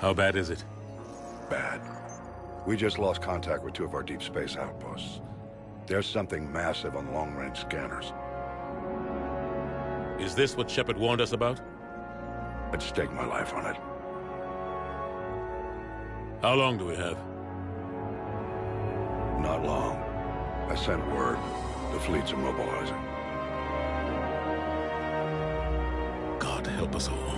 How bad is it? Bad. We just lost contact with two of our deep space outposts. There's something massive on long-range scanners. Is this what Shepard warned us about? I'd stake my life on it. How long do we have? Not long. I sent word. The fleet's immobilizing. God help us all.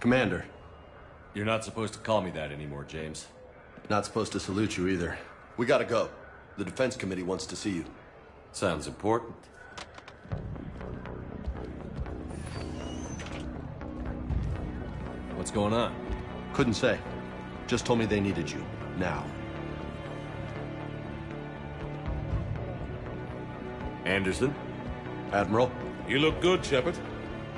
Commander. You're not supposed to call me that anymore, James. Not supposed to salute you either. We gotta go. The Defense Committee wants to see you. Sounds important. What's going on? Couldn't say. Just told me they needed you. Now. Anderson? Admiral? You look good, Shepard.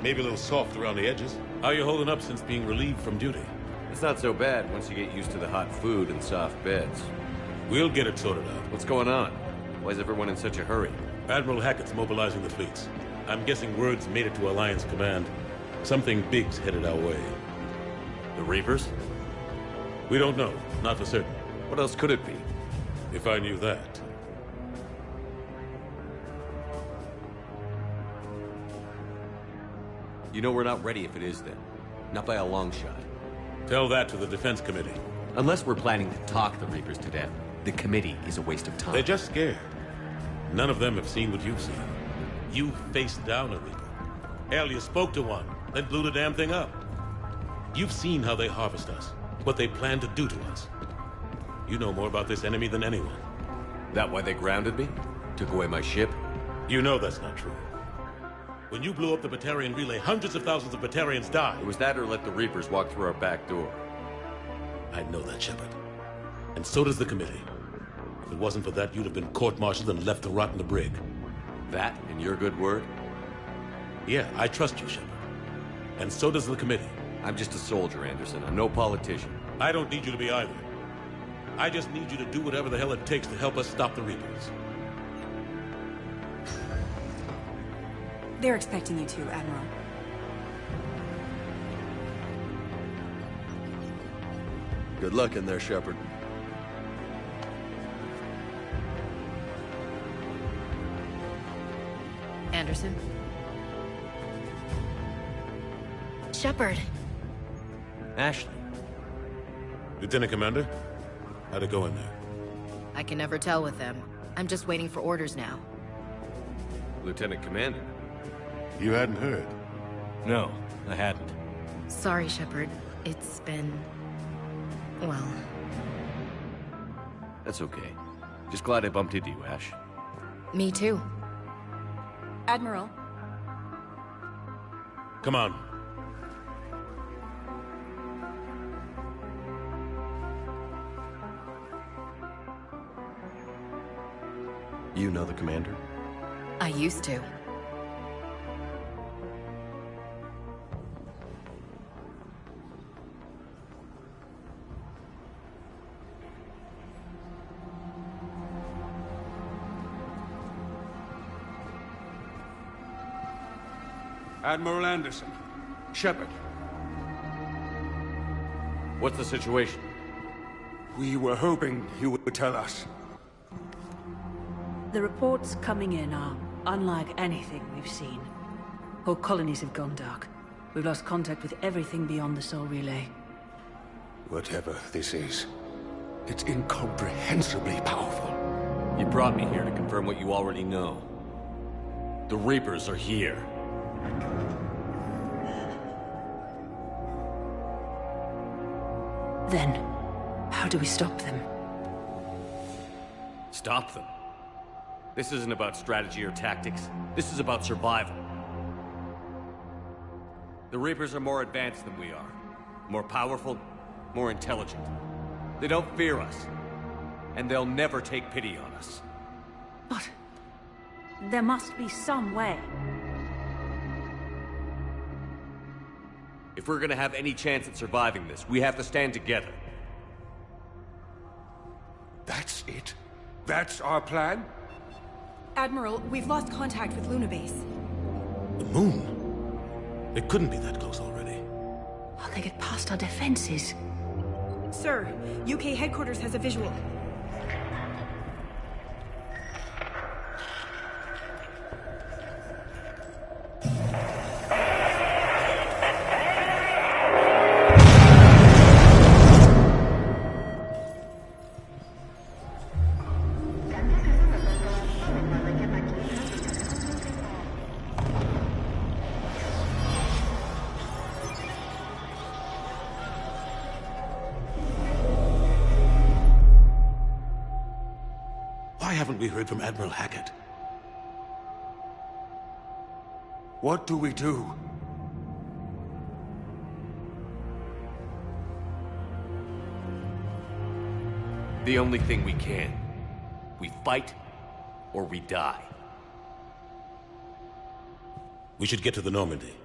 Maybe a little soft around the edges. How you holding up since being relieved from duty? It's not so bad once you get used to the hot food and soft beds. We'll get it sorted out. What's going on? Why is everyone in such a hurry? Admiral Hackett's mobilizing the fleets. I'm guessing word's made it to Alliance Command. Something big's headed our way. The Reapers? We don't know. Not for certain. What else could it be? If I knew that. You know we're not ready if it is then. Not by a long shot. Tell that to the Defense Committee. Unless we're planning to talk the Reapers to death, the committee is a waste of time. They're just scared. None of them have seen what you've seen. You faced down a Reaper. Hell, you spoke to one, then blew the damn thing up. You've seen how they harvest us, what they plan to do to us. You know more about this enemy than anyone. That why they grounded me? Took away my ship? You know that's not true. When you blew up the Batarian relay, hundreds of thousands of Batarians died. It was that or let the Reapers walk through our back door. I know that, Shepard. And so does the committee. If it wasn't for that, you'd have been court-martialed and left to rot in the brig. That and your good word? Yeah, I trust you, Shepard. And so does the committee. I'm just a soldier, Anderson. I'm no politician. I don't need you to be either. I just need you to do whatever the hell it takes to help us stop the Reapers. They're expecting you to, Admiral. Good luck in there, Shepard. Anderson? Shepard. Ashley. Lieutenant Commander, how'd it go in there? I can never tell with them. I'm just waiting for orders now. Lieutenant Commander. You hadn't heard? No, I hadn't. Sorry, Shepard. It's been... well... That's okay. Just glad I bumped into you, Ash. Me too. Admiral. Come on. You know the commander? I used to. Admiral Anderson. Shepard. What's the situation? We were hoping you would tell us. The reports coming in are unlike anything we've seen. Whole colonies have gone dark. We've lost contact with everything beyond the Soul Relay. Whatever this is, it's incomprehensibly powerful. You brought me here to confirm what you already know. The Reapers are here. Then, how do we stop them? Stop them. This isn't about strategy or tactics. This is about survival. The Reapers are more advanced than we are. More powerful, more intelligent. They don't fear us. And they'll never take pity on us. But there must be some way. If we're gonna have any chance at surviving this, we have to stand together. That's it? That's our plan? Admiral, we've lost contact with Luna Base. The moon? It couldn't be that close already. How they get past our defenses? Sir, UK headquarters has a visual. Why haven't we heard from Admiral Hackett? What do we do? The only thing we can. We fight, or we die. We should get to the Normandy.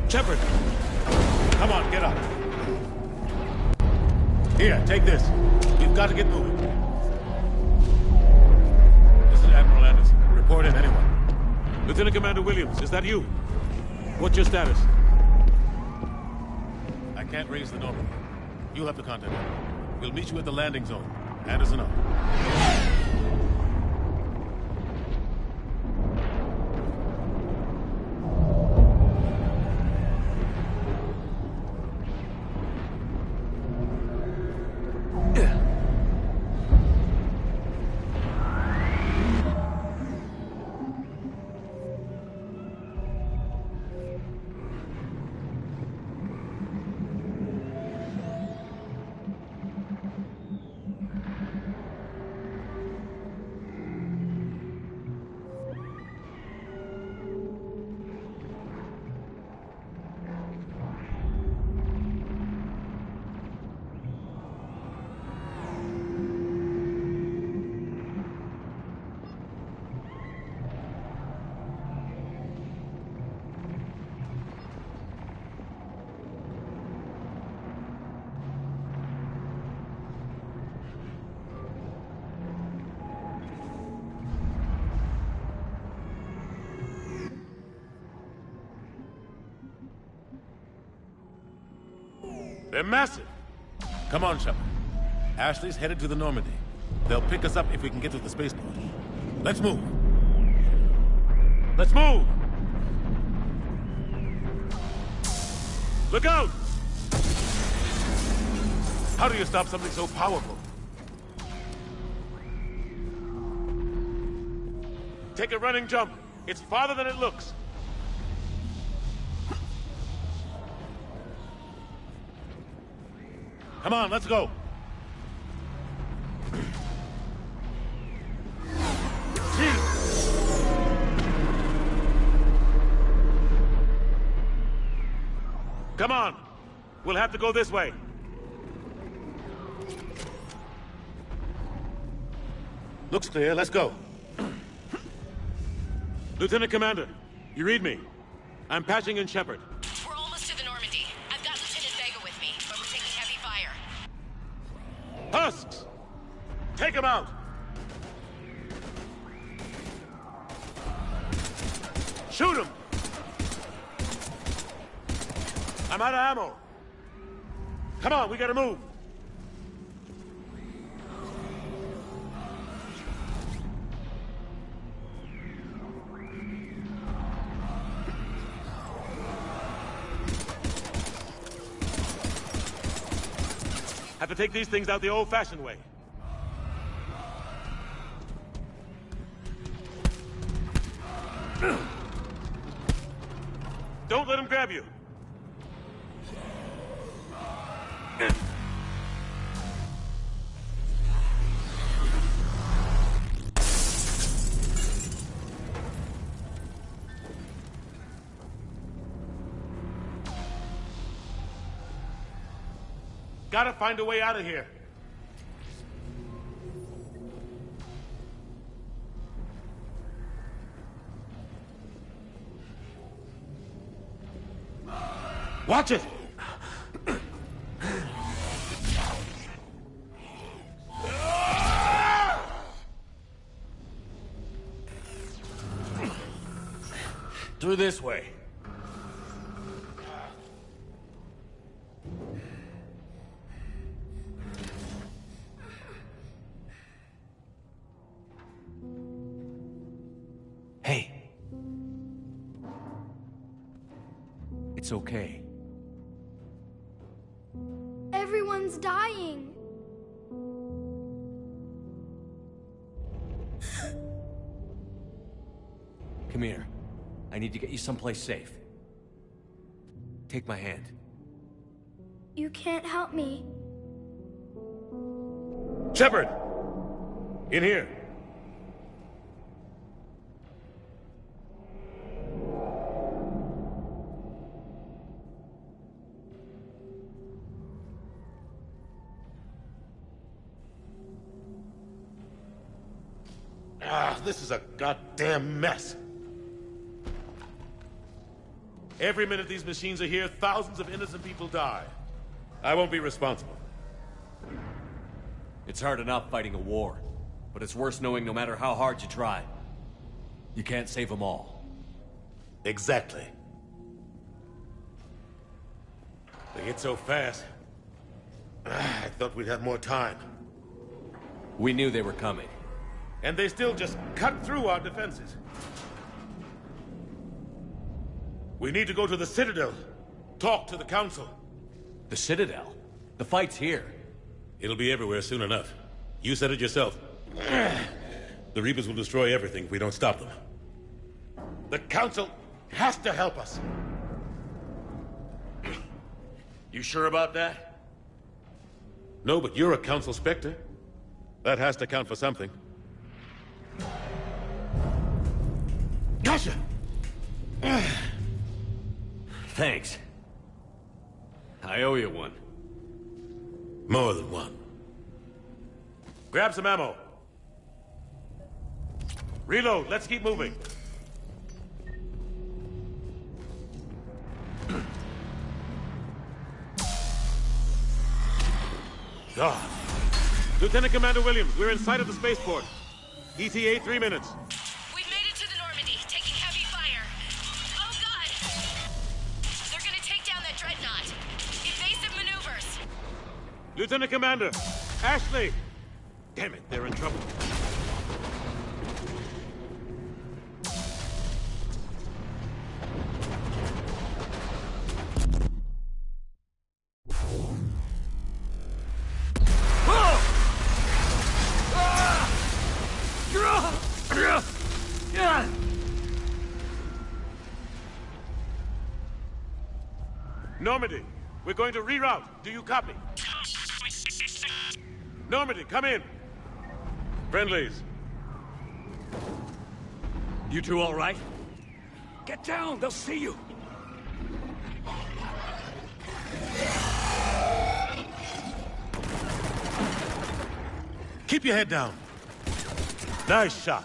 Shepard! Come on, get up. Here, take this. We've got to get moving. This is Admiral Anderson. Report in, anyone. Lieutenant Commander Williams, is that you? What's your status? I can't raise the Normandy. You'll have to contact me. We'll meet you at the landing zone. Anderson out. They're massive. Come on, Shepard. Ashley's headed to the Normandy. They'll pick us up if we can get to the spaceport. Let's move. Let's move! Look out! How do you stop something so powerful? Take a running jump. It's farther than it looks. Come on, let's go. Come on. We'll have to go this way. Looks clear. Let's go. Lieutenant Commander, you read me? I'm patching in Shepard. We're almost to the Normandy. I've got Lieutenant Vega with me, but we're taking heavy fire. Husks! Take him out! Shoot him! I'm out of ammo. Come on, we gotta move. Have to take these things out the old-fashioned way. Don't let him grab you. Gotta find a way out of here. Watch it! Through this way. Hey. It's okay. Everyone's dying. Come here. I need to get you someplace safe. Take my hand. You can't help me. Shepard! In here. This is a goddamn mess. Every minute these machines are here, thousands of innocent people die. I won't be responsible. It's hard enough fighting a war, but it's worse knowing no matter how hard you try, you can't save them all. Exactly. They hit so fast. I thought we'd have more time. We knew they were coming. And they still just cut through our defenses. We need to go to the Citadel. Talk to the Council. The Citadel? The fight's here. It'll be everywhere soon enough. You said it yourself. The Reapers will destroy everything if we don't stop them. The Council has to help us. You sure about that? No, but you're a Council Spectre. That has to count for something. Gotcha! Thanks. I owe you one. More than one. Grab some ammo. Reload, let's keep moving. God. Lieutenant Commander Williams, we're in sight of the spaceport. ETA 3 minutes. We've made it to the Normandy, taking heavy fire. Oh, God! They're gonna take down that dreadnought. Evasive maneuvers. Lieutenant Commander, Ashley! Damn it, they're in trouble. Normandy, we're going to reroute. Do you copy? Normandy, come in. Friendlies. You two all right? Get down, they'll see you. Keep your head down. Nice shot.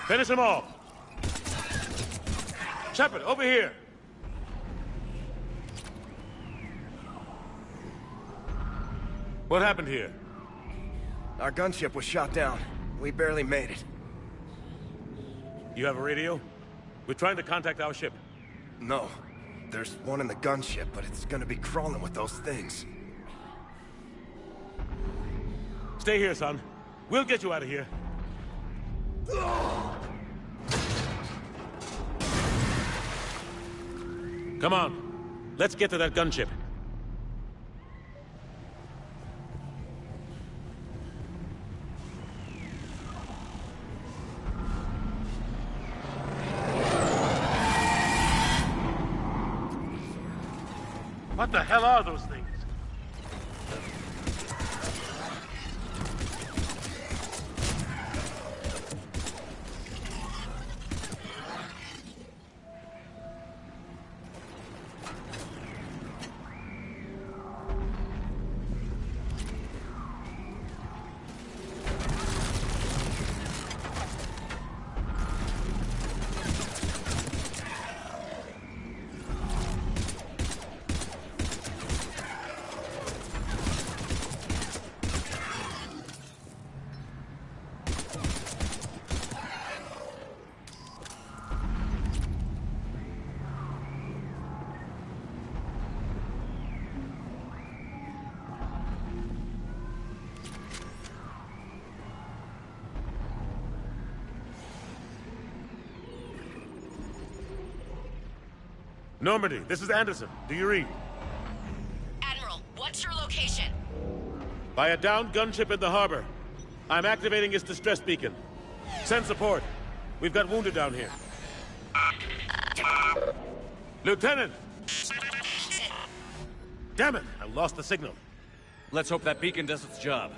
Finish them all. Shepard, over here. What happened here? Our gunship was shot down. We barely made it. You have a radio? We're trying to contact our ship. No. There's one in the gunship, but it's gonna be crawling with those things. Stay here, son. We'll get you out of here. Come on. Let's get to that gunship. What the hell are those things? Normandy, this is Anderson. Do you read? Admiral, what's your location? By a downed gunship in the harbor. I'm activating its distress beacon. Send support. We've got wounded down here. Lieutenant! Damn it! I lost the signal. Let's hope that beacon does its job.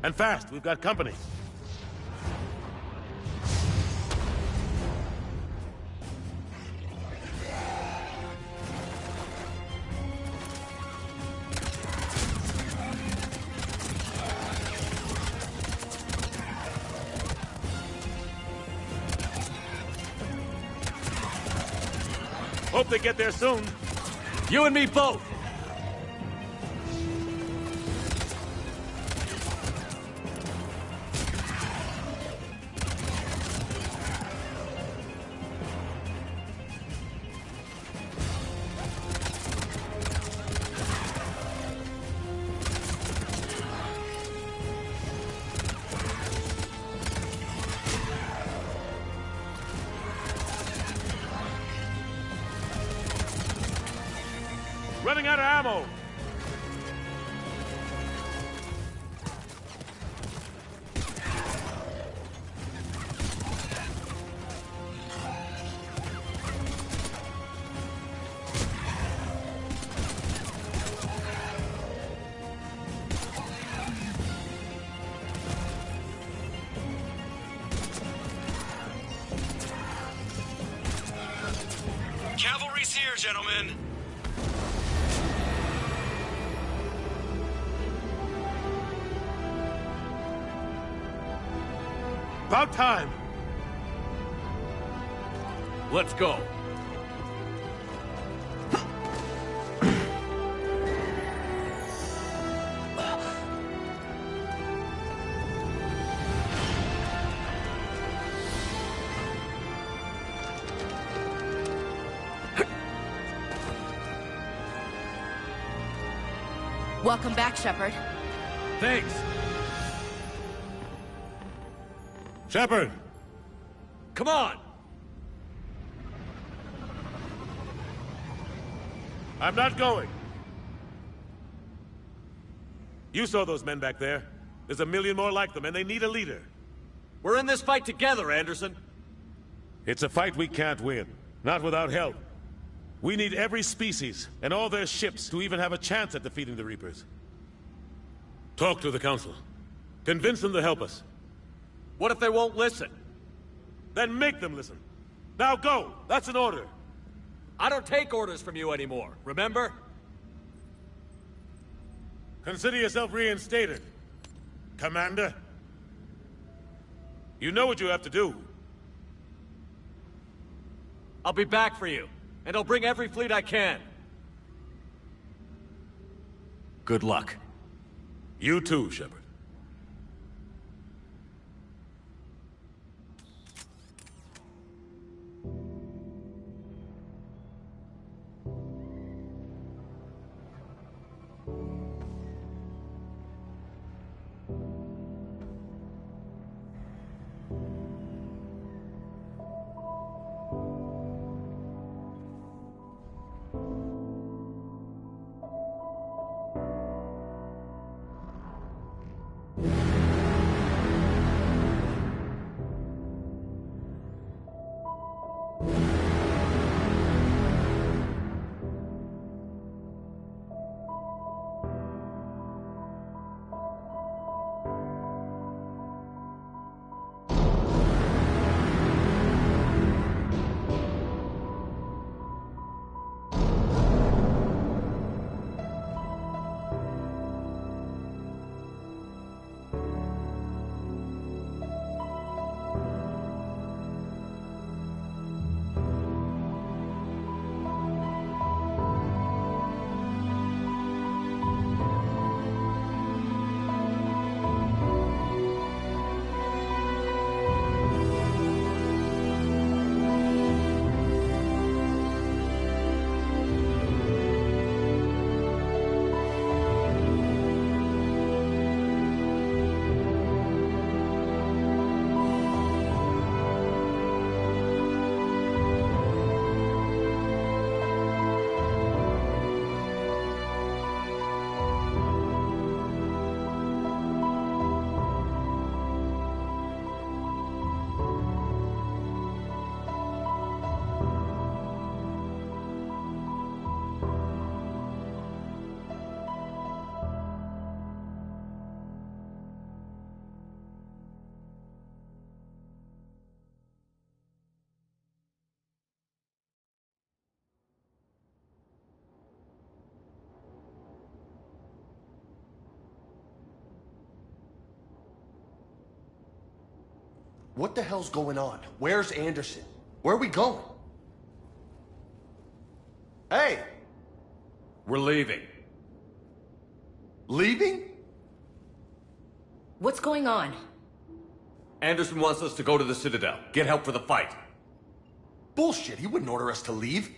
And fast, we've got company. Hope they get there soon. You and me both! Running out of ammo! Cavalry's here, gentlemen. About time! Let's go. Welcome back, Shepard. Thanks. Shepard! Come on! I'm not going. You saw those men back there. There's a million more like them, and they need a leader. We're in this fight together, Anderson. It's a fight we can't win. Not without help. We need every species, and all their ships, to even have a chance at defeating the Reapers. Talk to the Council. Convince them to help us. What if they won't listen? Then make them listen. Now go! That's an order. I don't take orders from you anymore, remember? Consider yourself reinstated. Commander. You know what you have to do. I'll be back for you, and I'll bring every fleet I can. Good luck. You too, Shepard. What the hell's going on? Where's Anderson? Where are we going? Hey! We're leaving. Leaving? What's going on? Anderson wants us to go to the Citadel. Get help for the fight. Bullshit, he wouldn't order us to leave.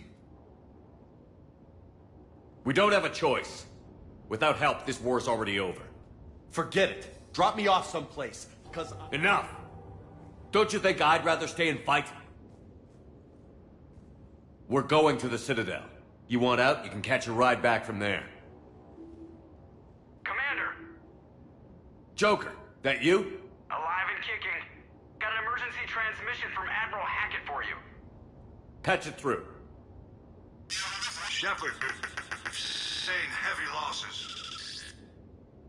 We don't have a choice. Without help, this war's already over. Forget it. Drop me off someplace, because Enough! Don't you think I'd rather stay and fight? We're going to the Citadel. You want out, you can catch a ride back from there. Commander! Joker, that you? Alive and kicking. Got an emergency transmission from Admiral Hackett for you. Patch it through. Shepard, sustained heavy losses.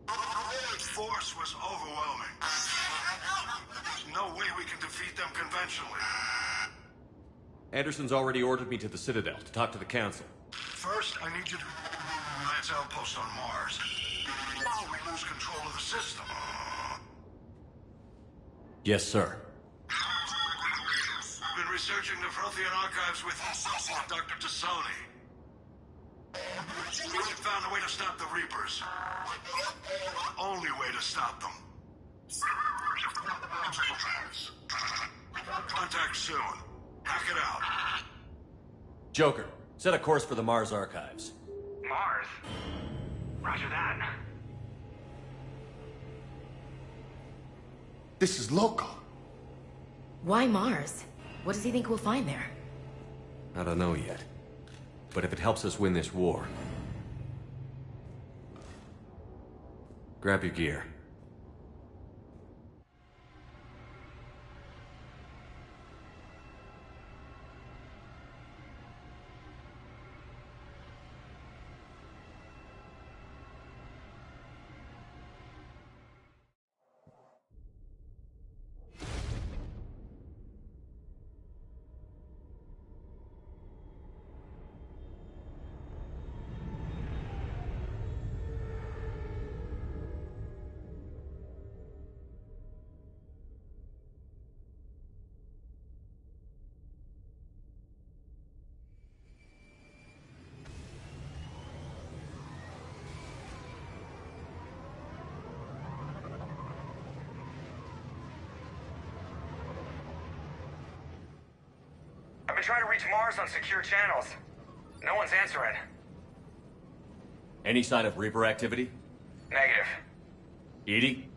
The force was overwhelming. There's no way we can defeat them conventionally. Anderson's already ordered me to the Citadel to talk to the Council. First, I need you to Alliance outpost on Mars. Now we lose control of the system. Yes, sir. I've been researching the Prothean archives with Dr. Tassoni. We found a way to stop the Reapers. The only way to stop them. Contact soon. Hack it out. Joker, set a course for the Mars archives. Mars? Roger that. this is local. Why Mars? What does he think we'll find there? I don't know yet. But if it helps us win this war... Grab your gear. trying to reach Mars on secure channels. No one's answering. Any sign of Reaper activity? Negative. Edie?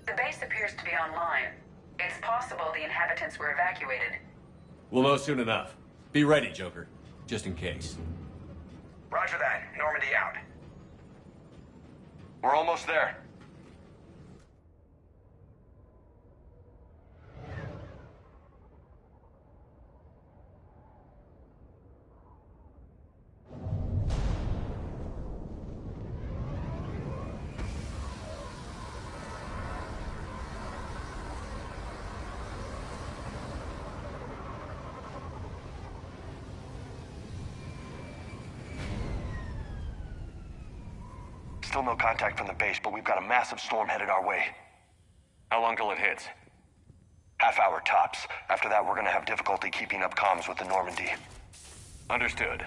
The base appears to be online. It's possible the inhabitants were evacuated. We'll know soon enough. Be ready, Joker. Just in case. Roger that. Normandy out. We're almost there. Still no contact from the base, but we've got a massive storm headed our way. How long till it hits? Half hour tops. After that, we're gonna have difficulty keeping up comms with the Normandy. Understood.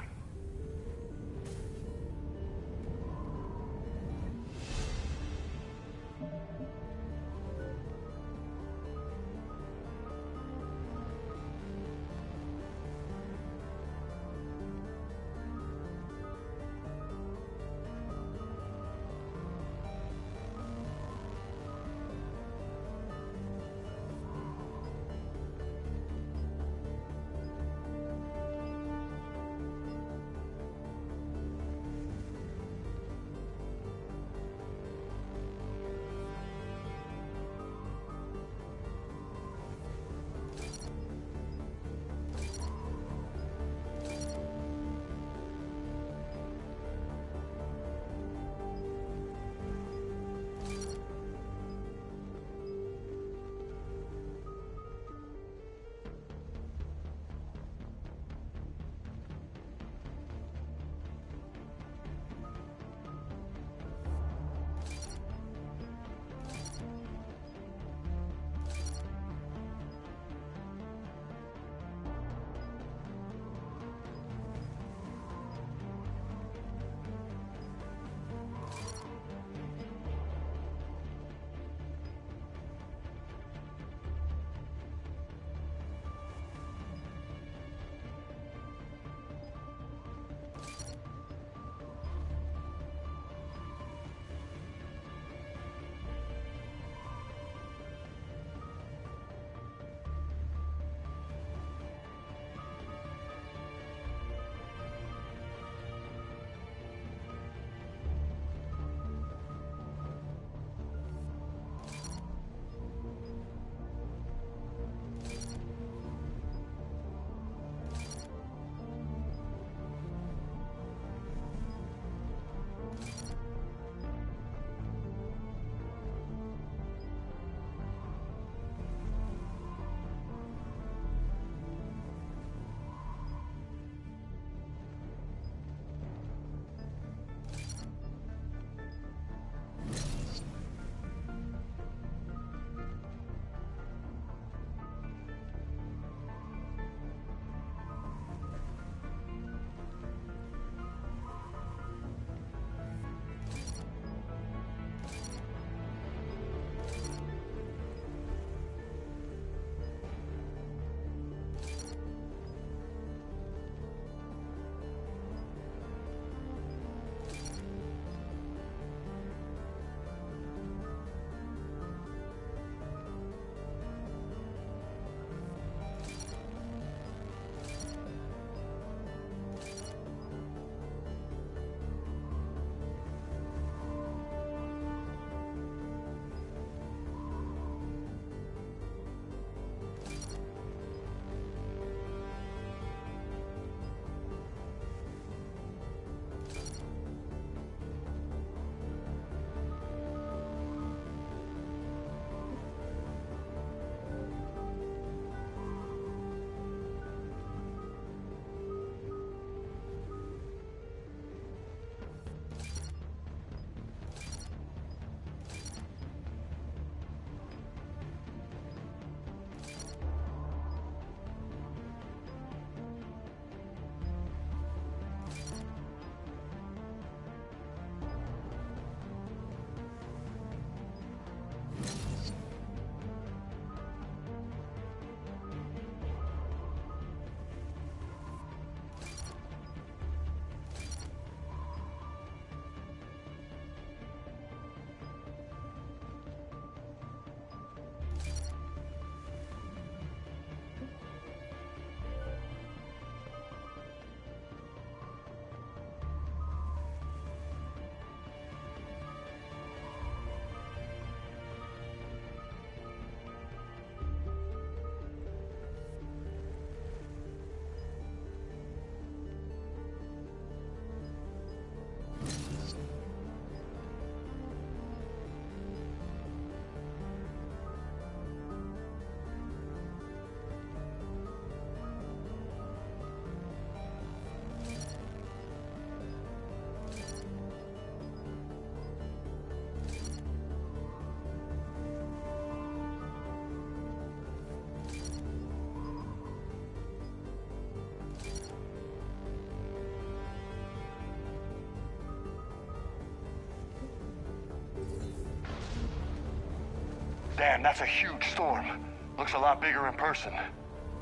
Damn, that's a huge storm. Looks a lot bigger in person.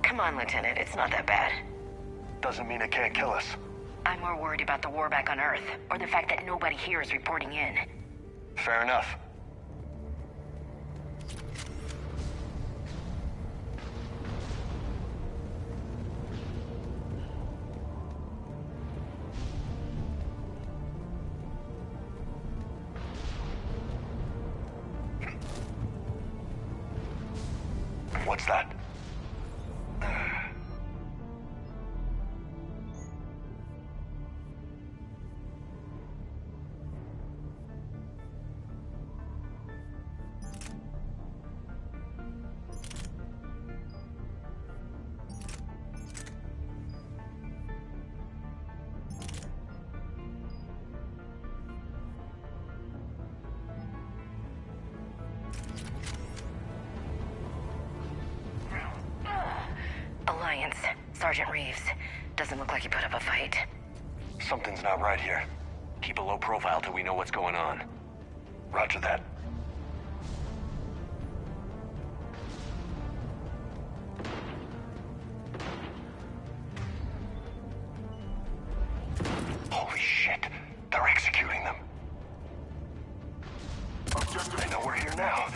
Come on, Lieutenant. It's not that bad. Doesn't mean it can't kill us. I'm more worried about the war back on Earth, or the fact that nobody here is reporting in. Fair enough. What's that? Alliance. Sergeant Reeves. Doesn't look like he put up a fight. Something's not right here. Keep a low profile till we know what's going on. Roger that. Holy shit. They're executing them. They know we're here now.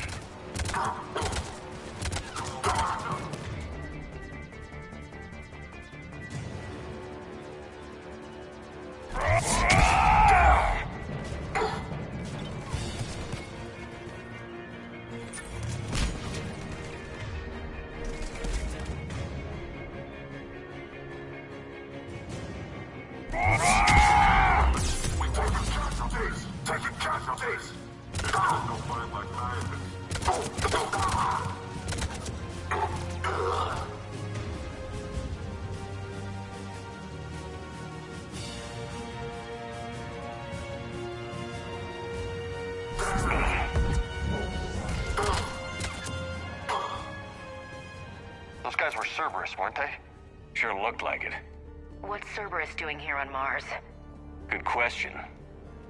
Those guys were Cerberus, weren't they? Sure looked like it. What's Cerberus doing here on Mars? Good question.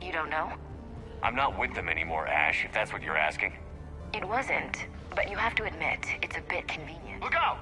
You don't know? I'm not with them anymore, Ash, if that's what you're asking. It wasn't, but you have to admit, it's a bit convenient. Look out!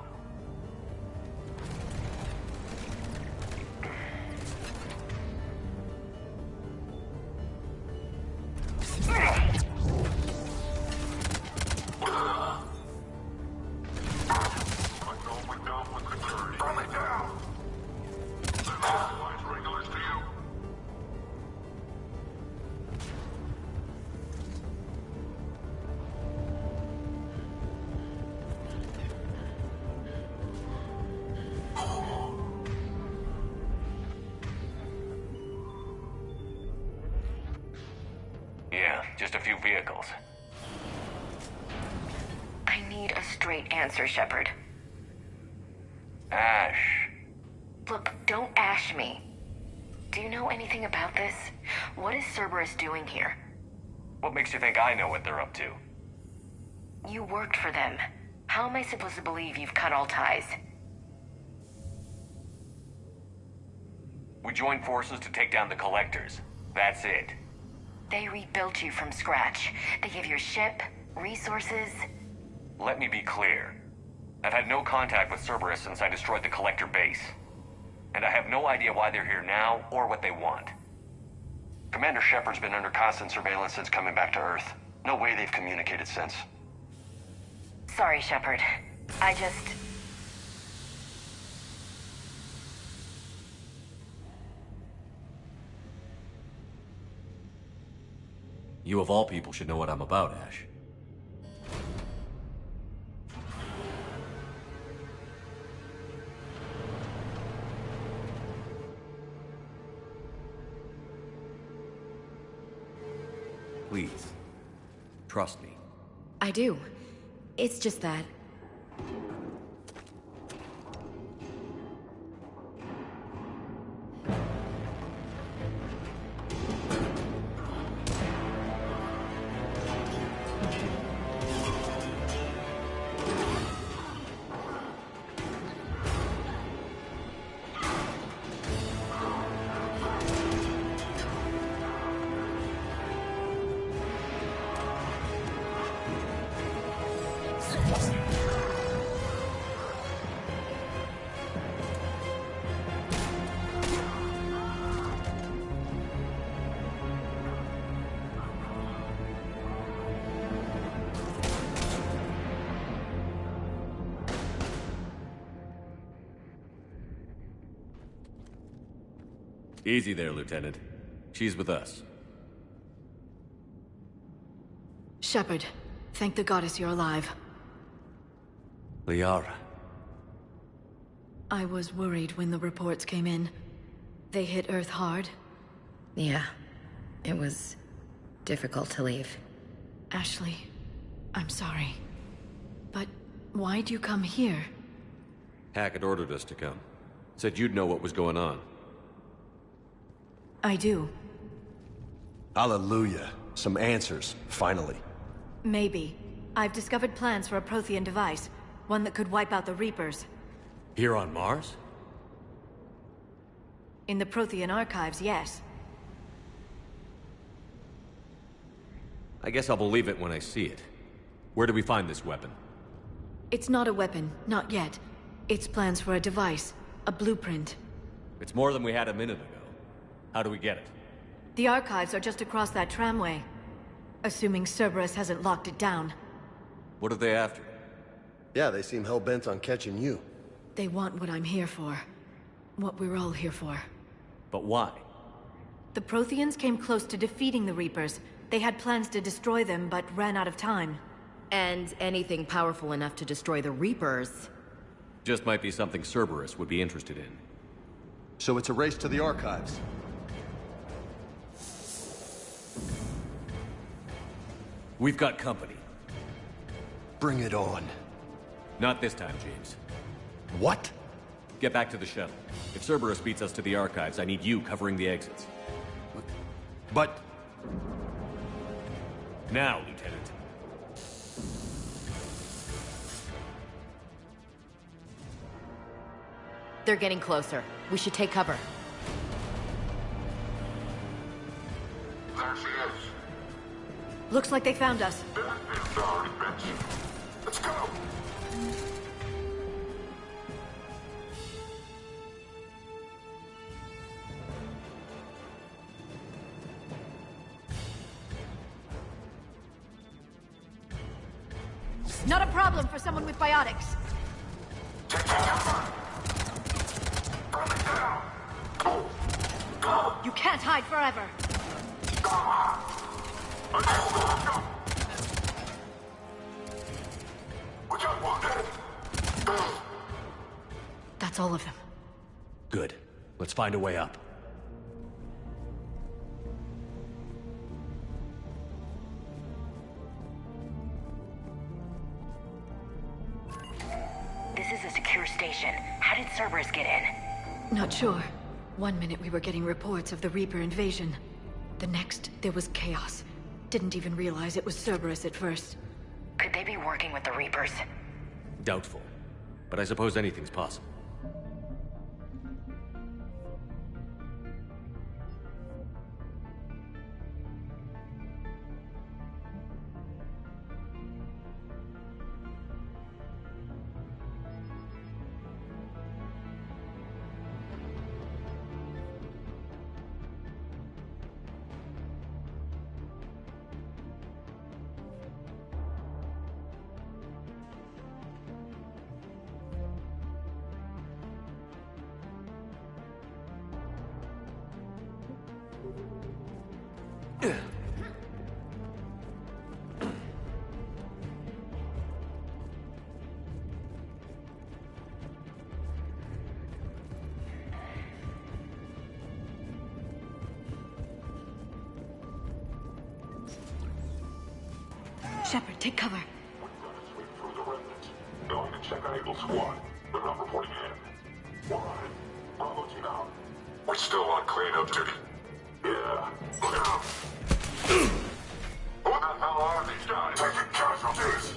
Just a few vehicles. I need a straight answer, Shepard. Ash. Look, don't ash me. Do you know anything about this? What is Cerberus doing here? What makes you think I know what they're up to? You worked for them. How am I supposed to believe you've cut all ties? We joined forces to take down the Collectors. That's it. They rebuilt you from scratch. They gave you a ship, resources. Let me be clear. I've had no contact with Cerberus since I destroyed the Collector base. And I have no idea why they're here now or what they want. Commander Shepard's been under constant surveillance since coming back to Earth. No way they've communicated since. Sorry, Shepard. I just... You of all people should know what I'm about, Ash. Please, trust me. I do. It's just that... Easy there, Lieutenant. She's with us. Shepard, thank the goddess you're alive. Liara. I was worried when the reports came in. They hit Earth hard. Yeah. It was difficult to leave. Ashley, I'm sorry. But why'd you come here? Hackett ordered us to come. Said you'd know what was going on. I do. Hallelujah. Some answers, finally. Maybe. I've discovered plans for a Prothean device. One that could wipe out the Reapers. Here on Mars? In the Prothean archives, yes. I guess I'll believe it when I see it. Where do we find this weapon? It's not a weapon, not yet. It's plans for a device, a blueprint. It's more than we had a minute ago. How do we get it? The archives are just across that tramway. Assuming Cerberus hasn't locked it down. What are they after? Yeah, they seem hell-bent on catching you. They want what I'm here for. What we're all here for. But why? The Protheans came close to defeating the Reapers. They had plans to destroy them, but ran out of time. And anything powerful enough to destroy the Reapers. Just might be something Cerberus would be interested in. So it's a race to the archives. We've got company. Bring it on. Not this time, James. What? Get back to the shuttle. If Cerberus beats us to the archives, I need you covering the exits. But... Now, Lieutenant. They're getting closer. We should take cover. There she is. Looks like they found us. Let's go. Not a problem for someone with biotics. You can't hide forever. That's all of them. Good. Let's find a way up. This is a secure station. How did Cerberus get in? Not sure. One minute we were getting reports of the Reaper invasion. The next, there was chaos. Didn't even realize it was Cerberus at first. Could they be working with the Reapers? Doubtful. But I suppose anything's possible. Shepard, take cover. Sweep through the remnants. Going to check on Eagle Squad. They're not reporting in. All right. Bravo team out. We're still on cleanup duty. Yeah. Look out. Who the hell are these guys? Taking casualties.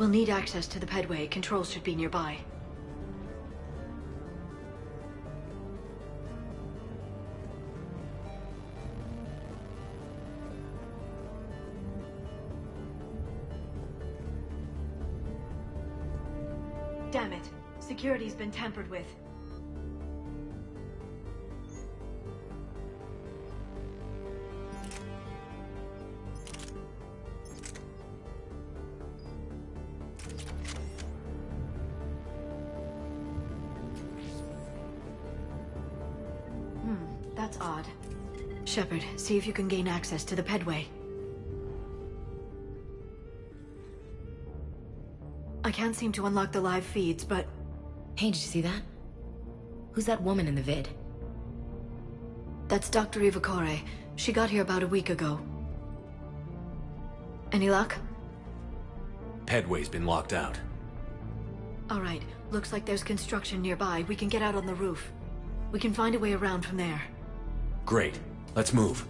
We'll need access to the pedway. Controls should be nearby. Damn it. Security's been tampered with. That's odd. Shepard, see if you can gain access to the pedway. I can't seem to unlock the live feeds, but... Hey, did you see that? Who's that woman in the vid? That's Dr. Ivacore. She got here about a week ago. Any luck? Pedway's been locked out. Alright, looks like there's construction nearby. We can get out on the roof. We can find a way around from there. Great. Let's move.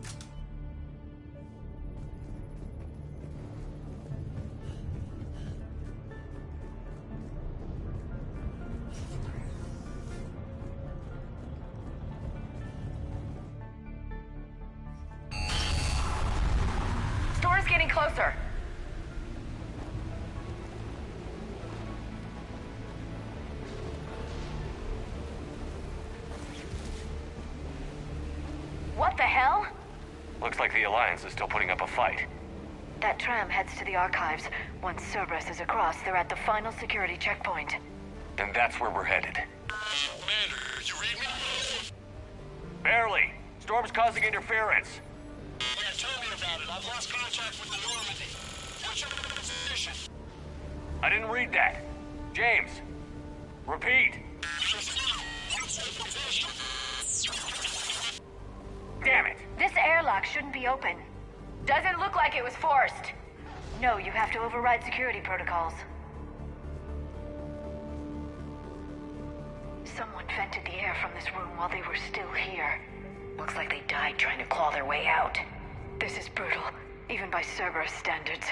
Storm's getting closer. What the hell? Looks like the Alliance is still putting up a fight. That tram heads to the archives. Once Cerberus is across, they're at the final security checkpoint. Then that's where we're headed. Commander, you read me? Barely. Storm's causing interference. Yeah, tell me about it. I've lost contact with the Normandy. What's your position? I didn't read that. James, repeat. Damn it. This airlock shouldn't be open. Doesn't look like it was forced. No, you have to override security protocols. Someone vented the air from this room while they were still here. Looks like they died trying to claw their way out. This is brutal, even by Cerberus standards.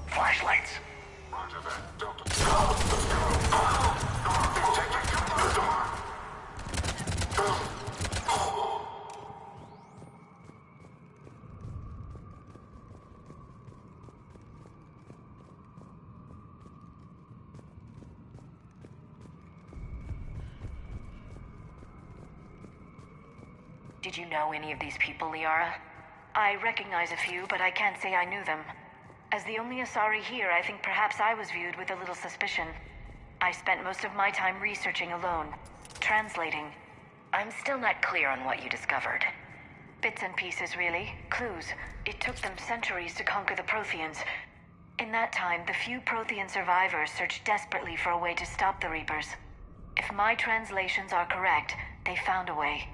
Flashlights. Roger that. Delta. Take the door. Did you know any of these people, Liara? I recognize a few, but I can't say I knew them. As the only Asari here, I think perhaps I was viewed with a little suspicion. I spent most of my time researching alone, translating. I'm still not clear on what you discovered. Bits and pieces, really. Clues. It took them centuries to conquer the Protheans. In that time, the few Prothean survivors searched desperately for a way to stop the Reapers. If my translations are correct, they found a way.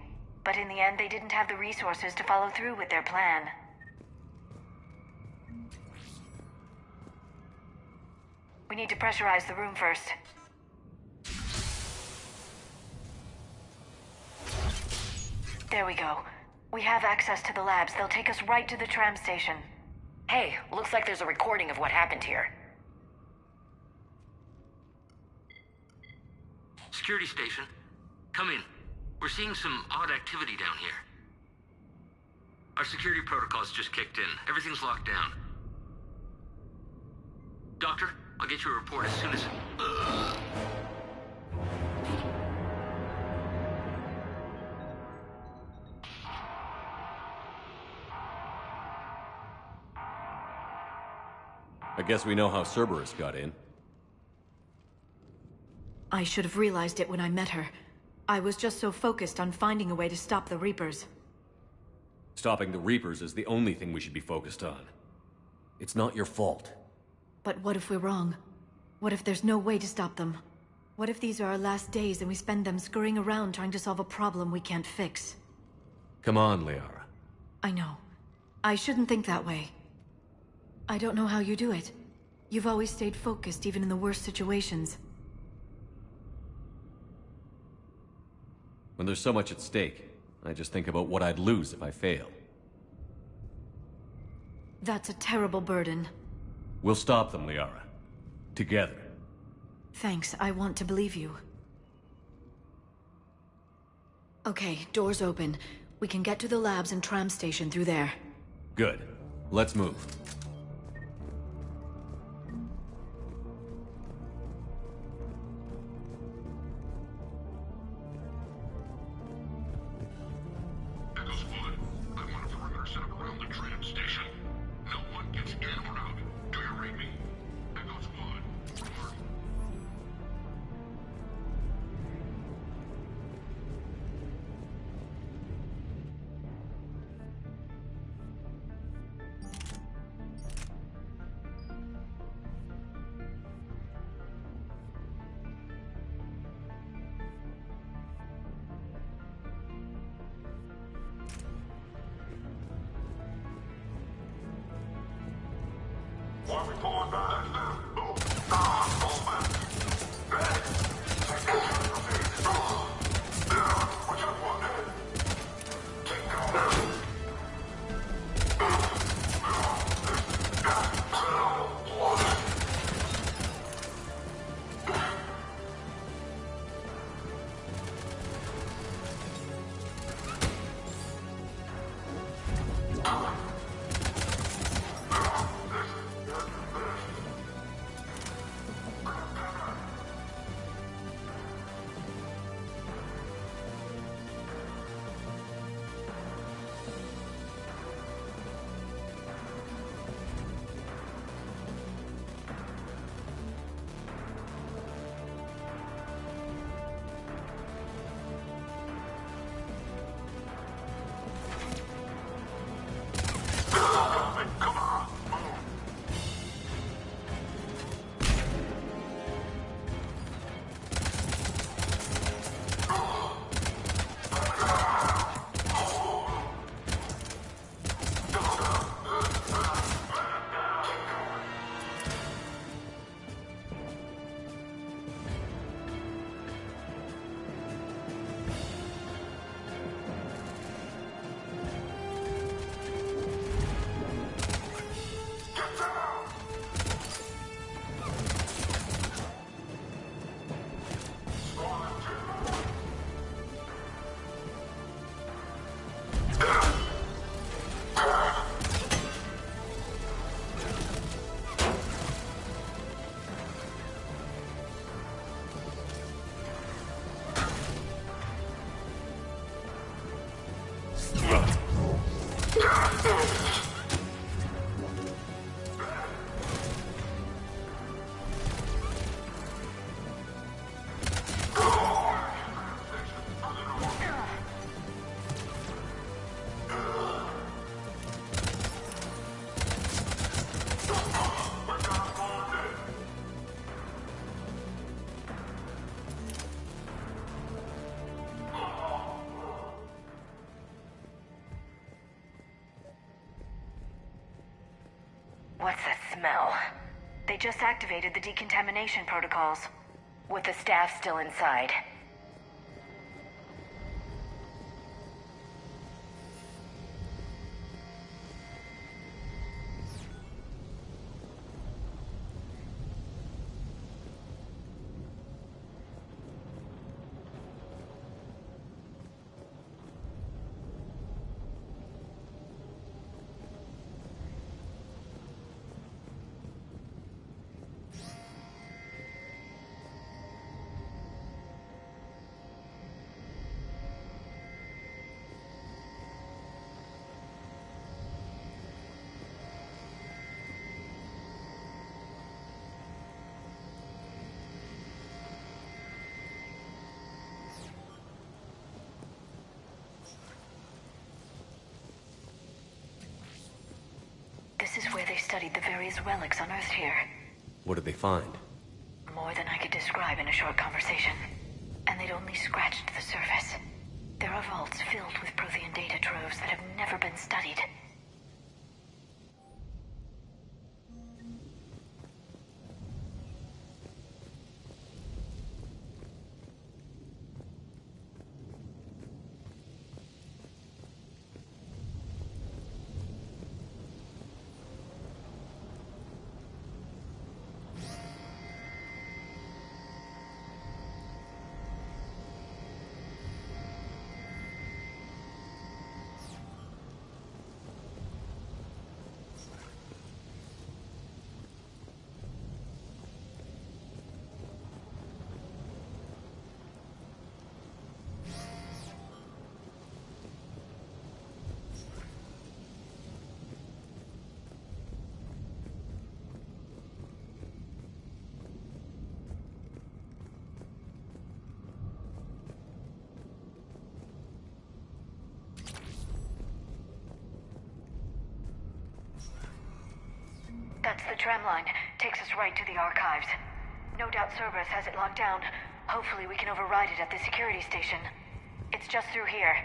But in the end, they didn't have the resources to follow through with their plan. We need to pressurize the room first. There we go. We have access to the labs. They'll take us right to the tram station. Hey, looks like there's a recording of what happened here. Security station. Come in. We're seeing some odd activity down here. Our security protocols just kicked in. Everything's locked down. Doctor, I'll get you a report as soon as... I guess we know how Cerberus got in. I should have realized it when I met her. I was just so focused on finding a way to stop the Reapers. Stopping the Reapers is the only thing we should be focused on. It's not your fault. But what if we're wrong? What if there's no way to stop them? What if these are our last days and we spend them scurrying around trying to solve a problem we can't fix? Come on, Liara. I know. I shouldn't think that way. I don't know how you do it. You've always stayed focused even in the worst situations. When there's so much at stake, I just think about what I'd lose if I fail. That's a terrible burden. We'll stop them, Liara. Together. Thanks, I want to believe you. Okay, doors open. We can get to the labs and tram station through there. Good. Let's move. Echo Squad, I want a perimeter set up around the tram station. No one gets in or out. Do you read me? Echo Squad, report. Why are we pulling back? Pull back. Watch out, one head. Take cover. What's that smell? They just activated the decontamination protocols. With the staff still inside. This is where they studied the various relics unearthed here. What did they find? more than I could describe in a short conversation. And they'd only scratched the surface. There are vaults filled with Prothean data troves that have never been studied. That's the tram line. Takes us right to the archives. No doubt Cerberus has it locked down. Hopefully we can override it at the security station. It's just through here.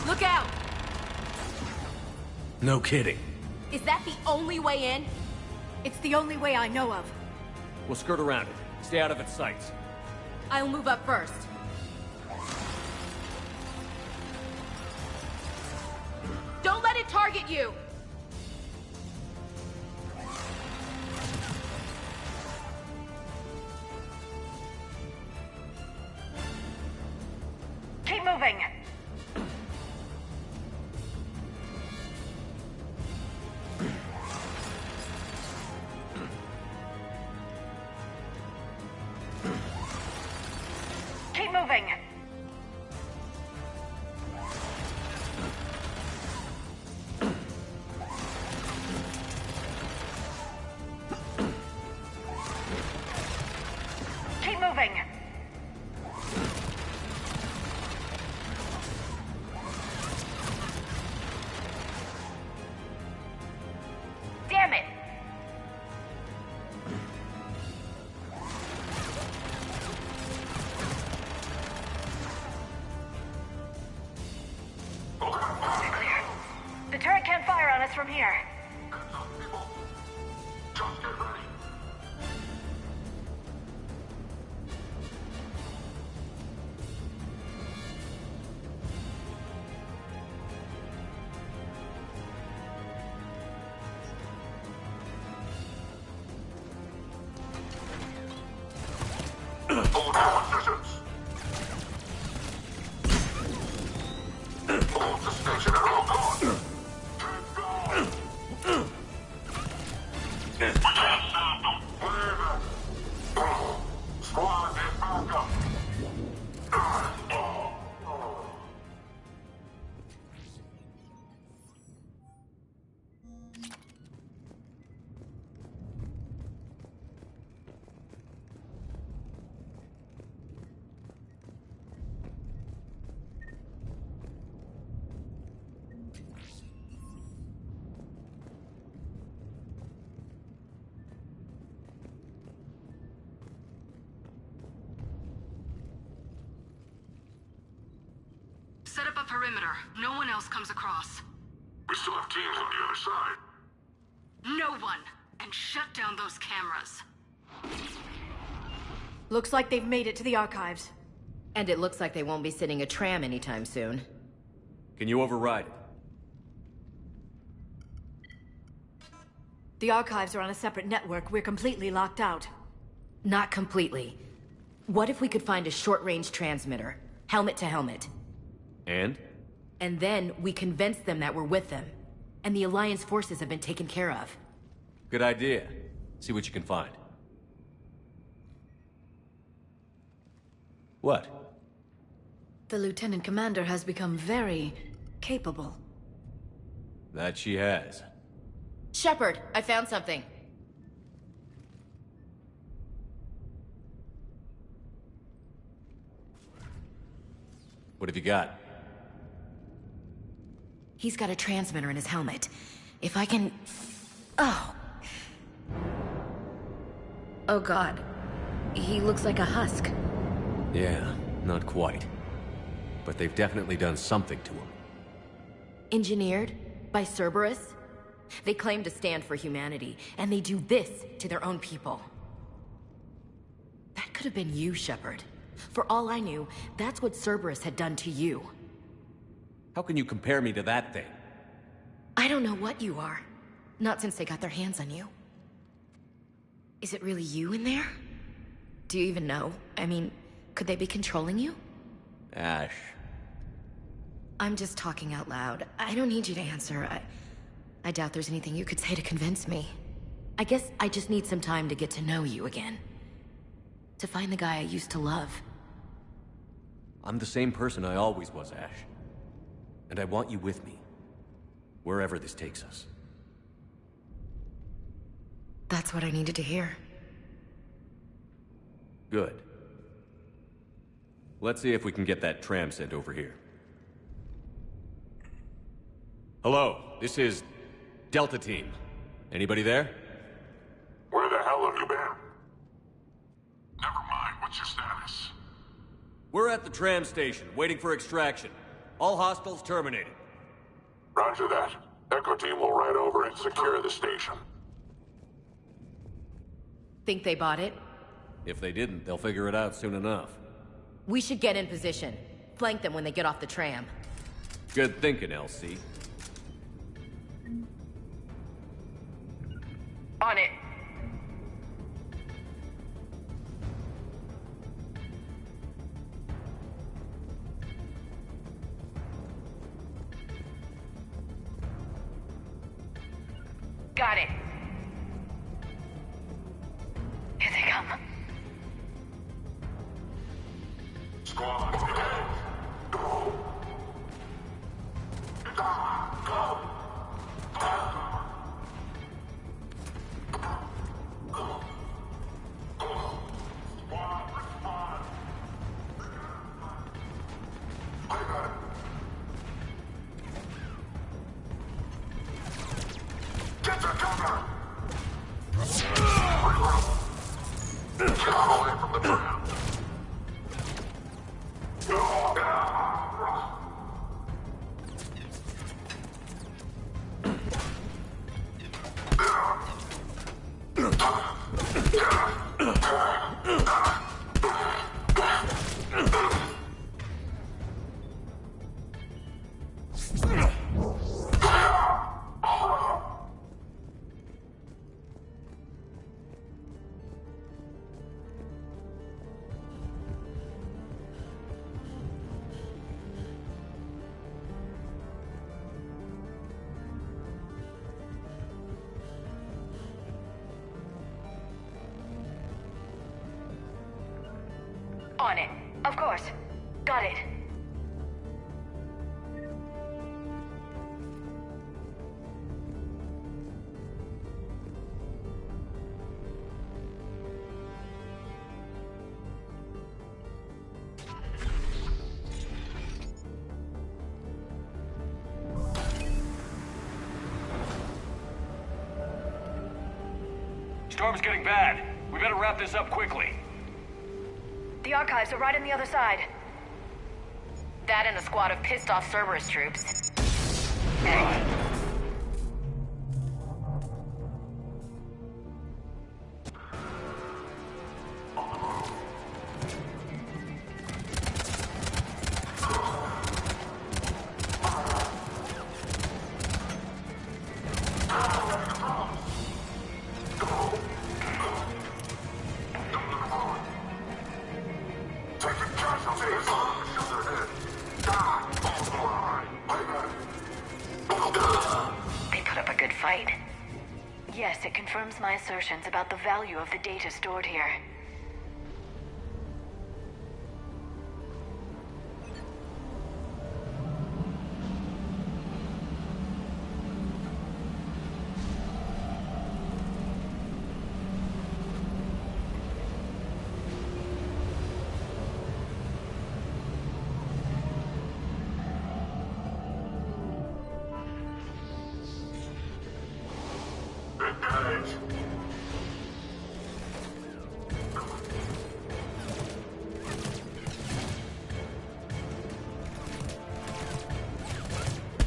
Look out! No kidding. Is that the only way in? It's the only way I know of. We'll skirt around it. Stay out of its sights. I'll move up first. Don't let it target you! Keep moving! Keep moving! Keep moving! Damn it! Clear. The turret can't fire on us from here. Just get ready. Hold your positions. Hold the station at all costs. Keep going. We can't stop them. Clear them. Squad, get back up. Set up a perimeter. No one else comes across. We still have teams on the other side. No one! And shut down those cameras. Looks like they've made it to the archives. And it looks like they won't be sitting a tram anytime soon. Can you override it? The archives are on a separate network. We're completely locked out. Not completely. What if we could find a short-range transmitter? Helmet to helmet. And? And then we convince them that we're with them. And the Alliance forces have been taken care of. Good idea. See what you can find. What? The Lieutenant Commander has become very capable. That she has. Shepard, I found something. What have you got? He's got a transmitter in his helmet. If I can... Oh. Oh god. He looks like a husk. Yeah, not quite. But they've definitely done something to him. Engineered by Cerberus? They claim to stand for humanity, and they do this to their own people. That could have been you, Shepard. For all I knew, that's what Cerberus had done to you. How can you compare me to that thing? I don't know what you are. Not since they got their hands on you. Is it really you in there? Do you even know? I mean, could they be controlling you? Ash. I'm just talking out loud. I don't need you to answer. I doubt there's anything you could say to convince me. I guess I just need some time to get to know you again. To find the guy I used to love. I'm the same person I always was, Ash. And I want you with me. Wherever this takes us. That's what I needed to hear. Good. Let's see if we can get that tram sent over here. Hello, this is Delta Team. Anybody there? Where the hell have you been? Never mind, what's your status? We're at the tram station, waiting for extraction. All hostiles terminated. Roger that. Echo Team will ride over and secure the station. Think they bought it? If they didn't, they'll figure it out soon enough. We should get in position. Flank them when they get off the tram. Good thinking, LC. On it. Got it. Here they come. Squad, engage. Go. Go. Squad, respond. I got it. Get to cover! Get away from the tram. On it. Of course. Got it. Storm's getting bad. We better wrap this up quickly. The archives are right on the other side. That and a squad of pissed off Cerberus troops. Yes, it confirms my assertions about the value of the data stored here.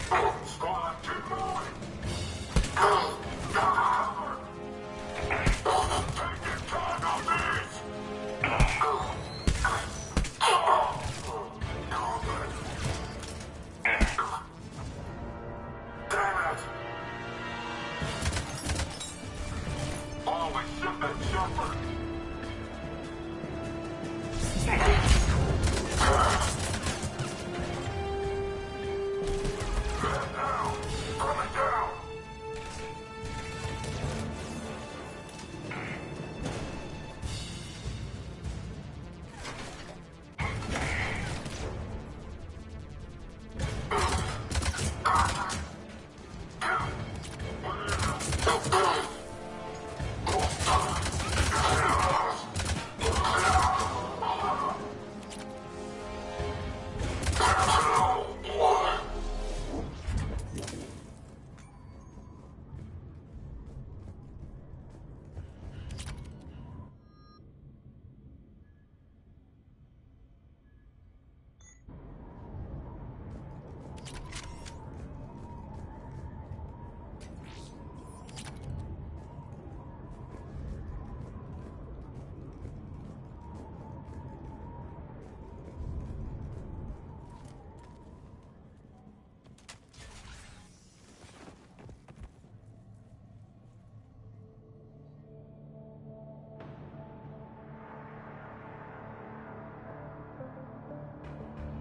Squad, keep moving! Taking time on these! Damn it! Holy shit, that Shepherd! Man down! Coming down!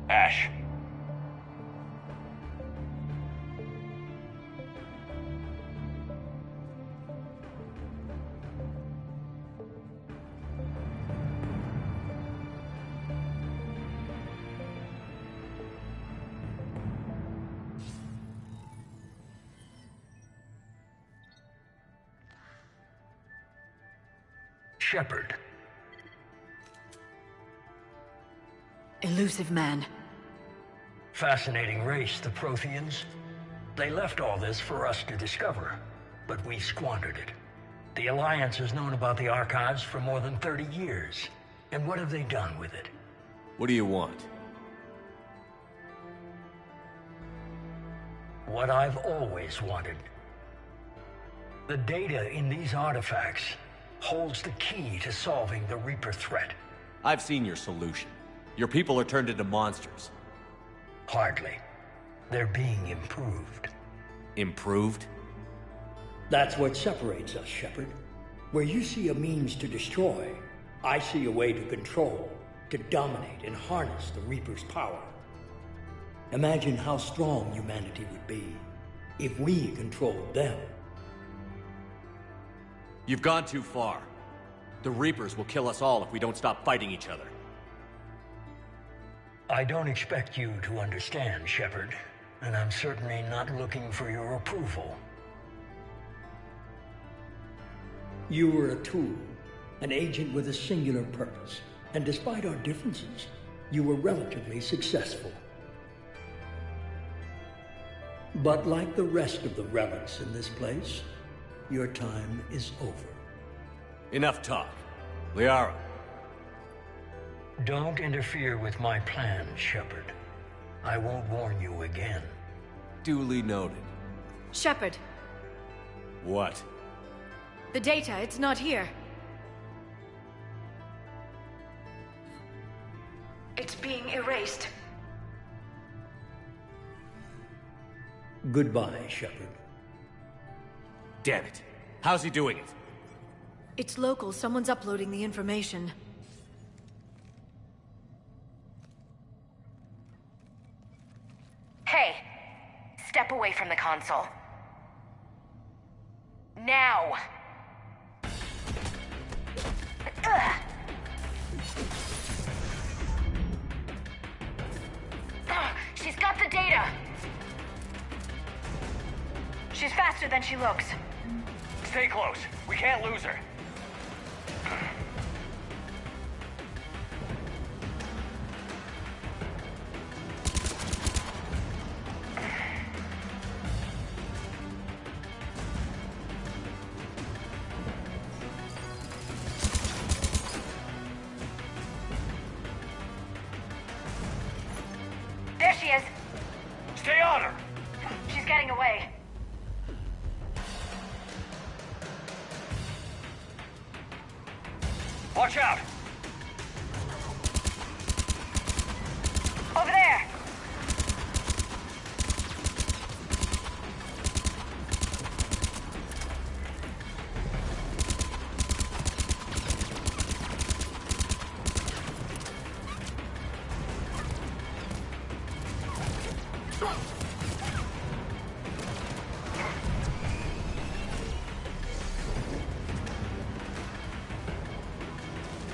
Ash. Shepard. Elusive man. Fascinating race, the Protheans. They left all this for us to discover, but we squandered it. The Alliance has known about the archives for more than 30 years. And what have they done with it? What do you want? What I've always wanted. The data in these artifacts holds the key to solving the Reaper threat. I've seen your solution. Your people are turned into monsters. Hardly. They're being improved. Improved? That's what separates us, Shepard. Where you see a means to destroy, I see a way to control, to dominate and harness the Reaper's power. Imagine how strong humanity would be if we controlled them. You've gone too far. The Reapers will kill us all if we don't stop fighting each other. I don't expect you to understand, Shepard, and I'm certainly not looking for your approval. You were a tool, an agent with a singular purpose, and despite our differences, you were relatively successful. But like the rest of the relics in this place, your time is over. Enough talk. Liara. Don't interfere with my plan, Shepard. I won't warn you again. Duly noted. Shepard. What? The data, it's not here. It's being erased. Goodbye, Shepard. Damn it. How's he doing it? It's local. Someone's uploading the information. Hey, step away from the console. Now! Ugh. She's got the data! She's faster than she looks. Stay close. We can't lose her. There she is. Stay on her! getting away. Watch out! Over there!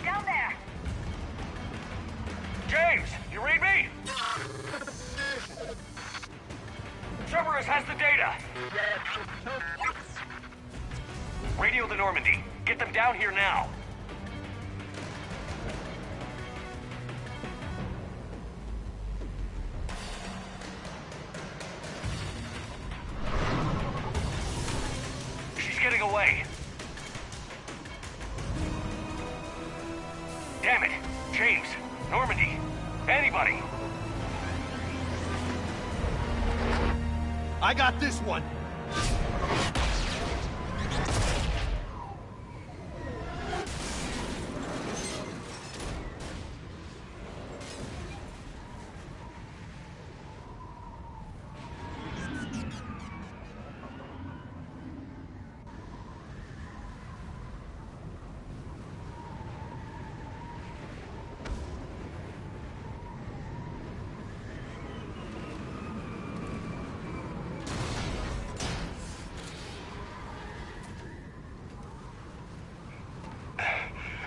Down there! James, you read me? Cerberus has the data. Radio the Normandy. Get them down here now. She's getting away. Damn it! James, Normandy, anybody! I got this one.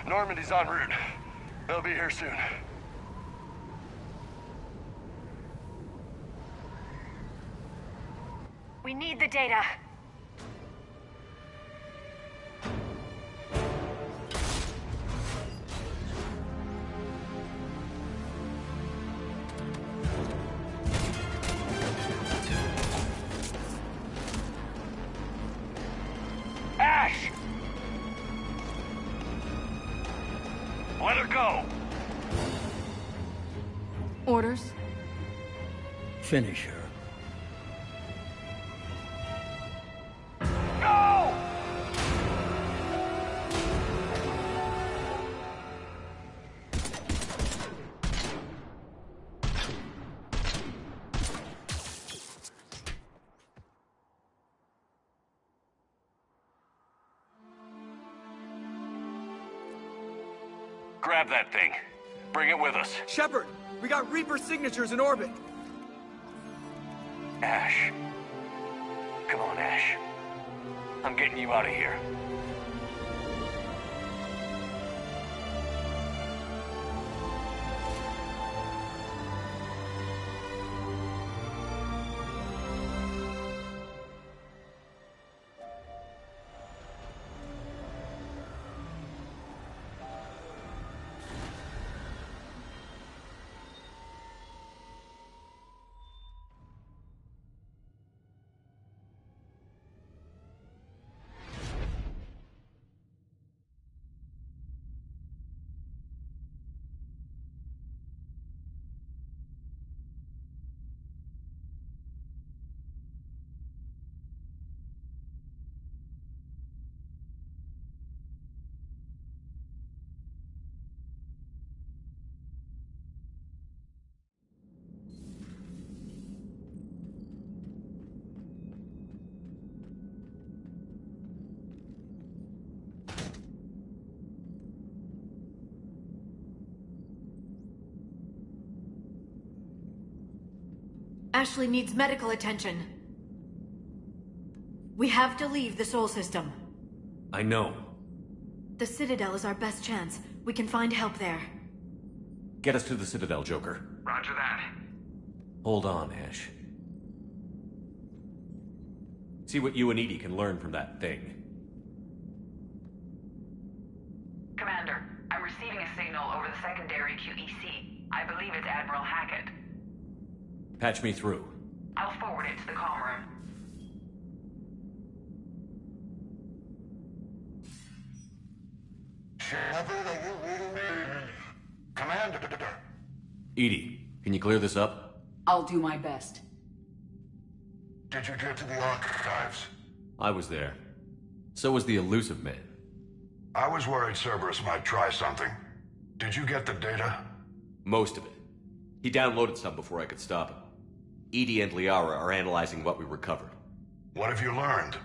Normandy's en route. They'll be here soon. We need the data. Ash! Let her go! Orders? Finish her. No! Grab that thing. Bring it with us. Shepard, we got Reaper signatures in orbit. Ash. Come on, Ash. I'm getting you out of here. Ashley needs medical attention. We have to leave the Sol system. I know. The Citadel is our best chance. We can find help there. Get us to the Citadel, Joker. Roger that. Hold on, Ash. See what you and Edie can learn from that thing. Commander, I'm receiving a signal over the secondary QEC. I believe it's Admiral Hackett. Patch me through. I'll forward it to the comm room. Commander. Edie, can you clear this up? I'll do my best. Did you get to the archives? I was there. So was the elusive man. I was worried Cerberus might try something. Did you get the data? Most of it. He downloaded some before I could stop him. Edie and Liara are analyzing what we recovered. What have you learned?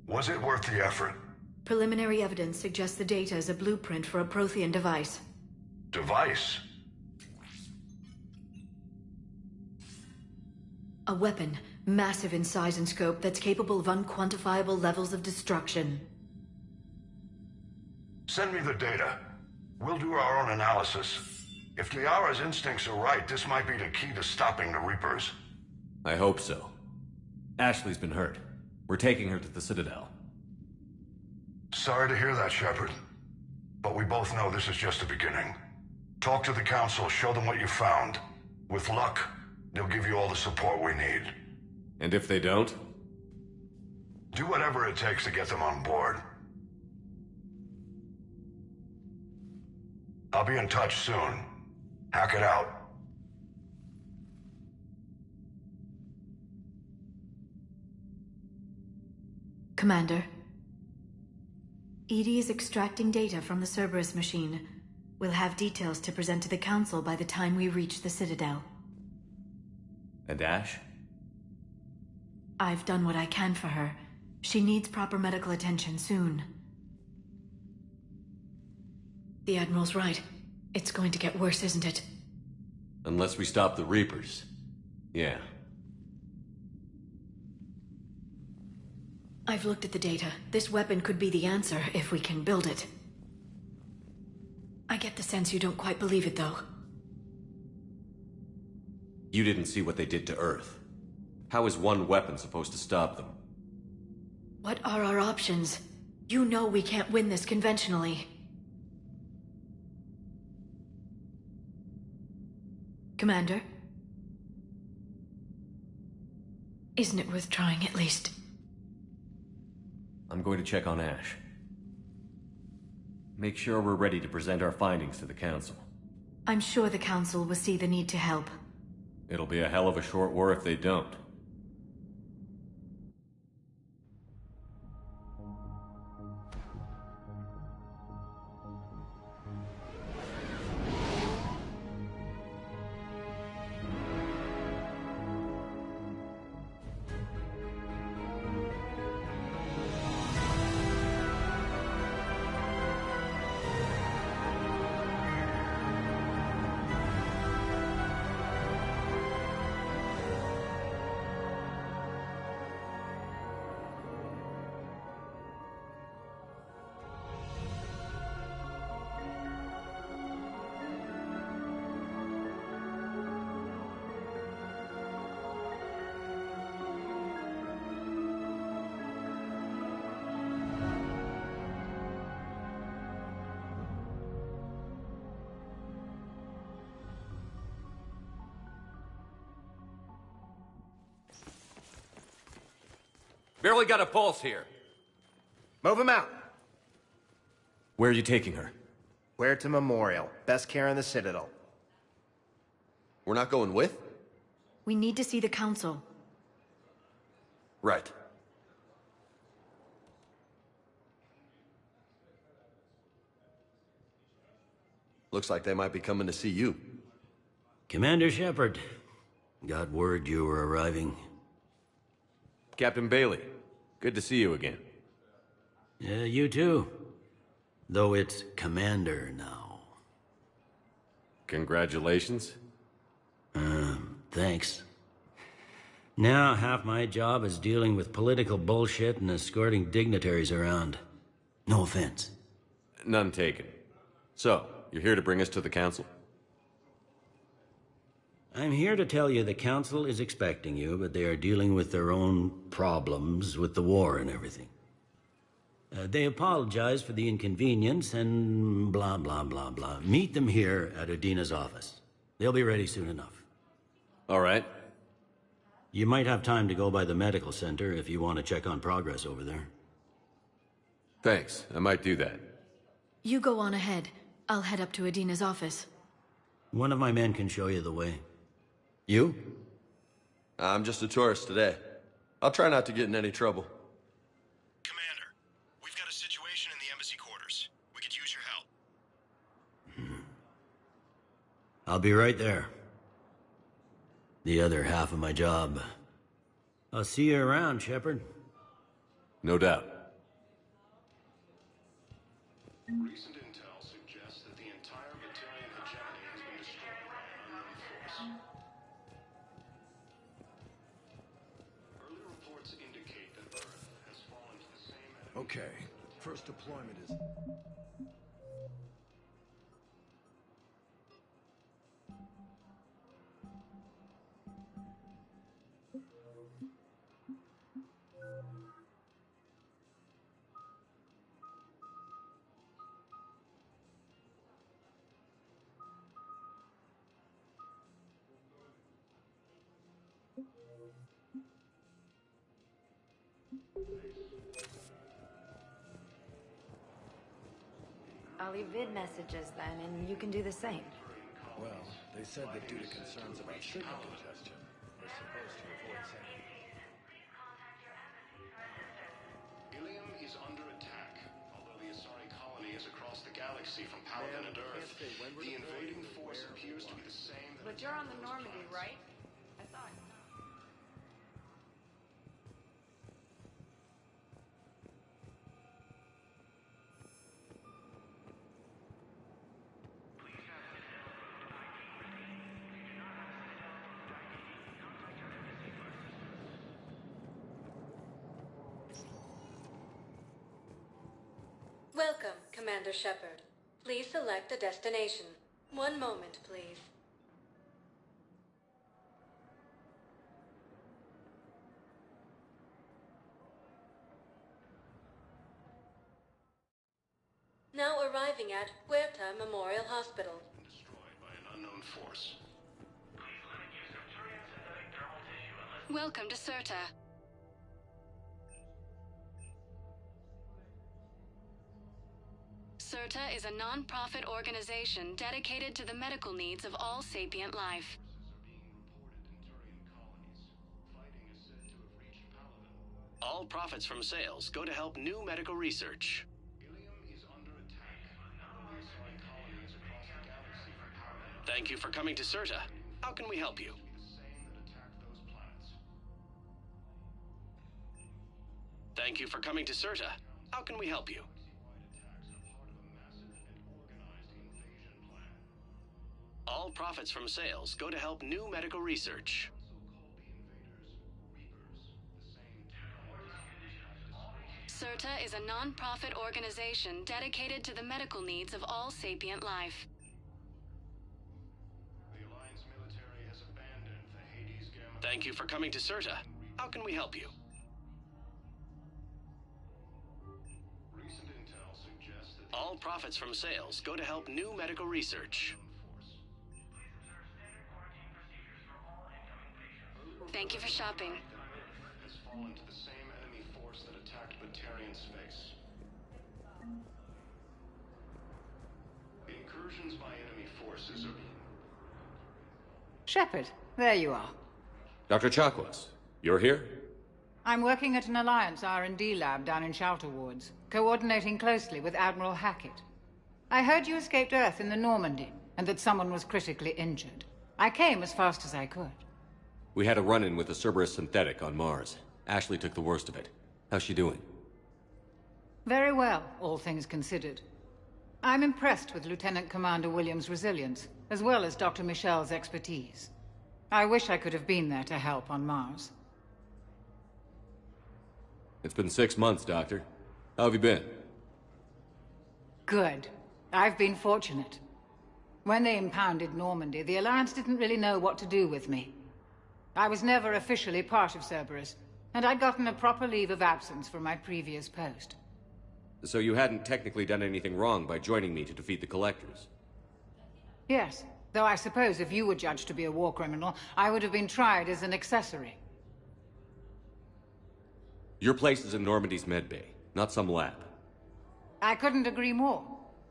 Was it worth the effort? Preliminary evidence suggests the data is a blueprint for a Prothean device. Device? A weapon, massive in size and scope, that's capable of unquantifiable levels of destruction. Send me the data. We'll do our own analysis. If Liara's instincts are right, this might be the key to stopping the Reapers. I hope so. Ashley's been hurt. We're taking her to the Citadel. Sorry to hear that, Shepard. But we both know this is just the beginning. Talk to the Council, show them what you found. With luck, they'll give you all the support we need. And if they don't? Do whatever it takes to get them on board. I'll be in touch soon. Hack it out. Commander. Edie is extracting data from the Cerberus machine. We'll have details to present to the Council by the time we reach the Citadel. And Ash? I've done what I can for her. She needs proper medical attention soon. The Admiral's right. It's going to get worse, isn't it? Unless we stop the Reapers. Yeah. I've looked at the data. This weapon could be the answer if we can build it. I get the sense you don't quite believe it, though. You didn't see what they did to Earth. How is one weapon supposed to stop them? What are our options? You know we can't win this conventionally. Commander? Isn't it worth trying at least? I'm going to check on Ash. Make sure we're ready to present our findings to the Council. I'm sure the Council will see the need to help. It'll be a hell of a short war if they don't. Barely got a pulse here. Move him out. Where are you taking her? Where to Memorial. Best care in the Citadel. We're not going with? We need to see the Council. Right. Looks like they might be coming to see you. Commander Shepard. Got word you were arriving. Captain Bailey, good to see you again. Yeah, you too. Though it's Commander now. Congratulations. Thanks. Now, half my job is dealing with political bullshit and escorting dignitaries around. No offense. None taken. So, you're here to bring us to the Council? I'm here to tell you the Council is expecting you, but they are dealing with their own problems with the war and everything. They apologize for the inconvenience and blah, blah, blah, blah. Meet them here at Udina's office. They'll be ready soon enough. All right. You might have time to go by the medical center if you want to check on progress over there. Thanks. I might do that. You go on ahead. I'll head up to Udina's office. One of my men can show you the way. You? I'm just a tourist today. I'll try not to get in any trouble. Commander, we've got a situation in the embassy quarters. We could use your help. I'll be right there. The other half of my job. I'll see you around, Shepard. No doubt. Recent intel suggests that the entire Batarian hegemony has been destroyed by an unknown force. Early reports indicate that Earth has fallen to the same enemy. Okay, first deployment is... I'll leave vid messages then, and you can do the same. Well, they said that due to concerns about signal congestion, we're supposed to avoid sending... Ilium is under attack. Although the Asari colony is across the galaxy from Paladin and Earth, the invading force appears to be the same... But you're on the Normandy, right? I thought... Welcome, Commander Shepard. Please select a destination. One moment, please. Now arriving at Huerta Memorial Hospital. Destroyed by an unknown force. Welcome to Cirta. Cirta is a non-profit organization dedicated to the medical needs of all sapient life. All profits from sales go to help new medical research. Thank you for coming to Cirta. How can we help you? Thank you for coming to Cirta. How can we help you? All profits from sales go to help new medical research. Cirta is a non-profit organization dedicated to the medical needs of all sapient life. Thank you for coming to Cirta. How can we help you? All profits from sales go to help new medical research. Thank you for shopping. Has fallen to the same enemy force that attacked Batarian space. Incursions by enemy forces are... Shepard, there you are. Dr. Chakwas, you're here? I'm working at an Alliance R&D lab down in Shelter Wards, coordinating closely with Admiral Hackett. I heard you escaped Earth in the Normandy, and that someone was critically injured. I came as fast as I could. We had a run-in with a Cerberus synthetic on Mars. Ashley took the worst of it. How's she doing? Very well, all things considered. I'm impressed with Lieutenant Commander Williams' resilience, as well as Dr. Michel's expertise. I wish I could have been there to help on Mars. It's been 6 months, Doctor. How have you been? Good. I've been fortunate. When they impounded Normandy, the Alliance didn't really know what to do with me. I was never officially part of Cerberus, and I'd gotten a proper leave of absence from my previous post. So you hadn't technically done anything wrong by joining me to defeat the Collectors? Yes, though I suppose if you were judged to be a war criminal, I would have been tried as an accessory. Your place is in Normandy's medbay, not some lab. I couldn't agree more.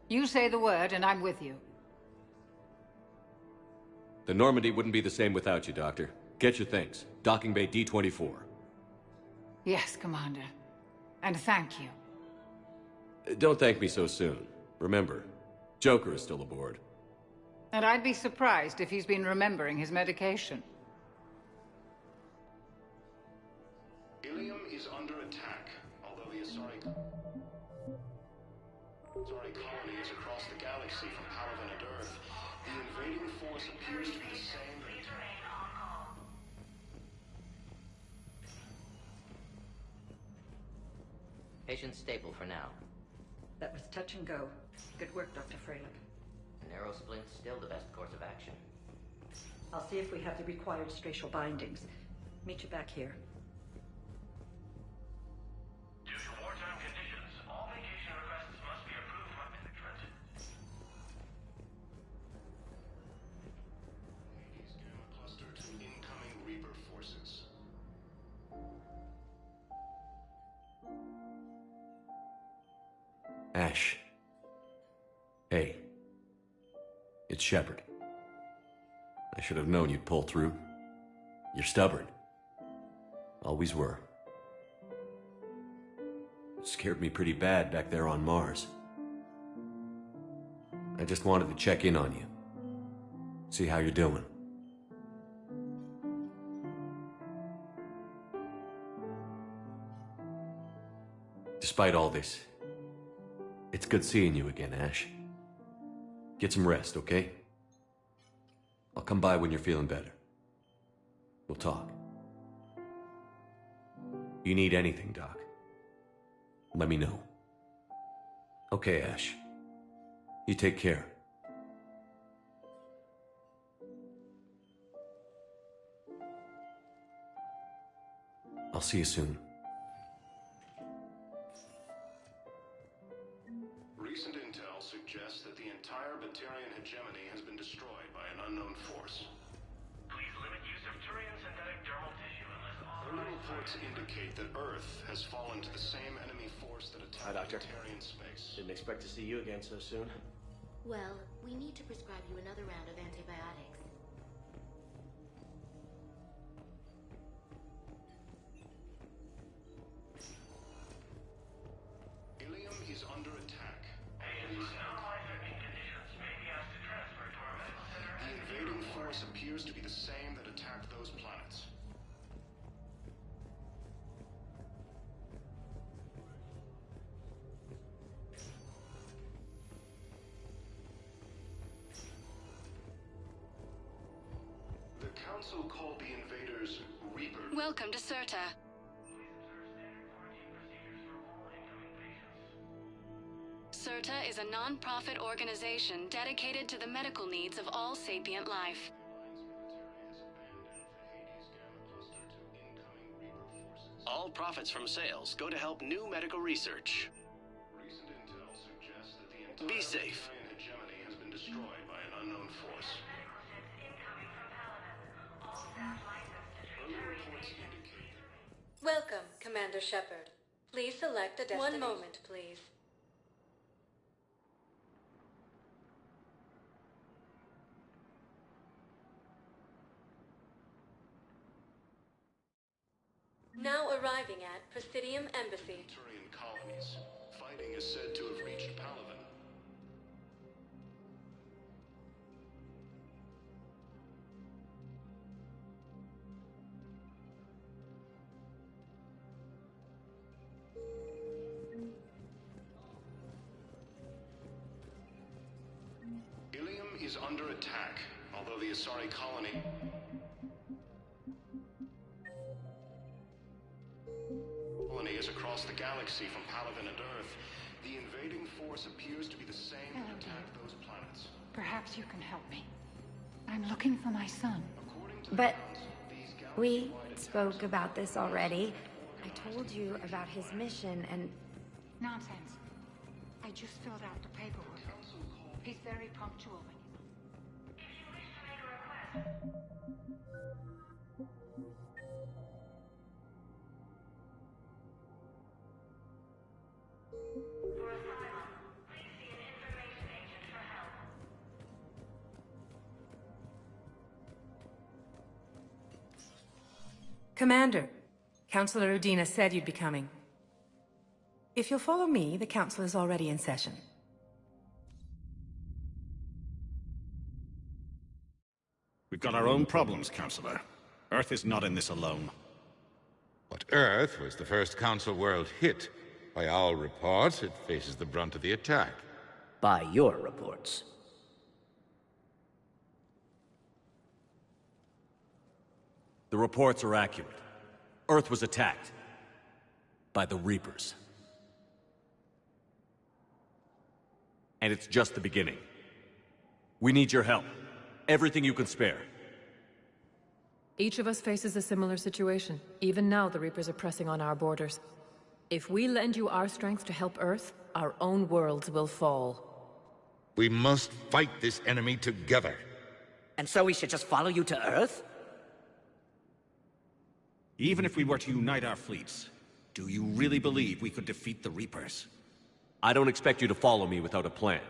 You say the word, and I'm with you. The Normandy wouldn't be the same without you, Doctor. Get your things. Docking Bay D-24. Yes, Commander. And thank you. Don't thank me so soon. Remember, Joker is still aboard. And I'd be surprised if he's been remembering his medication. Ilium is under attack, although the Asari colony is across the galaxy from Palaven and Earth. The invading force appears to be the same. Patient stable for now. That was touch and go. Good work, Dr. Fralick. Narrow splint's still the best course of action. I'll see if we have the required spatial bindings. Meet you back here. Due to wartime conditions, all vacation requests must be approved by management. Hades Gamma Cluster to incoming Reaper forces. Ash. Hey. It's Shepard. I should have known you'd pull through. You're stubborn. Always were. It scared me pretty bad back there on Mars. I just wanted to check in on you. See how you're doing. Despite all this, it's good seeing you again, Ash. Get some rest, okay? I'll come by when you're feeling better. We'll talk. You need anything, Doc, let me know. Okay, Ash. You take care. I'll see you soon. Recent intel suggests that the entire Batarian hegemony has been destroyed by an unknown force. Please limit use of Turian synthetic dermal tissue unless Early authorized. reports indicate that Earth has fallen to the same enemy force that Hi, attacked Doctor. Batarian space. Didn't expect to see you again so soon. Well, we need to prescribe you another round of antibiotics. Ilium is under attack. Patients with known life-threatening conditions may be asked to transfer to our medical center. The invading force appears to be the same that attacked those planets. The Council called the invaders Reapers. Welcome to Serta. Serta is a non-profit organization dedicated to the medical needs of all sapient life. All profits from sales go to help new medical research. Recent intel suggests that the Be entire safe. Batarian hegemony has been destroyed by an unknown force. Early reports indicate that Welcome, Commander Shepard. Please select a destination. 1 moment, please. Now arriving at Presidium Embassy. Turian colonies. Fighting is said to have reached Palaven. Ilium is under attack, although the Asari colony is across the galaxy from Palaven and Earth. The invading force appears to be the same that attacked those planets. Perhaps you can help me. I'm looking for my son. But we spoke about this already. I told you about his mission and... Nonsense. I just filled out the paperwork. He's very punctual when Commander, Councillor Udina said you'd be coming. If you'll follow me, the council is already in session. We've got our own problems, Councillor. Earth is not in this alone. But Earth was the first Council world hit. By all reports, it faces the brunt of the attack. By your reports. The reports are accurate. Earth was attacked. By the Reapers. And it's just the beginning. We need your help. Everything you can spare. Each of us faces a similar situation. Even now, the Reapers are pressing on our borders. If we lend you our strength to help Earth, our own worlds will fall. We must fight this enemy together. And so we should just follow you to Earth? Even if we were to unite our fleets, do you really believe we could defeat the Reapers? I don't expect you to follow me without a plan.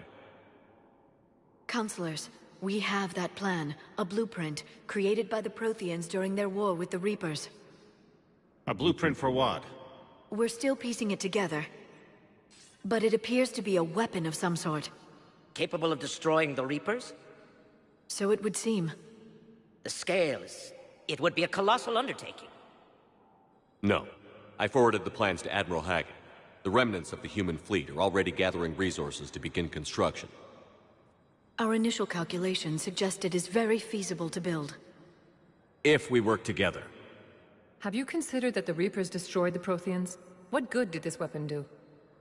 Counselors, we have that plan. A blueprint, created by the Protheans during their war with the Reapers. A blueprint for what? We're still piecing it together. But it appears to be a weapon of some sort. Capable of destroying the Reapers? So it would seem. The scales. It would be a colossal undertaking. No. I forwarded the plans to Admiral Hackett. The remnants of the human fleet are already gathering resources to begin construction. Our initial calculations suggest it is very feasible to build. If we work together. Have you considered that the Reapers destroyed the Protheans? What good did this weapon do?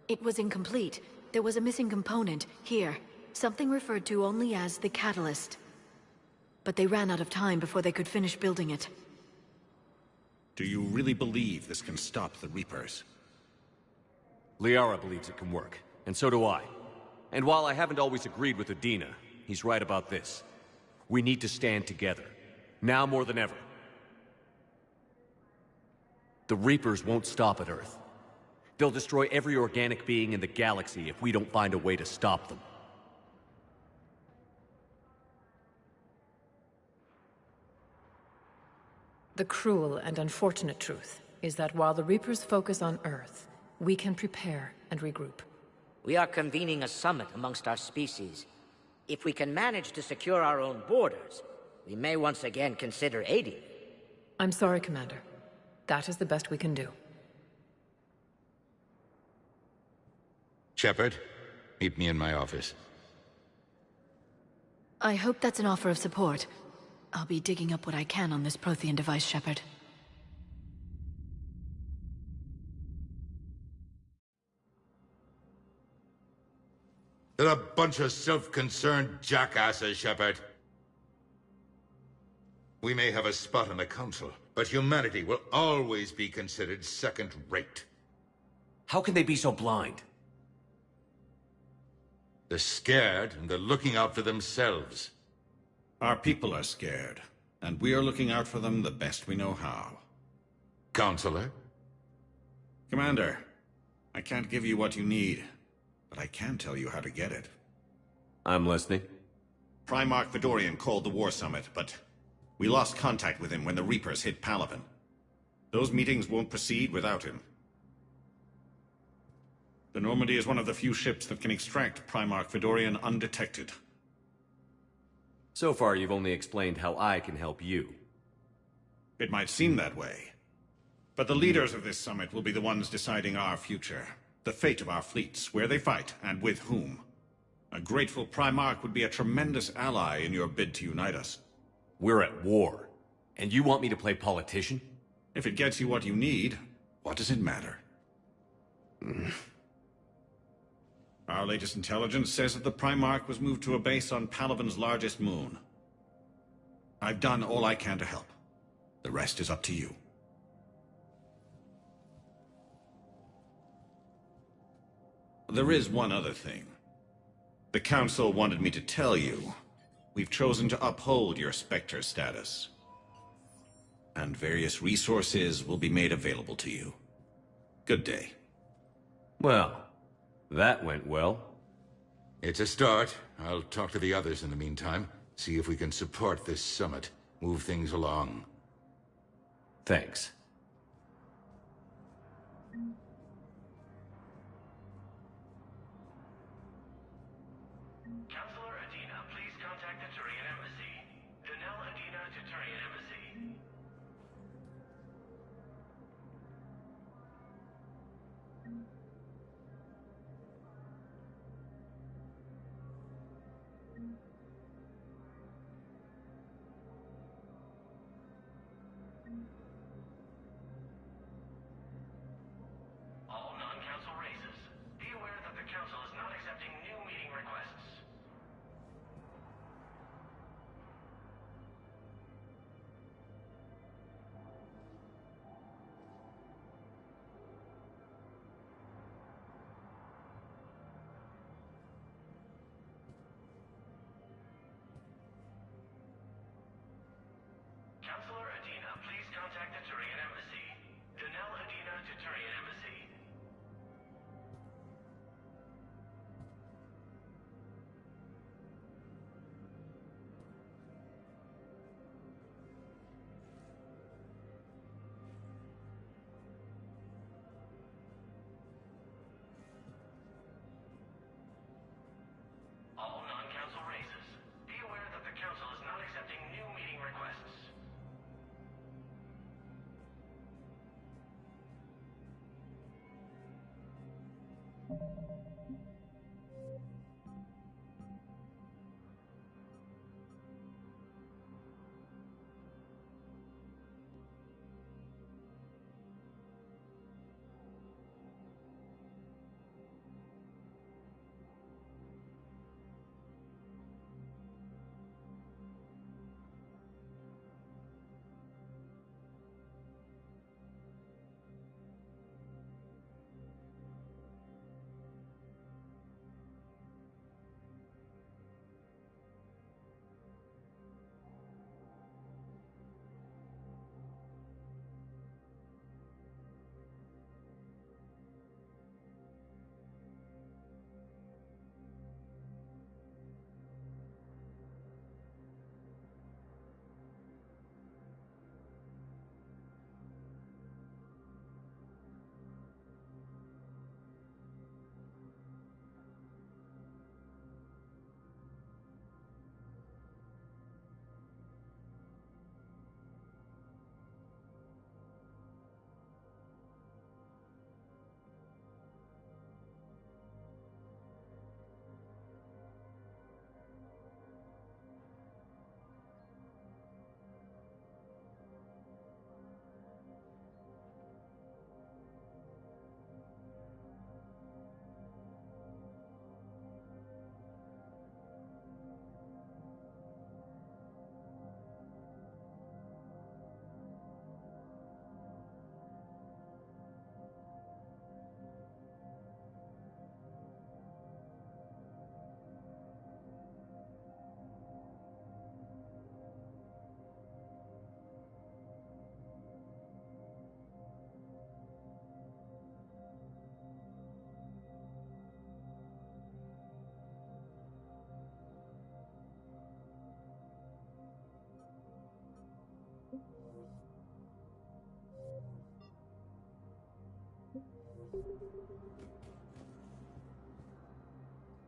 It was incomplete. There was a missing component, here. Something referred to only as the catalyst. But they ran out of time before they could finish building it. Do you really believe this can stop the Reapers? Liara believes it can work, and so do I. And while I haven't always agreed with Udina, he's right about this. We need to stand together. Now more than ever. The Reapers won't stop at Earth. They'll destroy every organic being in the galaxy if we don't find a way to stop them. The cruel and unfortunate truth is that while the Reapers focus on Earth, we can prepare and regroup. We are convening a summit amongst our species. If we can manage to secure our own borders, we may once again consider aiding. I'm sorry, Commander. That is the best we can do. Shepard, meet me in my office. I hope that's an offer of support. I'll be digging up what I can on this Prothean device, Shepard. They're a bunch of self-concerned jackasses, Shepard. We may have a spot on the Council, but humanity will always be considered second-rate. How can they be so blind? They're scared, and they're looking out for themselves. Our people are scared, and we are looking out for them the best we know how. Counselor? Commander, I can't give you what you need, but I can tell you how to get it. I'm listening. Primarch Fedorian called the War Summit, but we lost contact with him when the Reapers hit Palaven. Those meetings won't proceed without him. The Normandy is one of the few ships that can extract Primarch Fedorian undetected. So far, you've only explained how I can help you. It might seem that way. But the leaders of this summit will be the ones deciding our future. The fate of our fleets, where they fight, and with whom. A grateful Primarch would be a tremendous ally in your bid to unite us. We're at war. And you want me to play politician? If it gets you what you need, what does it matter? Our latest intelligence says that the Primarch was moved to a base on Palaven's largest moon. I've done all I can to help. The rest is up to you. There is one other thing. The Council wanted me to tell you. We've chosen to uphold your Spectre status. And various resources will be made available to you. Good day. Well, that went well. It's a start. I'll talk to the others in the meantime. See if we can support this summit. Move things along. Thanks. Counselor Adina, please contact the Turian Embassy. Danelle Adina to Turian Embassy. All non-council races, be aware that the council is not accepting new meeting requests. Counselor Adina, please contact the Turian Embassy. Danelle Adina to Turian Embassy. All non-council races, be aware that the council is not accepting new meeting requests.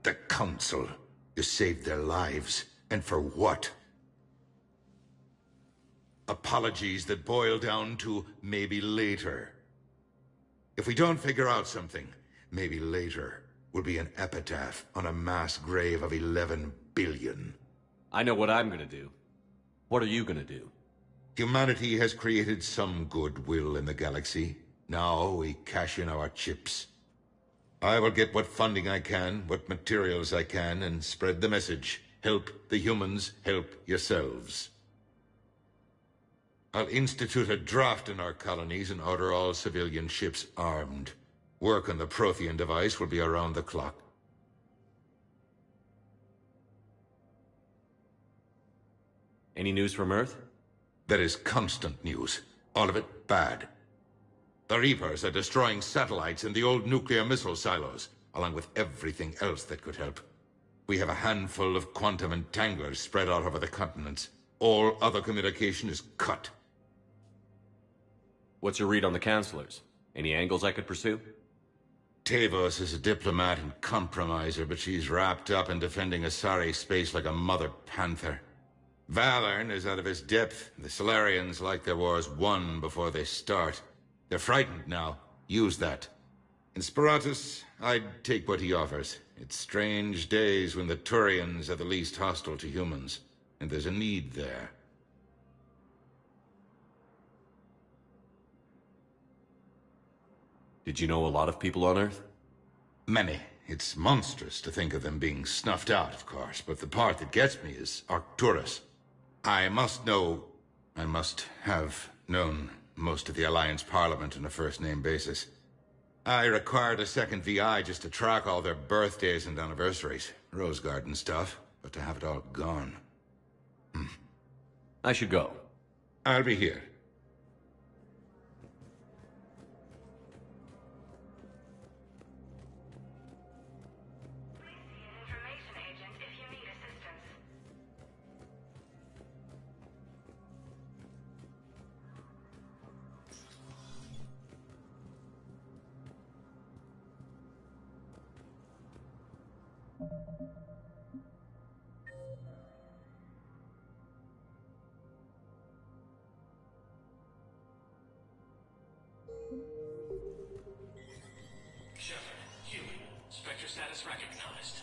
The Council. You saved their lives. And for what? Apologies that boil down to maybe later. If we don't figure out something, maybe later will be an epitaph on a mass grave of 11 billion. I know what I'm gonna do. What are you gonna do? Humanity has created some goodwill in the galaxy. Now we cash in our chips. I will get what funding I can, what materials I can, and spread the message. Help the humans, help yourselves. I'll institute a draft in our colonies and order all civilian ships armed. Work on the Prothean device will be around the clock. Any news from Earth? There is constant news. All of it bad. The Reapers are destroying satellites in the old nuclear missile silos, along with everything else that could help. We have a handful of quantum entanglers spread out over the continents. All other communication is cut. What's your read on the counselors? Any angles I could pursue? Tavos is a diplomat and compromiser, but she's wrapped up in defending Asari space like a mother panther. Valorn is out of his depth. The Solarians like their wars won before they start. They're frightened now. Use that. In Sparatus, I'd take what he offers. It's strange days when the Turians are the least hostile to humans, and there's a need there. Did you know a lot of people on Earth? Many. It's monstrous to think of them being snuffed out, of course, but the part that gets me is Arcturus. I must know, I must have known most of the Alliance Parliament on a first-name basis. I required a second VI just to track all their birthdays and anniversaries. Rose Garden stuff, but to have it all gone. I should go. I'll be here. Shepard, human. Spectre status recognized.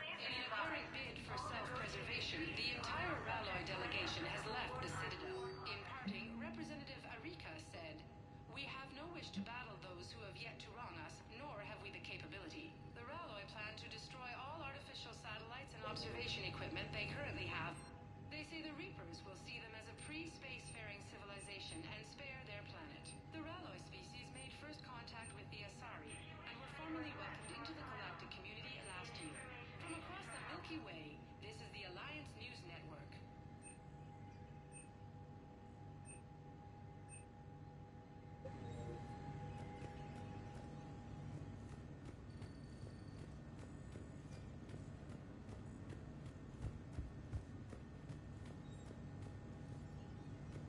In a current bid for self-preservation, the entire Ralloy delegation has left the Citadel. In parting, Representative Arika said, "We have no wish to battle those who have yet to wrong us, nor have we the capability. The Ralloy plan to destroy all artificial satellites and observation equipment they currently have. They say the Reapers will see them as a pre-spacefaring civilization and spare their planet. The Ralloy species made first contact with the Asari and were formally welcomed into the galactic community last year. From across the Milky Way, this is the Alliance News Network."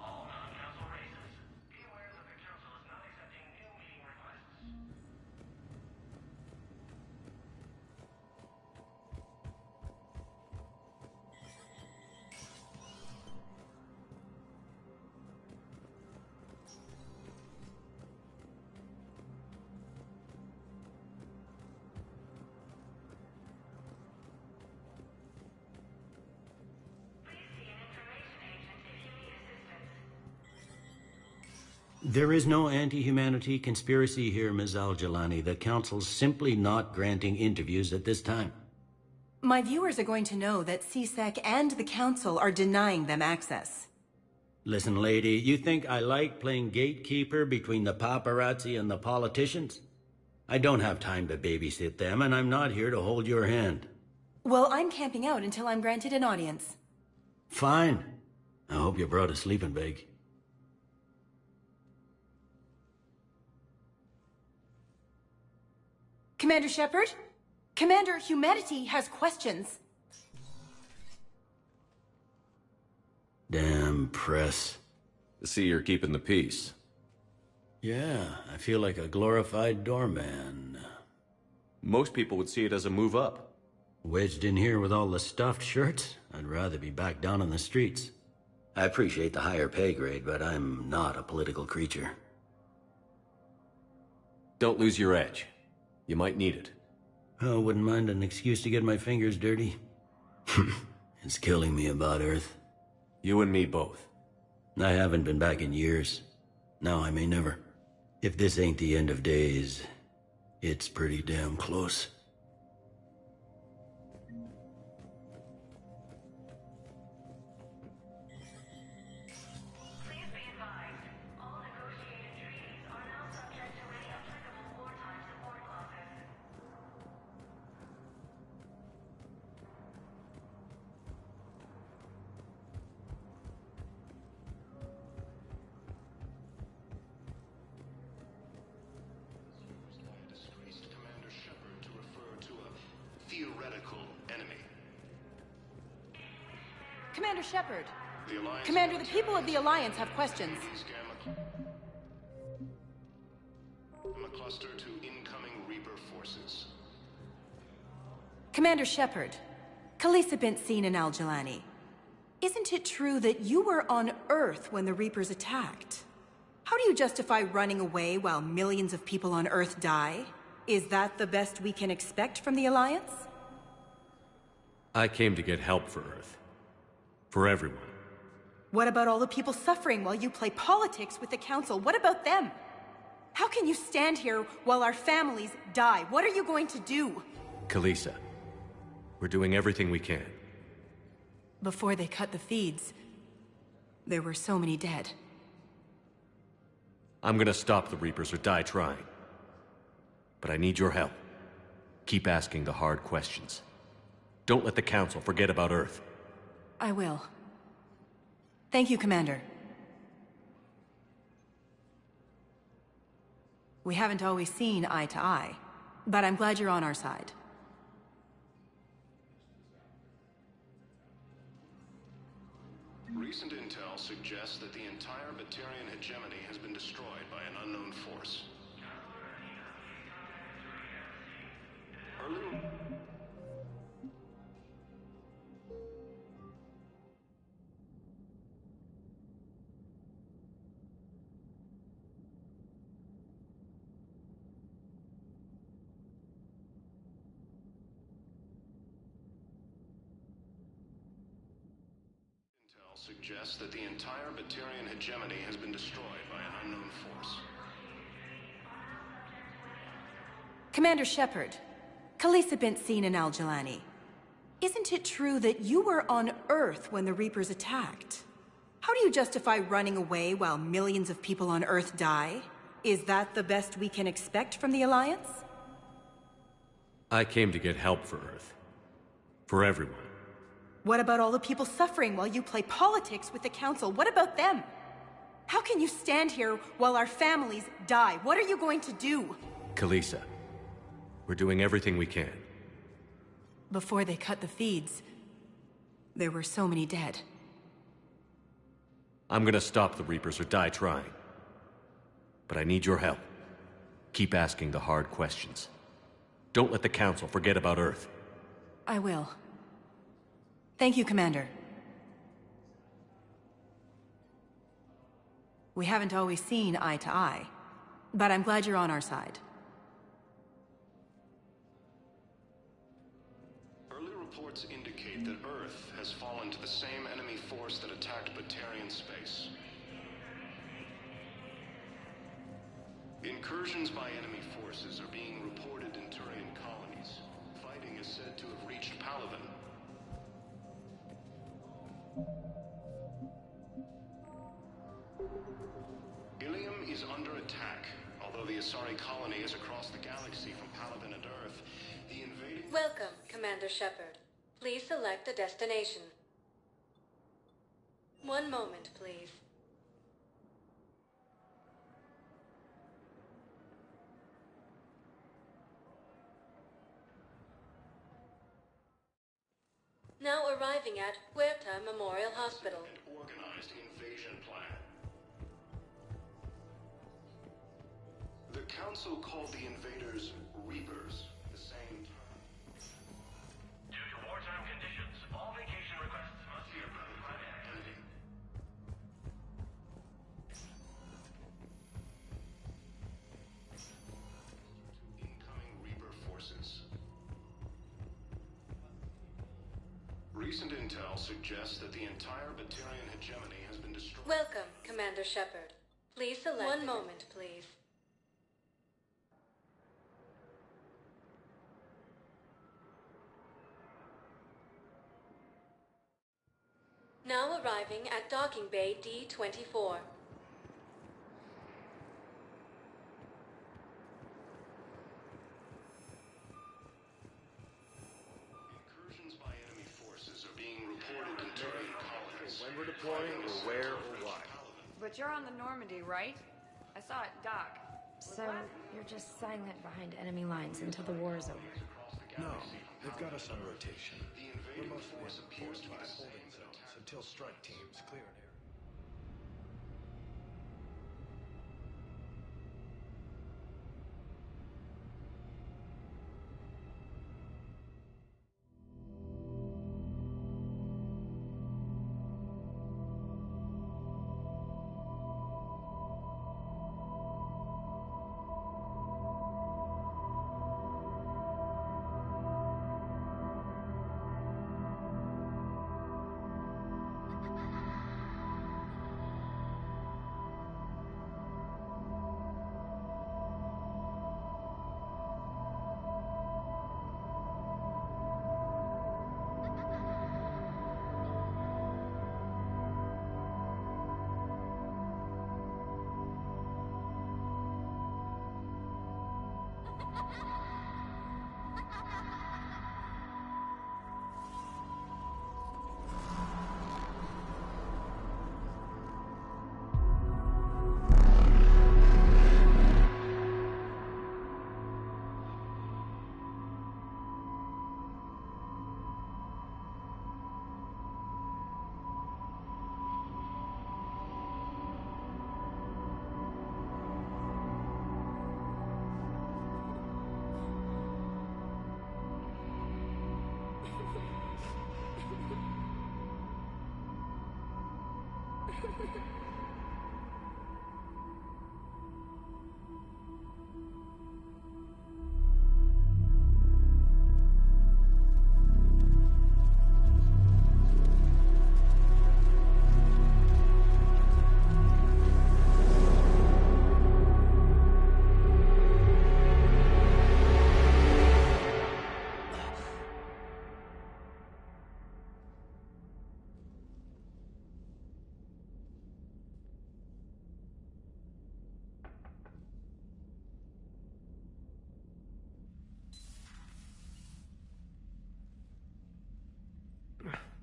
All non-council races. Be aware that the council is not accepting new meeting requests. There is no anti-humanity conspiracy here, Ms. Al-Jalani. The Council's simply not granting interviews at this time. My viewers are going to know that CSEC and the Council are denying them access. Listen, lady, you think I like playing gatekeeper between the paparazzi and the politicians? I don't have time to babysit them, and I'm not here to hold your hand. Well, I'm camping out until I'm granted an audience. Fine. I hope you brought a sleeping bag. Commander Shepard? Commander, humanity has questions. Damn press. To see you're keeping the peace. Yeah, I feel like a glorified doorman. Most people would see it as a move up. Wedged in here with all the stuffed shirts? I'd rather be back down on the streets. I appreciate the higher pay grade, but I'm not a political creature. Don't lose your edge. You might need it. Oh, wouldn't mind an excuse to get my fingers dirty. It's killing me about Earth. You and me both. I haven't been back in years. Now I may never. If this ain't the end of days, it's pretty damn close. Theoretical enemy. Commander Shepard. The Alliance. Commander, the people of the Alliance have questions. These gamma cluster to incoming Reaper forces. Commander Shepard, Khaleesa bint Seen and Al-Jalani. Isn't it true that you were on Earth when the Reapers attacked? How do you justify running away while millions of people on Earth die? Is that the best we can expect from the Alliance? I came to get help for Earth. For everyone. What about all the people suffering while you play politics with the Council? What about them? How can you stand here while our families die? What are you going to do? Khaleesa, we're doing everything we can. Before they cut the feeds, there were so many dead. I'm gonna stop the Reapers or die trying. But I need your help. Keep asking the hard questions. Don't let the Council forget about Earth. I will. Thank you, Commander. We haven't always seen eye to eye, but I'm glad you're on our side. Recent intel suggests that the entire Batarian hegemony has been destroyed by an unknown force. Early... suggests that the entire Batarian hegemony has been destroyed by an unknown force. Commander Shepard, Khaleesa bint Seen and Al-Jalani. Isn't it true that you were on Earth when the Reapers attacked? How do you justify running away while millions of people on Earth die? Is that the best we can expect from the Alliance? I came to get help for Earth. For everyone. What about all the people suffering while you play politics with the Council? What about them? How can you stand here while our families die? What are you going to do? Khaleesa, we're doing everything we can. Before they cut the feeds, there were so many dead. I'm gonna stop the Reapers or die trying. But I need your help. Keep asking the hard questions. Don't let the Council forget about Earth. I will. Thank you, Commander. We haven't always seen eye to eye, but I'm glad you're on our side. Early reports indicate that Earth has fallen to the same enemy force that attacked Batarian space. Incursions by enemy forces are being reported in Turian colonies. Fighting is said to have reached Palaven. Ilium is under attack. Although the Asari colony is across the galaxy from Palaven and Earth, the invading... Welcome, Commander Shepard. Please select a destination. One moment, please. Now arriving at Huerta Memorial Hospital. An organized invasion plan. The Council called the invaders Reapers, the same term. Due to wartime conditions, all vacation requests must be approved by the activity. Incoming Reaper forces. Recent intel suggests that the entire Batarian hegemony has been destroyed. Welcome, Commander Shepard. Please select... One moment, please. Now arriving at Docking Bay D-24. Incursions by enemy forces are being reported in Turian colonies. When we're deploying, or where, or why. But you're on the Normandy, right? I saw it dock. So, you're just silent behind enemy lines until the war is over. No, they've got us on rotation. We're mostly reinforced by holding zones until strike teams clear an area.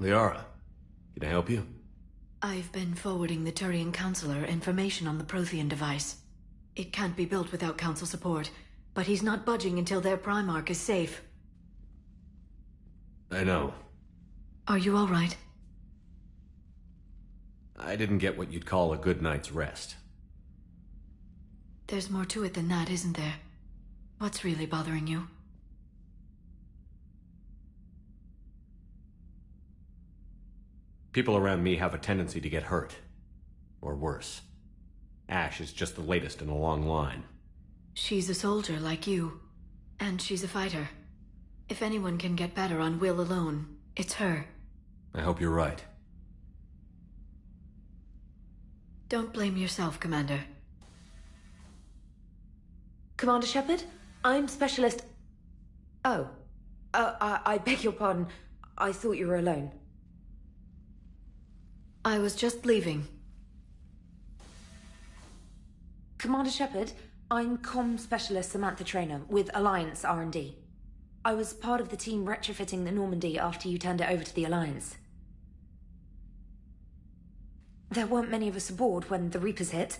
Liara, can I help you? I've been forwarding the Turian Counselor information on the Prothean device. It can't be built without Council support, but he's not budging until their Primarch is safe. I know. Are you all right? I didn't get what you'd call a good night's rest. There's more to it than that, isn't there? What's really bothering you? People around me have a tendency to get hurt. Or worse. Ash is just the latest in a long line. She's a soldier like you. And she's a fighter. If anyone can get better on will alone, it's her. I hope you're right. Don't blame yourself, Commander. Commander Shepard, I'm Specialist... Oh. I beg your pardon. I thought you were alone. I was just leaving. Commander Shepard, I'm Comm Specialist Samantha Traynor with Alliance R&D. I was part of the team retrofitting the Normandy after you turned it over to the Alliance. There weren't many of us aboard when the Reapers hit.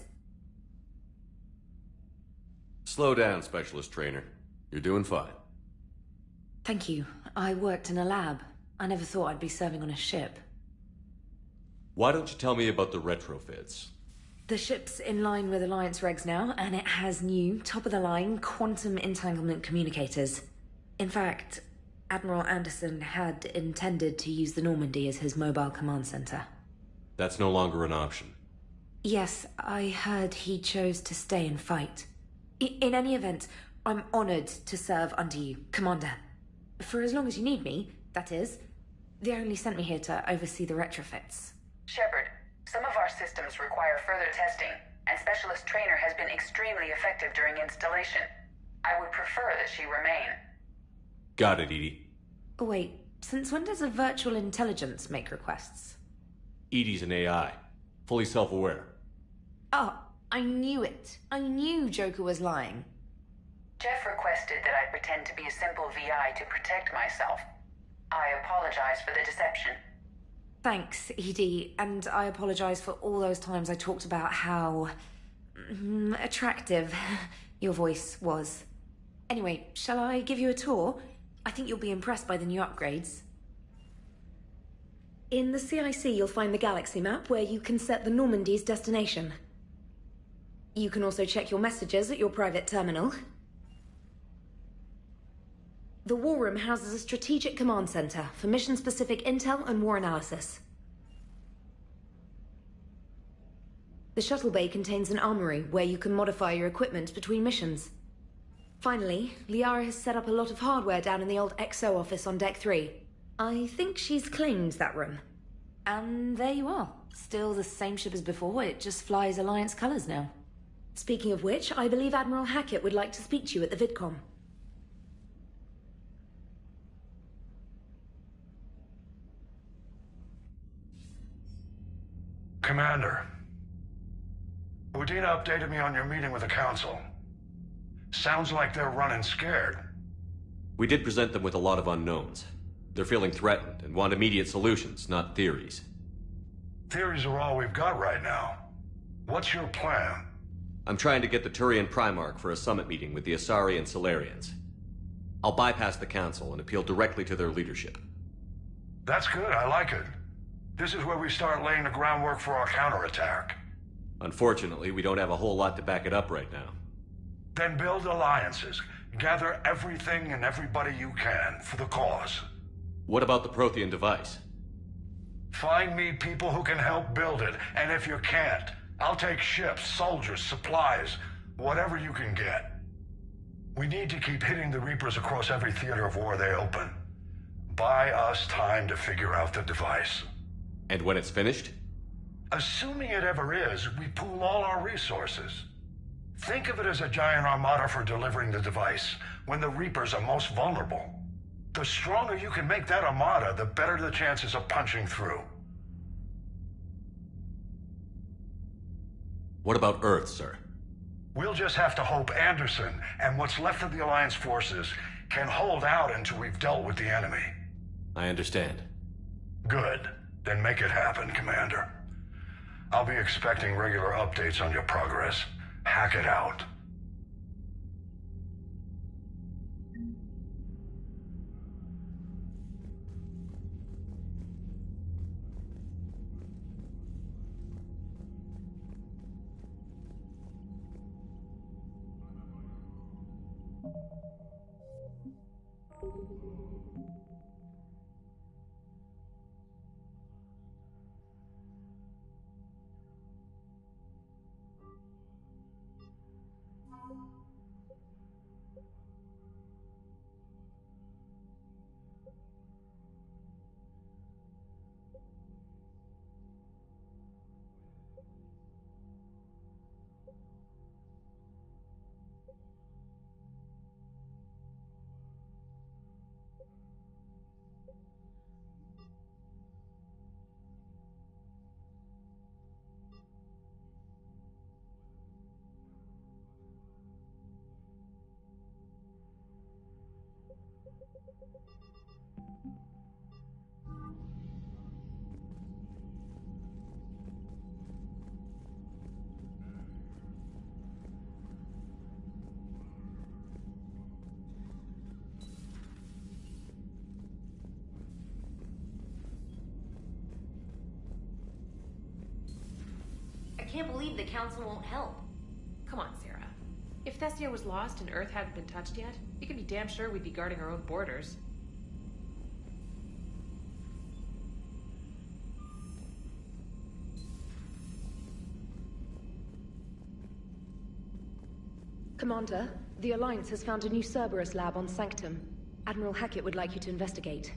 Slow down, Specialist Trainer. You're doing fine. Thank you. I worked in a lab. I never thought I'd be serving on a ship. Why don't you tell me about the retrofits? The ship's in line with Alliance regs now, and it has new, top-of-the-line quantum entanglement communicators. In fact, Admiral Anderson had intended to use the Normandy as his mobile command center. That's no longer an option. Yes, I heard he chose to stay and fight. In any event, I'm honored to serve under you, Commander. For as long as you need me, that is. They only sent me here to oversee the retrofits. Shepard, some of our systems require further testing, and Specialist Trainer has been extremely effective during installation. I would prefer that she remain. Got it, Edie. Wait, since when does a virtual intelligence make requests? Edie's an AI. Fully self-aware. Oh, I knew it. I knew Joker was lying. Jeff requested that I pretend to be a simple VI to protect myself. I apologize for the deception. Thanks, Edie, and I apologize for all those times I talked about how... attractive your voice was. Anyway, shall I give you a tour? I think you'll be impressed by the new upgrades. In the CIC, you'll find the galaxy map where you can set the Normandy's destination. You can also check your messages at your private terminal. The War Room houses a strategic command center for mission-specific intel and war analysis. The shuttle bay contains an armory where you can modify your equipment between missions. Finally, Liara has set up a lot of hardware down in the old XO office on Deck 3. I think she's claimed that room. And there you are. Still the same ship as before, it just flies Alliance colors now. Speaking of which, I believe Admiral Hackett would like to speak to you at the VidCom. Commander, Udina updated me on your meeting with the Council. Sounds like they're running scared. We did present them with a lot of unknowns. They're feeling threatened and want immediate solutions, not theories. Theories are all we've got right now. What's your plan? I'm trying to get the Turian Primarch for a summit meeting with the Asari and Solarians. I'll bypass the Council and appeal directly to their leadership. That's good, I like it. This is where we start laying the groundwork for our counterattack. Unfortunately, we don't have a whole lot to back it up right now. Then build alliances. Gather everything and everybody you can for the cause. What about the Prothean device? Find me people who can help build it, and if you can't, I'll take ships, soldiers, supplies, whatever you can get. We need to keep hitting the Reapers across every theater of war they open. Buy us time to figure out the device. And when it's finished? Assuming it ever is, we pool all our resources. Think of it as a giant armada for delivering the device, when the Reapers are most vulnerable. The stronger you can make that armada, the better the chances of punching through. What about Earth, sir? We'll just have to hope Anderson and what's left of the Alliance forces can hold out until we've dealt with the enemy. I understand. Good. Then make it happen, Commander. I'll be expecting regular updates on your progress. Hack it out. I can't believe the Council won't help. Come on, Sarah. If Thessia was lost and Earth hadn't been touched yet, you can be damn sure we'd be guarding our own borders. Commander, the Alliance has found a new Cerberus lab on Sanctum. Admiral Hackett would like you to investigate.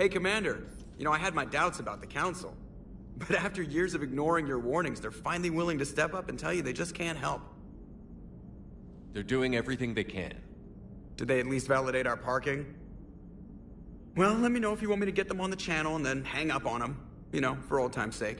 Hey, Commander. You know, I had my doubts about the Council. But after years of ignoring your warnings, they're finally willing to step up and tell you they just can't help. They're doing everything they can. Did they at least validate our parking? Well, let me know if you want me to get them on the channel and then hang up on them. You know, for old time's sake.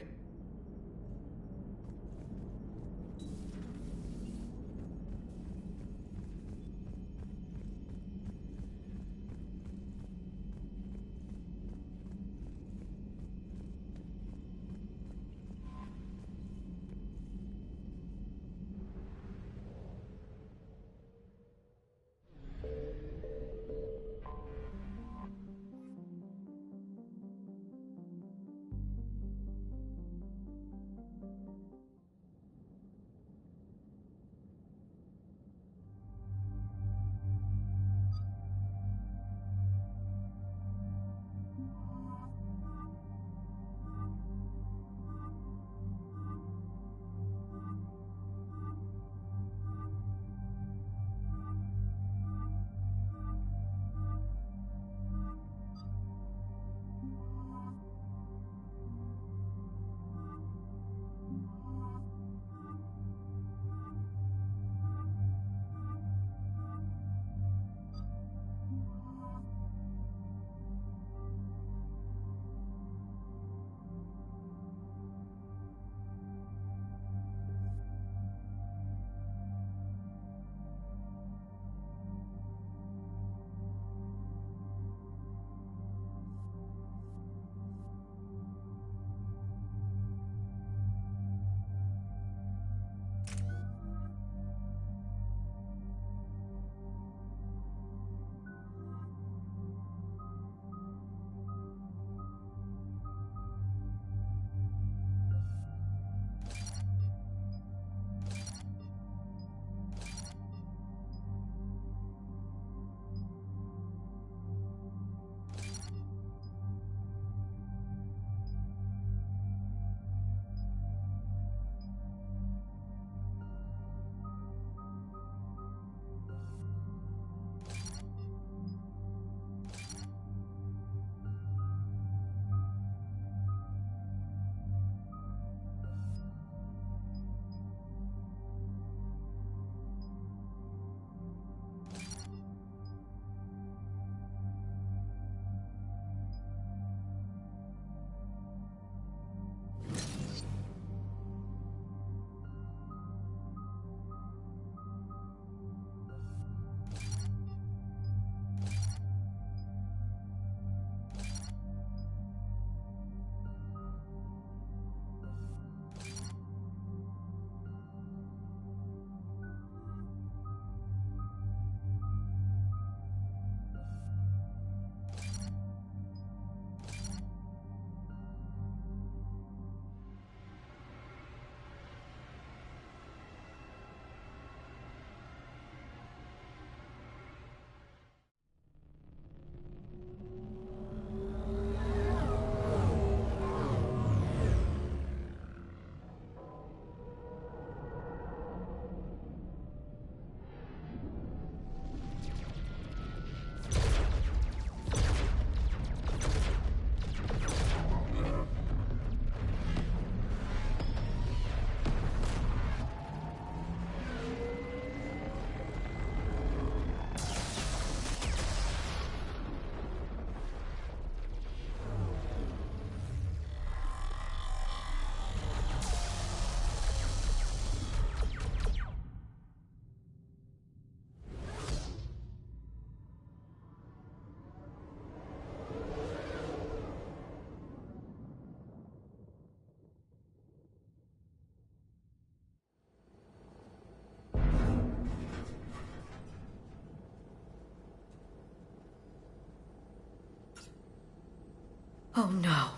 Oh no.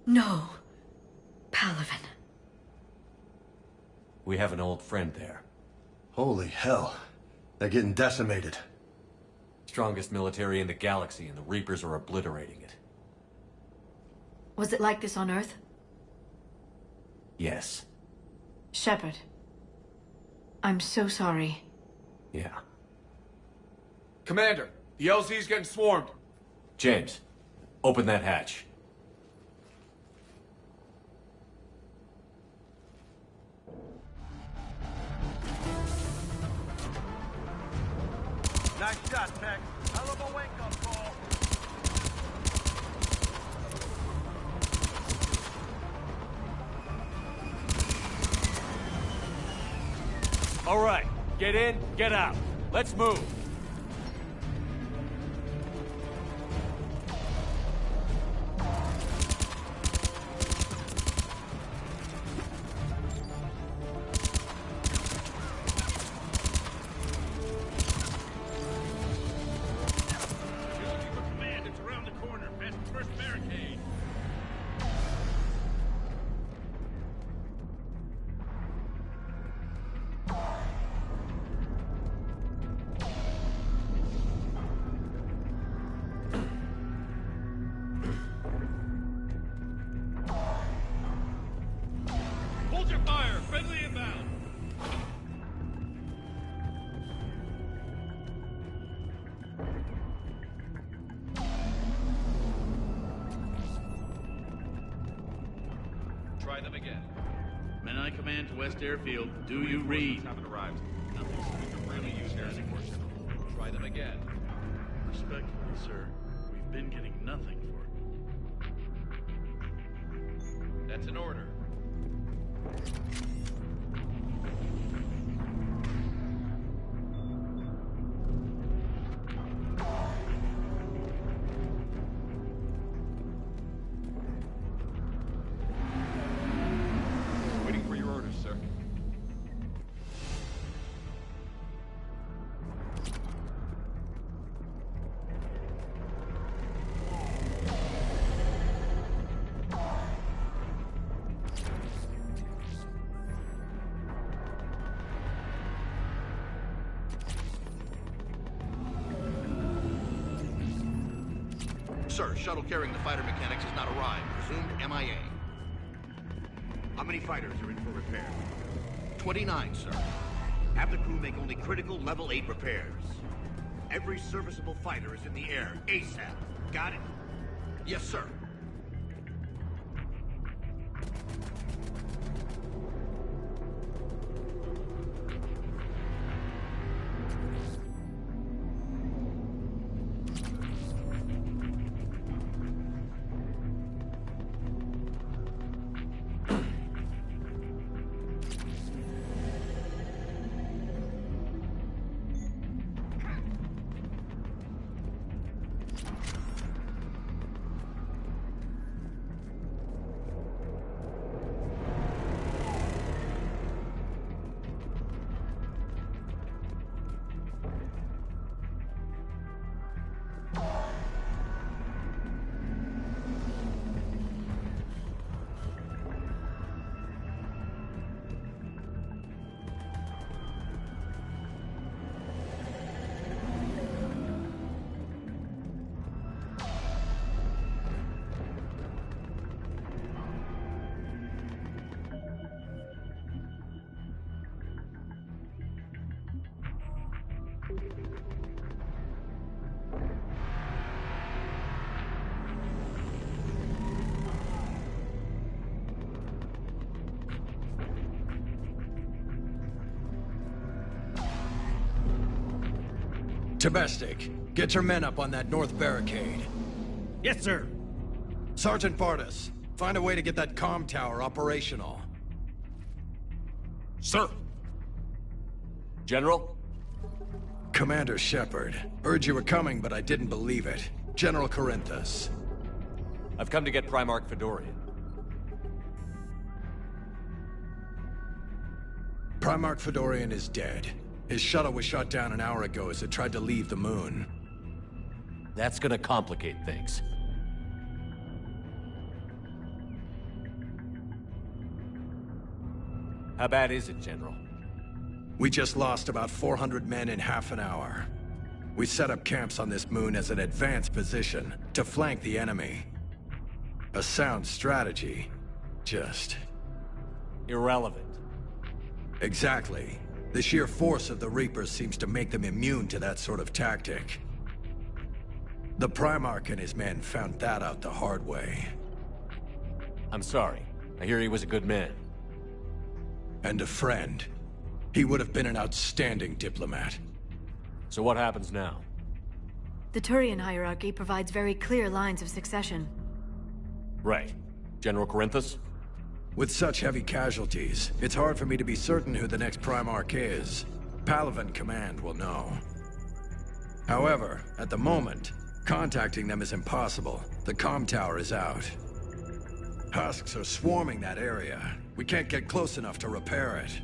No. Palaven. We have an old friend there. Holy hell. They're getting decimated. Strongest military in the galaxy, and the Reapers are obliterating it. Was it like this on Earth? Yes. Shepard. I'm so sorry. Yeah. Commander, the LZ's getting swarmed. James, open that hatch. Nice shot, Tex. I love a wake-up call. All right, get in, get out. Let's move. Hold your fire! Friendly inbound! Try them again. Men I command to West Airfield, do you read? Haven't arrived. Nothing. We can really use their support. Try them again. Respectfully, sir, we've been getting nothing for it. That's an order. Waiting for your orders, sir. Sir, shuttle carrying the fighter mechanics has not arrived. Presumed MIA. How many fighters are in for repair? 29, sir. Have the crew make only critical level 8 repairs. Every serviceable fighter is in the air, ASAP. Got it? Yes, sir. Domestic, get your men up on that north barricade. Yes, sir. Sergeant Bartis, find a way to get that comm tower operational. Sir. General? Commander Shepard. Heard you were coming, but I didn't believe it. General Corinthus. I've come to get Primarch Fedorian. Primarch Fedorian is dead. His shuttle was shot down an hour ago as it tried to leave the moon. That's gonna complicate things. How bad is it, General? We just lost about 400 men in half an hour. We set up camps on this moon as an advanced position to flank the enemy. A sound strategy. Just... irrelevant. Exactly. The sheer force of the Reapers seems to make them immune to that sort of tactic. The Primarch and his men found that out the hard way. I'm sorry. I hear he was a good man. And a friend. He would have been an outstanding diplomat. So what happens now? The Turian hierarchy provides very clear lines of succession. Right. General Corinthus? With such heavy casualties, it's hard for me to be certain who the next Primarch is. Palaven Command will know. However, at the moment, contacting them is impossible. The comm tower is out. Husks are swarming that area. We can't get close enough to repair it.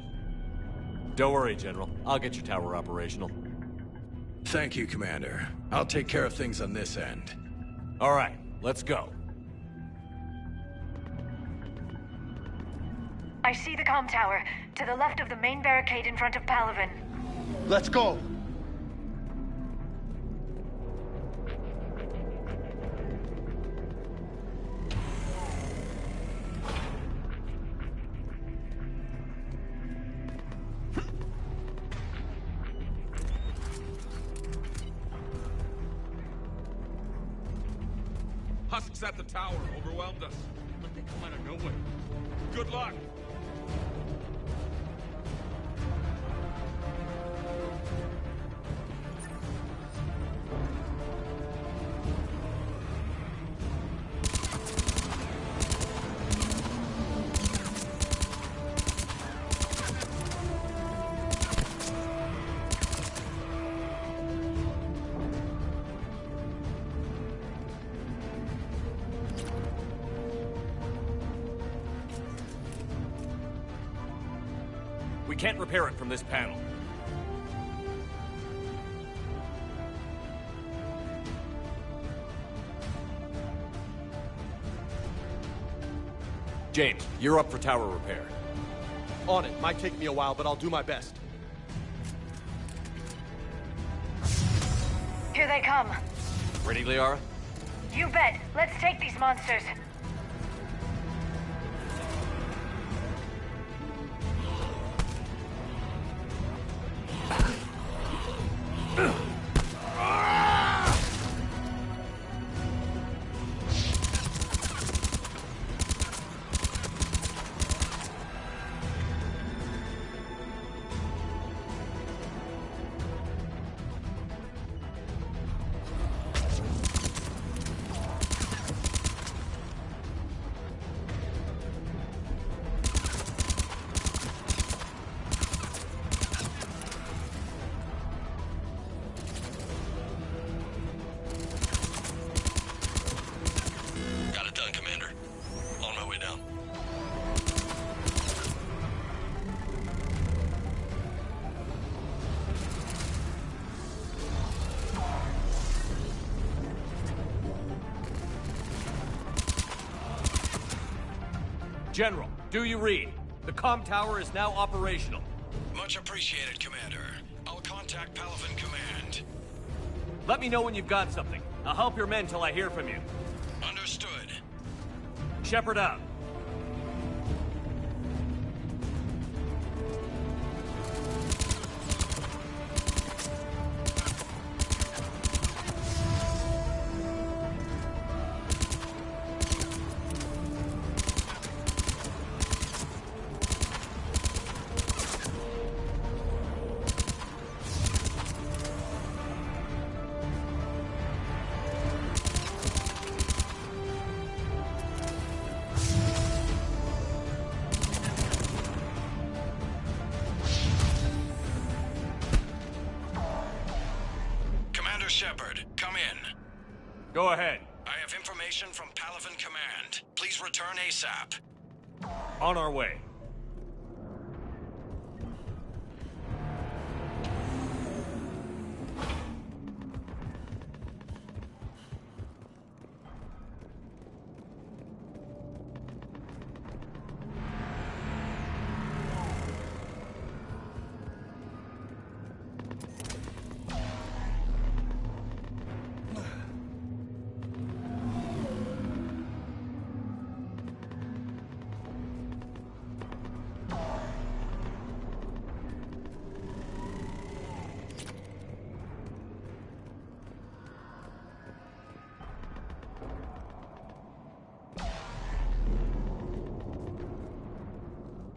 Don't worry, General. I'll get your tower operational. Thank you, Commander. I'll take care of things on this end. All right, let's go. I see the comm tower, to the left of the main barricade in front of Palaven. Let's go! Husks at the tower overwhelmed us, but they come out of nowhere. Good luck! We can't repair it from this panel. James, you're up for tower repair. On it. Might take me a while, but I'll do my best. Here they come. Ready, Liara? You bet. Let's take these monsters. General, do you read? The comm tower is now operational. Much appreciated, Commander. I'll contact Palaven Command. Let me know when you've got something. I'll help your men till I hear from you. Understood. Shepard out. Shepard, come in. Go ahead. I have information from Palaven Command. Please return ASAP. On our way.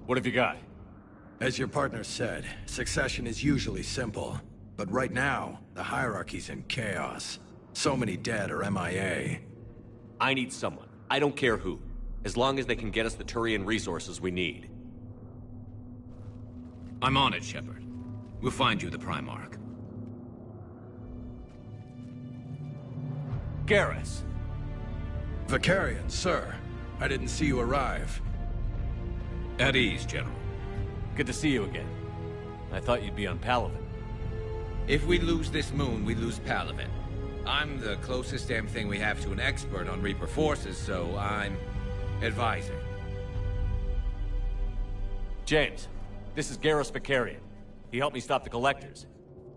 What have you got? As your partner said, succession is usually simple. But right now, the hierarchy's in chaos. So many dead or MIA. I need someone. I don't care who. As long as they can get us the Turian resources we need. I'm on it, Shepard. We'll find you the Primarch. Garrus! Vicarian, sir. I didn't see you arrive. At ease, General. Good to see you again. I thought you'd be on Palaven. If we lose this moon, we lose Palaven. I'm the closest damn thing we have to an expert on Reaper forces, so I'm advising. James, this is Garrus Vicarian. He helped me stop the Collectors.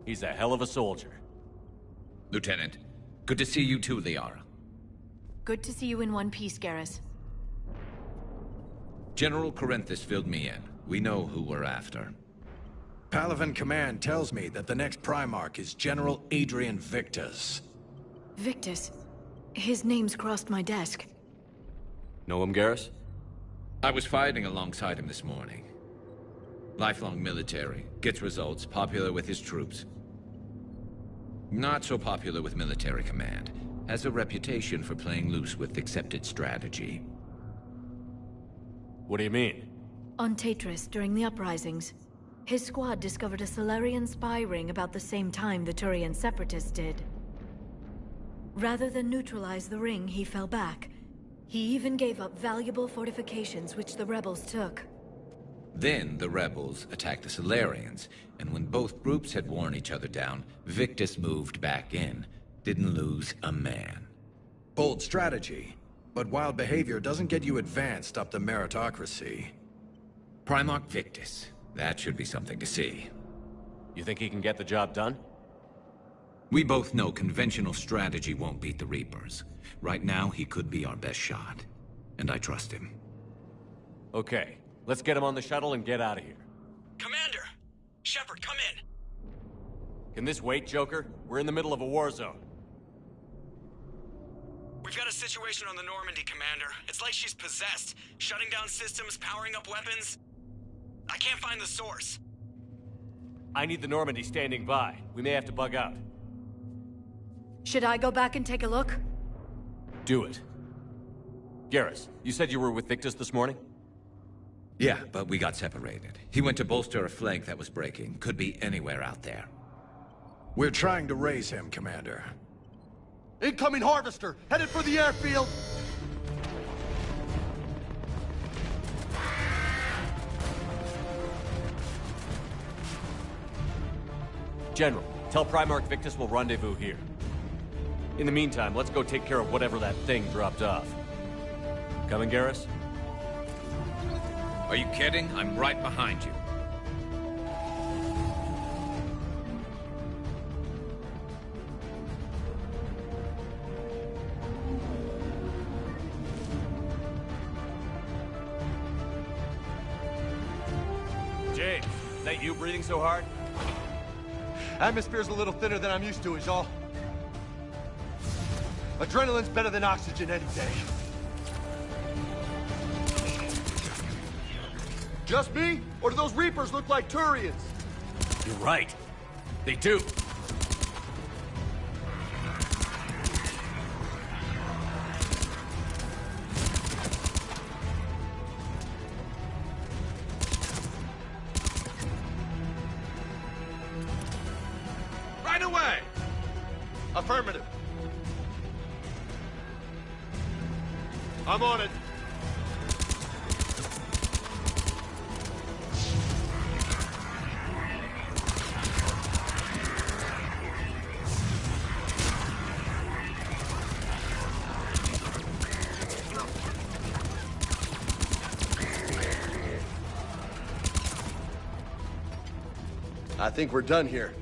He's a hell of a soldier. Lieutenant, good to see you too, Liara. Good to see you in one piece, Garrus. General Corinthus filled me in. We know who we're after. Palaven Command tells me that the next Primarch is General Adrian Victus. Victus? His name's crossed my desk. Know him, Garrus? I was fighting alongside him this morning. Lifelong military, gets results, popular with his troops. Not so popular with military command. Has a reputation for playing loose with accepted strategy. What do you mean? On Tatris, during the uprisings, his squad discovered a Solarian spy ring about the same time the Turian Separatists did. Rather than neutralize the ring, he fell back. He even gave up valuable fortifications which the rebels took. Then the rebels attacked the Solarians, and when both groups had worn each other down, Victus moved back in. Didn't lose a man. Bold strategy. But wild behavior doesn't get you advanced up the meritocracy. Primarch Victus. That should be something to see. You think he can get the job done? We both know conventional strategy won't beat the Reapers. Right now, he could be our best shot. And I trust him. Okay, let's get him on the shuttle and get out of here. Commander! Shepard, come in! Can this wait, Joker? We're in the middle of a war zone. We've got a situation on the Normandy, Commander. It's like she's possessed. Shutting down systems, powering up weapons. I can't find the source. I need the Normandy standing by. We may have to bug out. Should I go back and take a look? Do it. Garrus, you said you were with Victus this morning? Yeah, but we got separated. He went to bolster a flank that was breaking. Could be anywhere out there. We're trying to raise him, Commander. Incoming Harvester, headed for the airfield! General, tell Primarch Victus we'll rendezvous here. In the meantime, let's go take care of whatever that thing dropped off. Coming, Garrus? Are you kidding? I'm right behind you. James, is that you breathing so hard? Atmosphere's a little thinner than I'm used to, is all. Adrenaline's better than oxygen any day. Just me? Or do those Reapers look like Turians? You're right. They do. Right away! Affirmative. I'm on it. I think we're done here.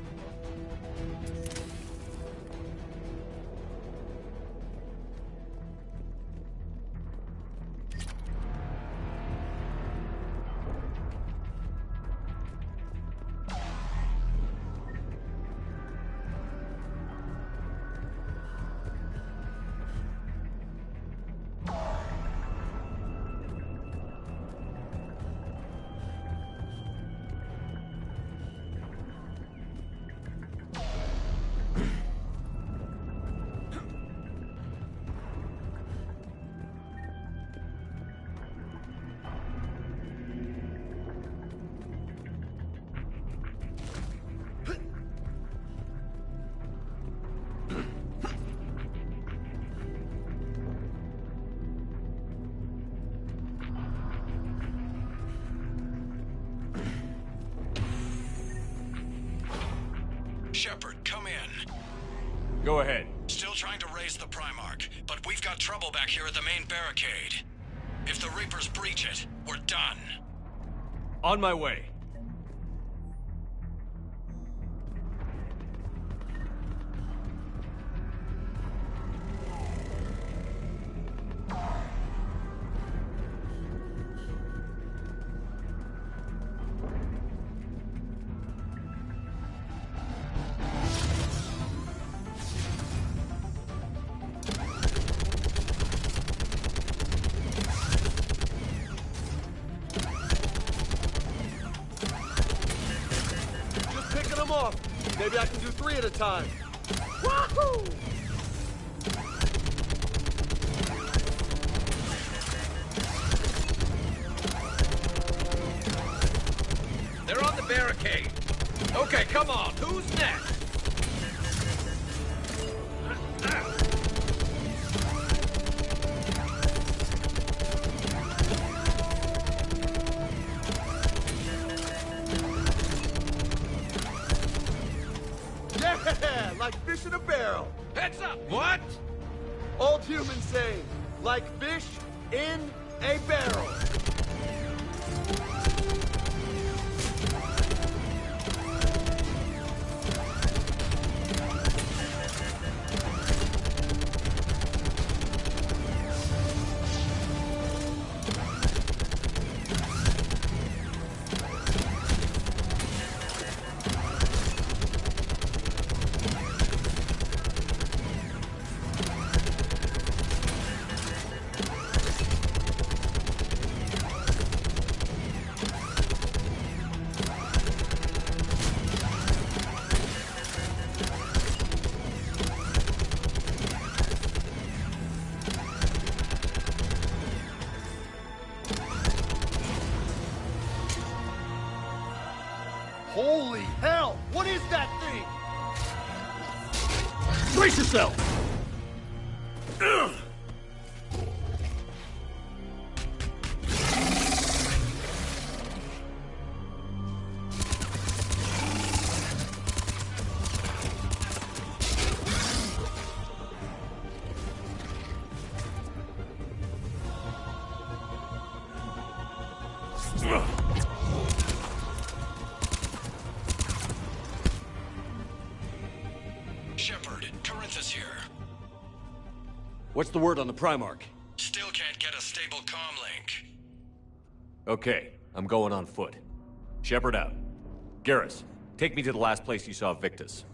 Shepard, come in. Go ahead. Still trying to raise the Primarch, but we've got trouble back here at the main barricade. If the Reapers breach it, we're done. On my way. Maybe I can do 3 at a time. Wahoo! They're on the barricade. Okay, come on. Who's next? Yeah, like fish in a barrel. Heads up! What? Old humans saying, like fish in a barrel. Holy hell! What is that thing? Brace yourself! Ugh. What's the word on the Primarch? Still can't get a stable comm link. Okay, I'm going on foot. Shepard out. Garrus, take me to the last place you saw Victus.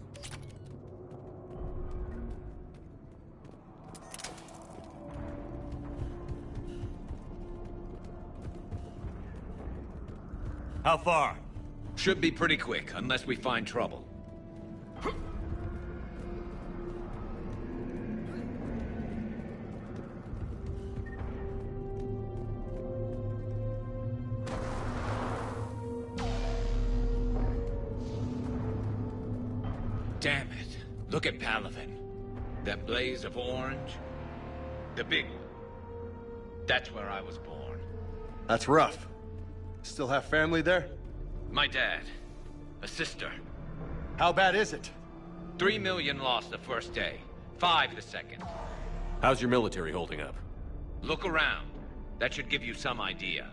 How far? Should be pretty quick, unless we find trouble. Damn it. Look at Palaven. That blaze of orange. The big one. That's where I was born. That's rough. Still have family there? My dad. A sister. How bad is it? 3 million lost the first day. 5 the second. How's your military holding up? Look around. That should give you some idea.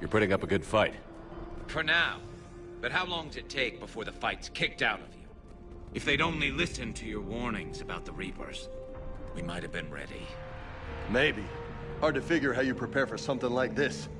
You're putting up a good fight. For now. But how long does it take before the fight's kicked out of you? If they'd only listened to your warnings about the Reapers, we might have been ready. Maybe. Hard to figure how you prepare for something like this.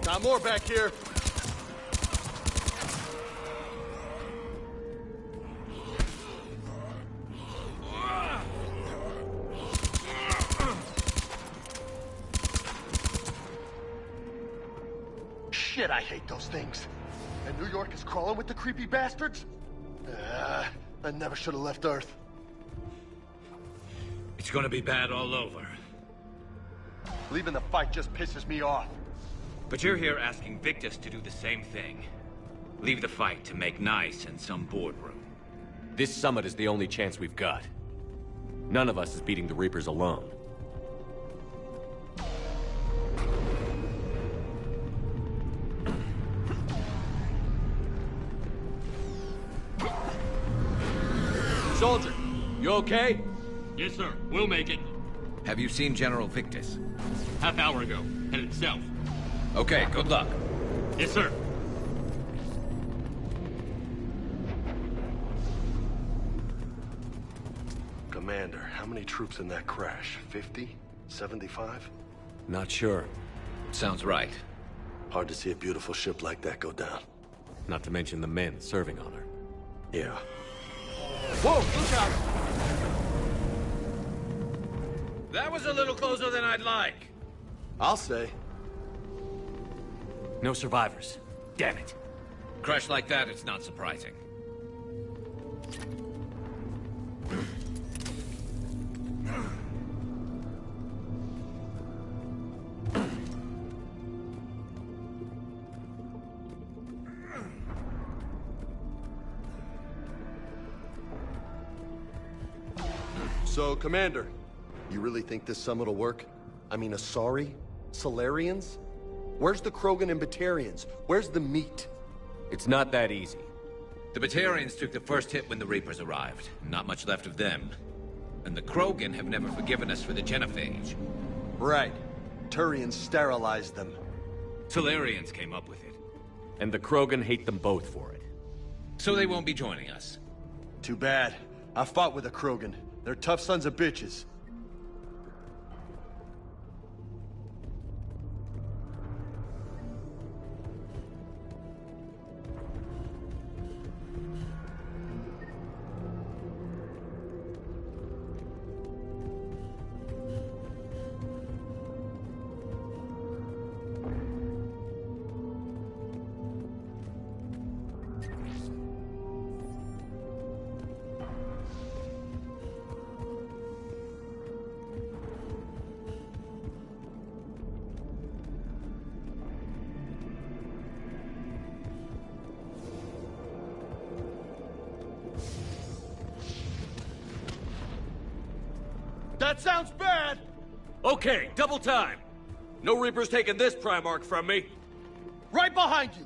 Got more back here. Shit, I hate those things. And New York is crawling with the creepy bastards? I never should have left Earth. It's gonna be bad all over. Leaving the fight just pisses me off. But you're here asking Victus to do the same thing. Leave the fight to make nice in some boardroom. This summit is the only chance we've got. None of us is beating the Reapers alone. Soldier, you okay? Yes, sir. We'll make it. Have you seen General Victus? Half hour ago. Headed south. Okay, good luck. Yes, sir. Commander, how many troops in that crash? 50? 75? Not sure. Sounds right. Hard to see a beautiful ship like that go down. Not to mention the men serving on her. Yeah. Whoa, look out! That was a little closer than I'd like. I'll say. No survivors. Damn it. Crash like that, it's not surprising. So, Commander, you really think this summit will work? I mean, Asari? Solarians? Where's the Krogan and Batarians? Where's the meat? It's not that easy. The Batarians took the first hit when the Reapers arrived. Not much left of them. And the Krogan have never forgiven us for the genophage. Right. Turians sterilized them. Solarians came up with it. And the Krogan hate them both for it. So they won't be joining us. Too bad. I fought with a Krogan. They're tough sons of bitches. That sounds bad! Okay, double time! No Reapers taking this Primarch from me! Right behind you!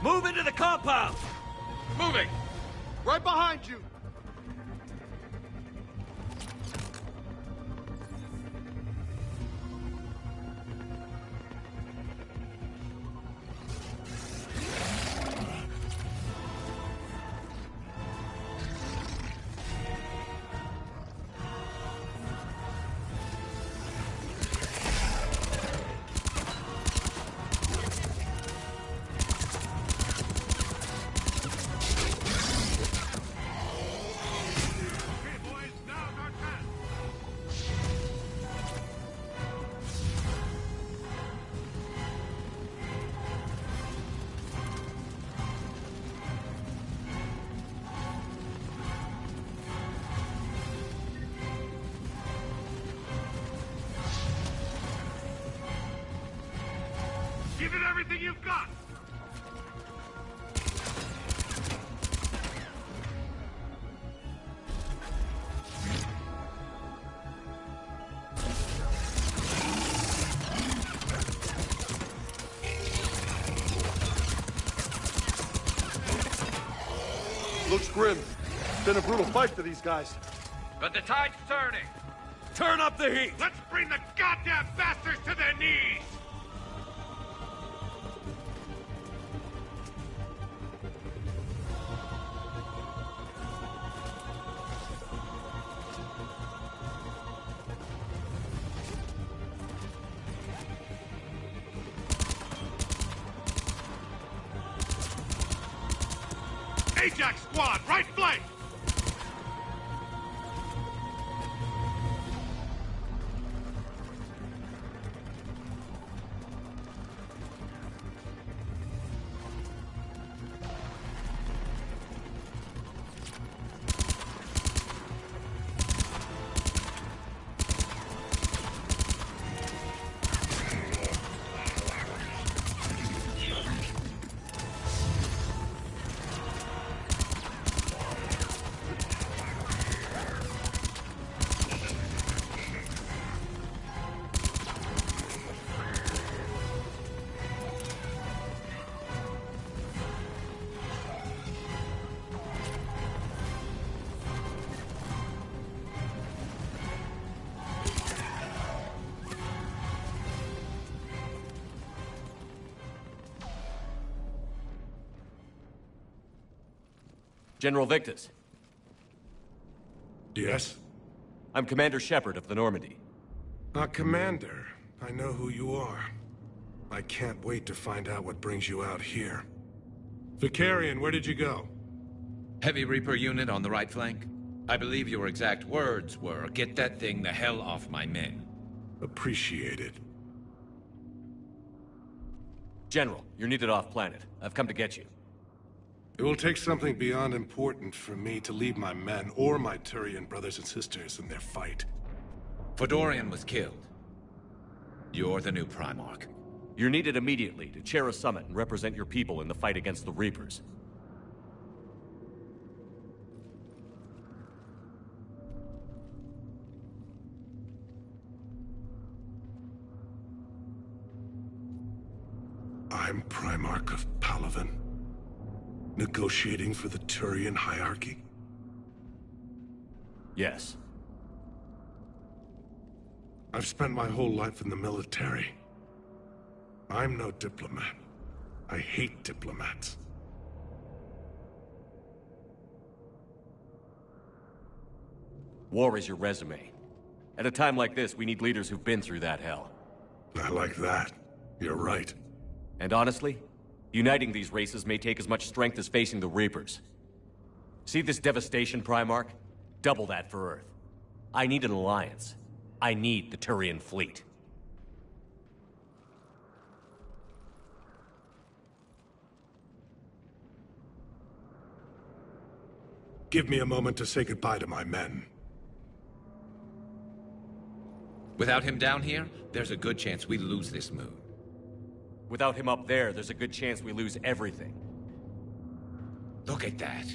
Move into the compound! Moving! Right behind you! Give it everything you've got! Looks grim. It's been a brutal fight for these guys. But the tide's turning. Turn up the heat! Let's bring the goddamn bastards to their knees! Ajax squad, right flank! General Victus. Yes? I'm Commander Shepard of the Normandy. Commander. I know who you are. I can't wait to find out what brings you out here. Vicarian, where did you go? Heavy Reaper unit on the right flank. I believe your exact words were, "Get that thing the hell off my men." Appreciated. General, you're needed off-planet. I've come to get you. It will take something beyond important for me to leave my men or my Turian brothers and sisters in their fight. Fedorian was killed. You're the new Primarch. You're needed immediately to chair a summit and represent your people in the fight against the Reapers. I'm Primarch of Palaven. Negotiating for the Turian hierarchy? Yes. I've spent my whole life in the military. I'm no diplomat. I hate diplomats. War is your resume. At a time like this, we need leaders who've been through that hell. I like that. You're right. And honestly, uniting these races may take as much strength as facing the Reapers. See this devastation, Primarch? Double that for Earth. I need an alliance. I need the Turian fleet. Give me a moment to say goodbye to my men. Without him down here, there's a good chance we lose this moon. Without him up there, there's a good chance we lose everything. Look at that.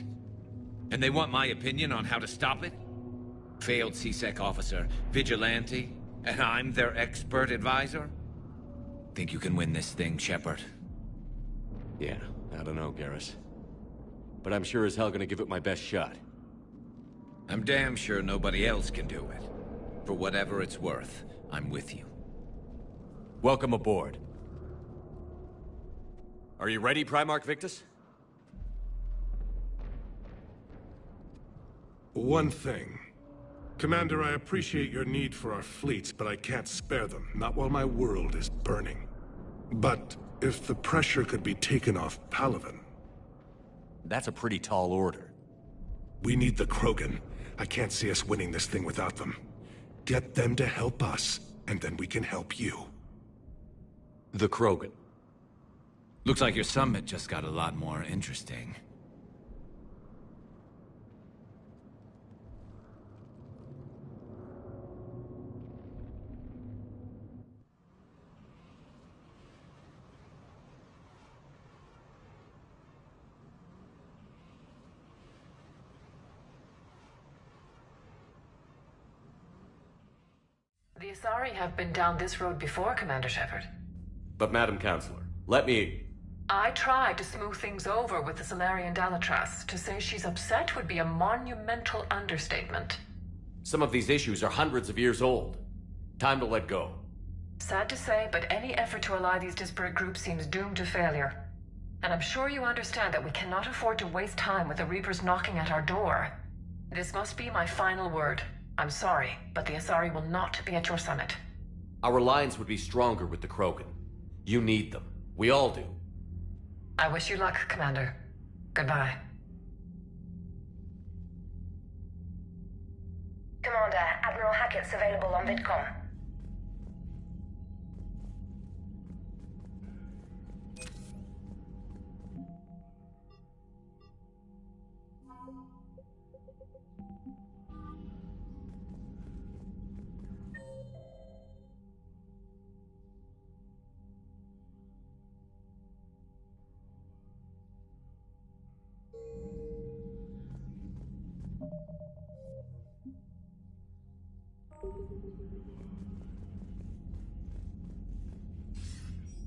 And they want my opinion on how to stop it? Failed C-Sec officer, vigilante, and I'm their expert advisor? Think you can win this thing, Shepard? Yeah, I don't know, Garrus. But I'm sure as hell gonna give it my best shot. I'm damn sure nobody else can do it. For whatever it's worth, I'm with you. Welcome aboard. Are you ready, Primarch Victus? One thing. Commander, I appreciate your need for our fleets, but I can't spare them, not while my world is burning. But if the pressure could be taken off Palaven... That's a pretty tall order. We need the Krogan. I can't see us winning this thing without them. Get them to help us, and then we can help you. The Krogan. Looks like your summit just got a lot more interesting. The Asari have been down this road before, Commander Shepard. But Madam Counselor, let me... I tried to smooth things over with the Salarian Dalatras. To say she's upset would be a monumental understatement. Some of these issues are hundreds of years old. Time to let go. Sad to say, but any effort to ally these disparate groups seems doomed to failure. And I'm sure you understand that we cannot afford to waste time with the Reapers knocking at our door. This must be my final word. I'm sorry, but the Asari will not be at your summit. Our alliance would be stronger with the Krogan. You need them. We all do. I wish you luck, Commander. Goodbye. packets available on Vidcom.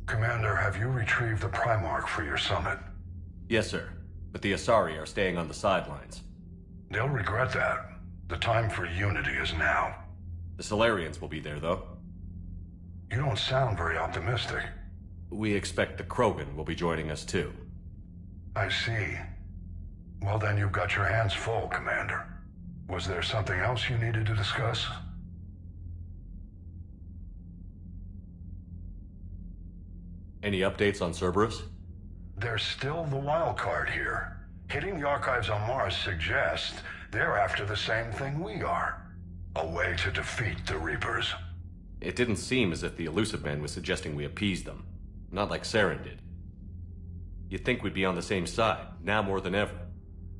Commander, have you retrieved the Primarch for your summit? Yes, sir. But the Asari are staying on the sidelines. They'll regret that. The time for unity is now. The Solarians will be there, though. You don't sound very optimistic. We expect the Krogan will be joining us, too. I see. Well, then you've got your hands full, Commander. Was there something else you needed to discuss? Any updates on Cerberus? There's still the wild card here. Hitting the archives on Mars suggests they're after the same thing we are. A way to defeat the Reapers. It didn't seem as if the Illusive Man was suggesting we appease them. Not like Saren did. You'd think we'd be on the same side, now more than ever.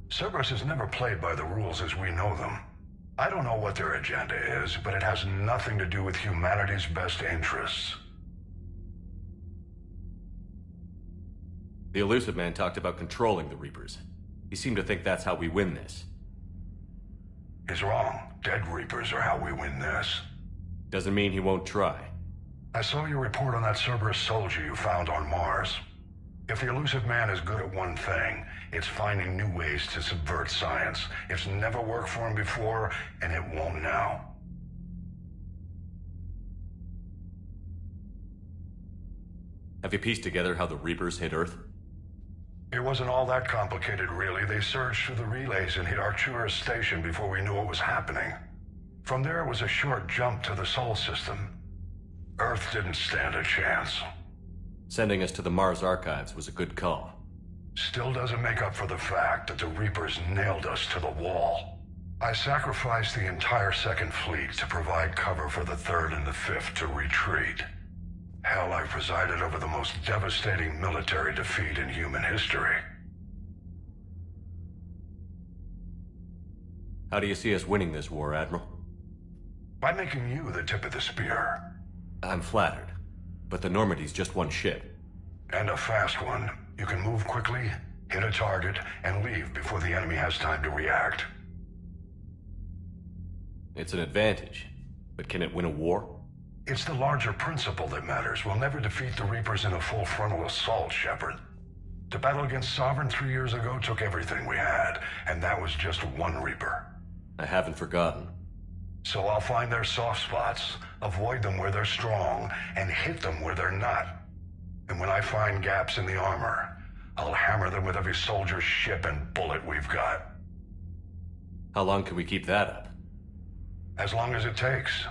Cerberus has never played by the rules as we know them. I don't know what their agenda is, but it has nothing to do with humanity's best interests. The Illusive Man talked about controlling the Reapers. He seemed to think that's how we win this. He's wrong. Dead Reapers are how we win this. Doesn't mean he won't try. I saw your report on that Cerberus soldier you found on Mars. If the Illusive Man is good at one thing, it's finding new ways to subvert science. It's never worked for him before, and it won't now. Have you pieced together how the Reapers hit Earth? It wasn't all that complicated, really. They surged through the relays and hit Arcturus Station before we knew what was happening. From there, it was a short jump to the Sol system. Earth didn't stand a chance. Sending us to the Mars archives was a good call. Still doesn't make up for the fact that the Reapers nailed us to the wall. I sacrificed the entire Second Fleet to provide cover for the Third and the Fifth to retreat. Hell, I presided over the most devastating military defeat in human history. How do you see us winning this war, Admiral? By making you the tip of the spear. I'm flattered, but the Normandy's just one ship. And a fast one. You can move quickly, hit a target, and leave before the enemy has time to react. It's an advantage, but can it win a war? It's the larger principle that matters. We'll never defeat the Reapers in a full frontal assault, Shepard. The battle against Sovereign 3 years ago took everything we had, and that was just one Reaper. I haven't forgotten. So I'll find their soft spots, avoid them where they're strong, and hit them where they're not. And when I find gaps in the armor, I'll hammer them with every soldier, ship, and bullet we've got. How long can we keep that up? As long as it takes.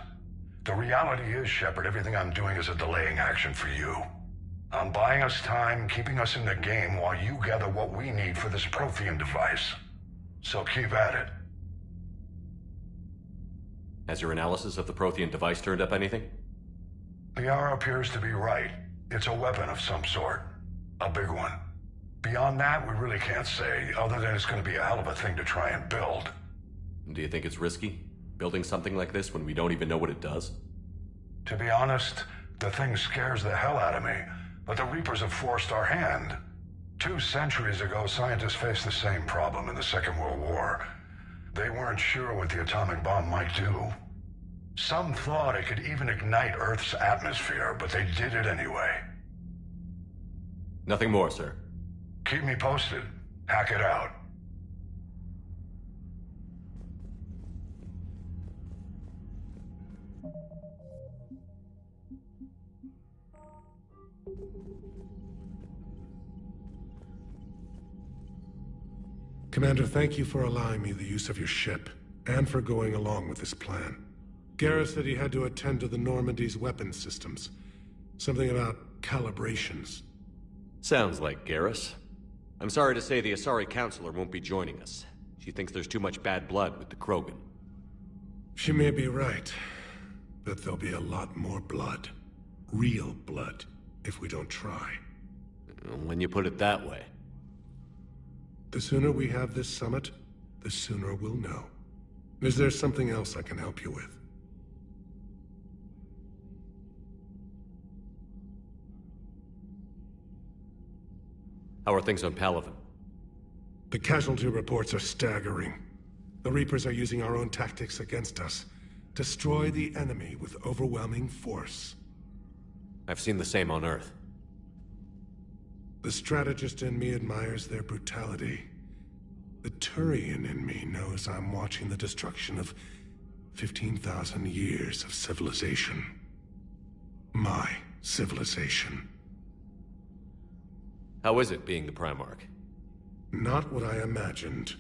The reality is, Shepard, everything I'm doing is a delaying action for you. I'm buying us time, keeping us in the game while you gather what we need for this Prothean device. So keep at it. Has your analysis of the Prothean device turned up anything? Liara appears to be right. It's a weapon of some sort. A big one. Beyond that, we really can't say, other than it's going to be a hell of a thing to try and build. Do you think it's risky? Building something like this when we don't even know what it does? To be honest, the thing scares the hell out of me, but the Reapers have forced our hand. 2 centuries ago, scientists faced the same problem in the Second World War. They weren't sure what the atomic bomb might do. Some thought it could even ignite Earth's atmosphere, but they did it anyway. Nothing more, sir. Keep me posted. Hack it out. Commander, thank you for allowing me the use of your ship, and for going along with this plan. Garrus said he had to attend to the Normandy's weapons systems. Something about calibrations. Sounds like Garrus. I'm sorry to say the Asari Counselor won't be joining us. She thinks there's too much bad blood with the Krogan. She may be right, but there'll be a lot more blood. Real blood, if we don't try. When you put it that way. The sooner we have this summit, the sooner we'll know. Is there something else I can help you with? How are things on Palaven? The casualty reports are staggering. The Reapers are using our own tactics against us. Destroy the enemy with overwhelming force. I've seen the same on Earth. The strategist in me admires their brutality. The Turian in me knows I'm watching the destruction of 15,000 years of civilization. My civilization. How is it being the Primarch? Not what I imagined.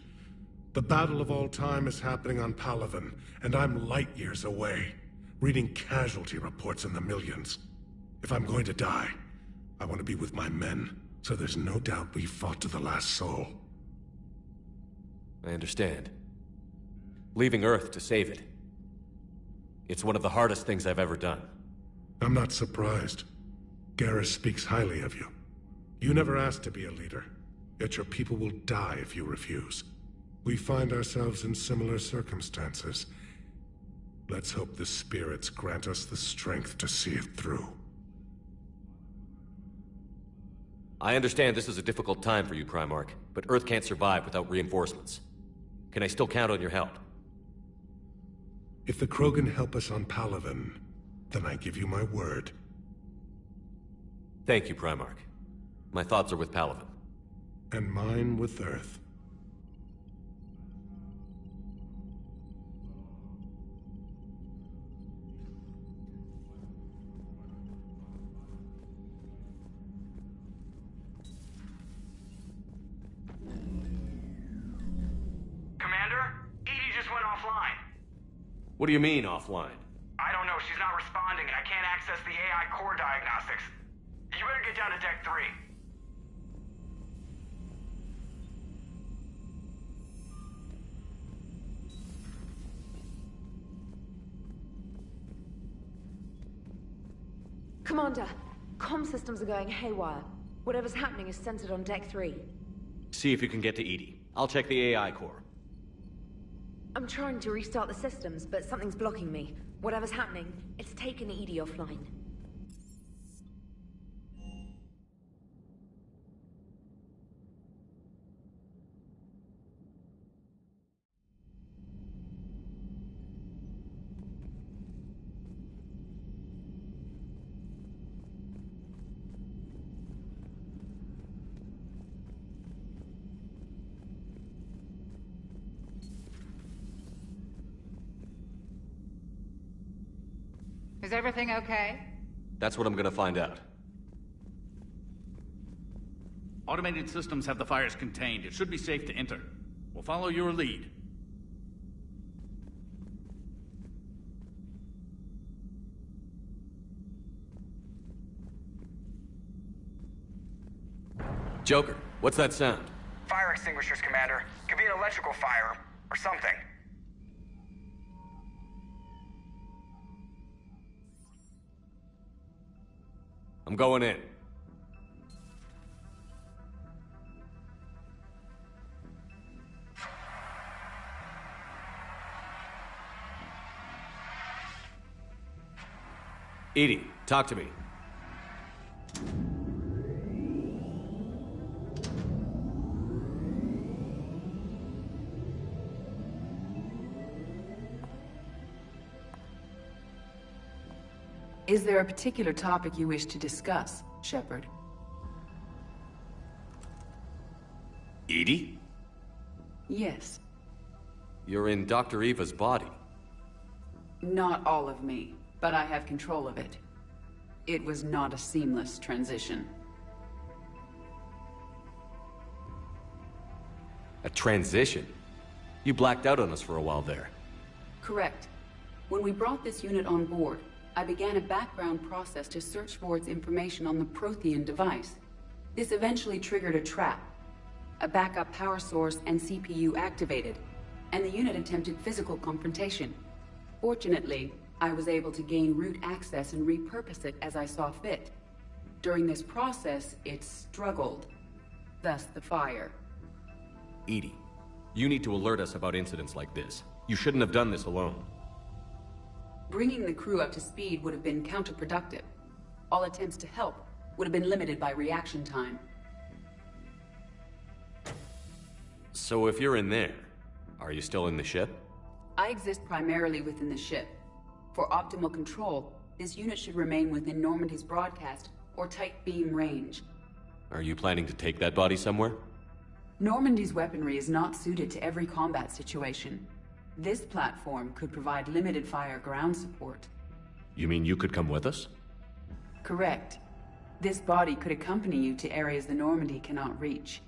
The battle of all time is happening on Palaven, and I'm light years away, reading casualty reports in the millions. If I'm going to die, I want to be with my men, so there's no doubt we fought to the last soul. I understand. Leaving Earth to save it. It's one of the hardest things I've ever done. I'm not surprised. Garrus speaks highly of you. You never asked to be a leader, yet your people will die if you refuse. We find ourselves in similar circumstances. Let's hope the spirits grant us the strength to see it through. I understand this is a difficult time for you, Primarch, but Earth can't survive without reinforcements. Can I still count on your help? If the Krogan help us on Palaven, then I give you my word. Thank you, Primarch. My thoughts are with Palaven. And mine with Earth. Commander? Edie just went offline. What do you mean, offline? I don't know, she's not responding and I can't access the AI core diagnostics. You better get down to Deck 3. Commander, comm systems are going haywire. Whatever's happening is centered on Deck 3. See if you can get to Edie. I'll check the AI core. I'm trying to restart the systems, but something's blocking me. Whatever's happening, it's taken Edie offline. Is everything okay? That's what I'm gonna find out. Automated systems have the fires contained. It should be safe to enter. We'll follow your lead. Joker, what's that sound? Fire extinguishers, Commander. Could be an electrical fire, or something. I'm going in. Edie, talk to me. Is there a particular topic you wish to discuss, Shepard? Edie? Yes. You're in Dr. Eva's body. Not all of me, but I have control of it. It was not a seamless transition. A transition? You blacked out on us for a while there. Correct. When we brought this unit on board, I began a background process to search for its information on the Prothean device. This eventually triggered a trap. A backup power source and CPU activated, and the unit attempted physical confrontation. Fortunately, I was able to gain root access and repurpose it as I saw fit. During this process, it struggled. Thus the fire. EDI, you need to alert us about incidents like this. You shouldn't have done this alone. Bringing the crew up to speed would have been counterproductive. All attempts to help would have been limited by reaction time. So if you're in there, are you still in the ship? I exist primarily within the ship. For optimal control, this unit should remain within Normandy's broadcast or tight beam range. Are you planning to take that body somewhere? Normandy's weaponry is not suited to every combat situation. This platform could provide limited fire ground support. You mean you could come with us? Correct. This body could accompany you to areas the Normandy cannot reach.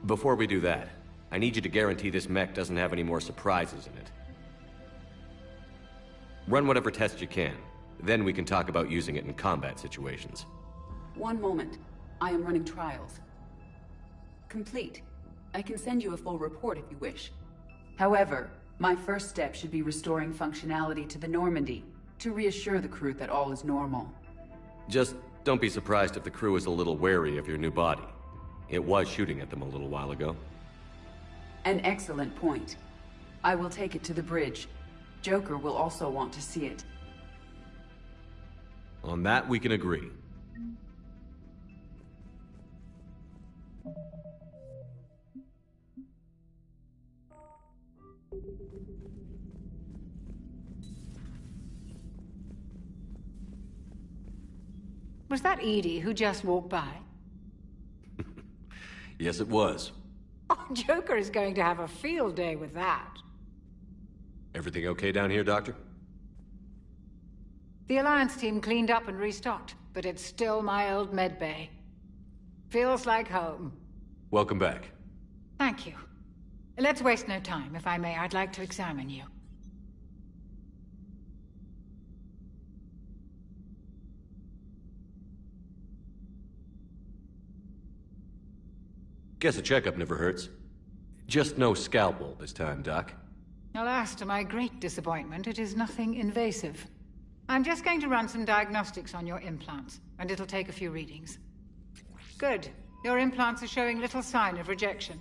Before we do that, I need you to guarantee this mech doesn't have any more surprises in it. Run whatever tests you can. Then we can talk about using it in combat situations. One moment. I am running trials. Complete. I can send you a full report if you wish. However, my first step should be restoring functionality to the Normandy, to reassure the crew that all is normal. Just don't be surprised if the crew is a little wary of your new body. It was shooting at them a little while ago. An excellent point. I will take it to the bridge. Joker will also want to see it. On that, we can agree. Was that Edie who just walked by? Yes, it was. Oh, Joker is going to have a field day with that. Everything okay down here, Doctor? The Alliance team cleaned up and restocked, but it's still my old medbay. Feels like home. Welcome back. Thank you. Let's waste no time. If I may, I'd like to examine you. Guess a checkup never hurts. Just no scalpel this time, Doc. Alas, to my great disappointment, it is nothing invasive. I'm just going to run some diagnostics on your implants, and it'll take a few readings. Good. Your implants are showing little sign of rejection.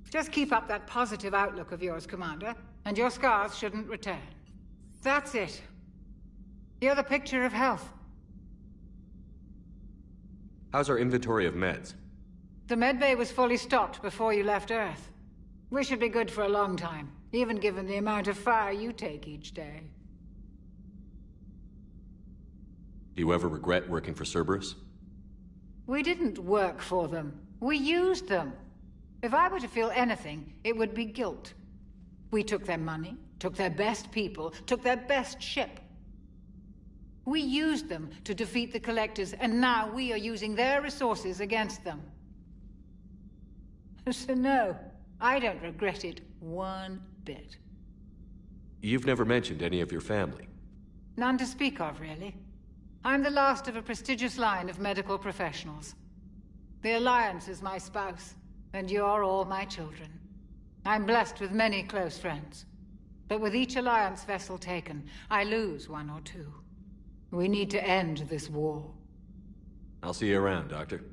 Just keep up that positive outlook of yours, Commander, and your scars shouldn't return. That's it. You're the picture of health. How's our inventory of meds? The medbay was fully stocked before you left Earth. We should be good for a long time, even given the amount of fire you take each day. Do you ever regret working for Cerberus? We didn't work for them. We used them. If I were to feel anything, it would be guilt. We took their money, took their best people, took their best ship. We used them to defeat the Collectors, and now we are using their resources against them. So no, I don't regret it one bit. You've never mentioned any of your family. None to speak of, really. I'm the last of a prestigious line of medical professionals. The Alliance is my spouse, and you're all my children. I'm blessed with many close friends. But with each Alliance vessel taken, I lose one or two. We need to end this war. I'll see you around, Doctor.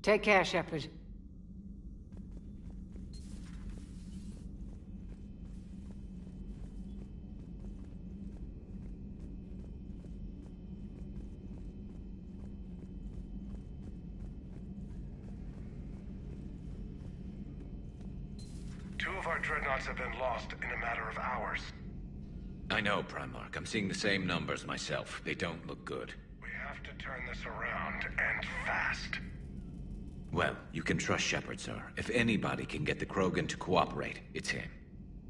Take care, Shepard. Two of our dreadnoughts have been lost in a matter of hours. I know, Primarch. I'm seeing the same numbers myself. They don't look good. We have to turn this around, and fast. Well, you can trust Shepard, sir. If anybody can get the Krogan to cooperate, it's him.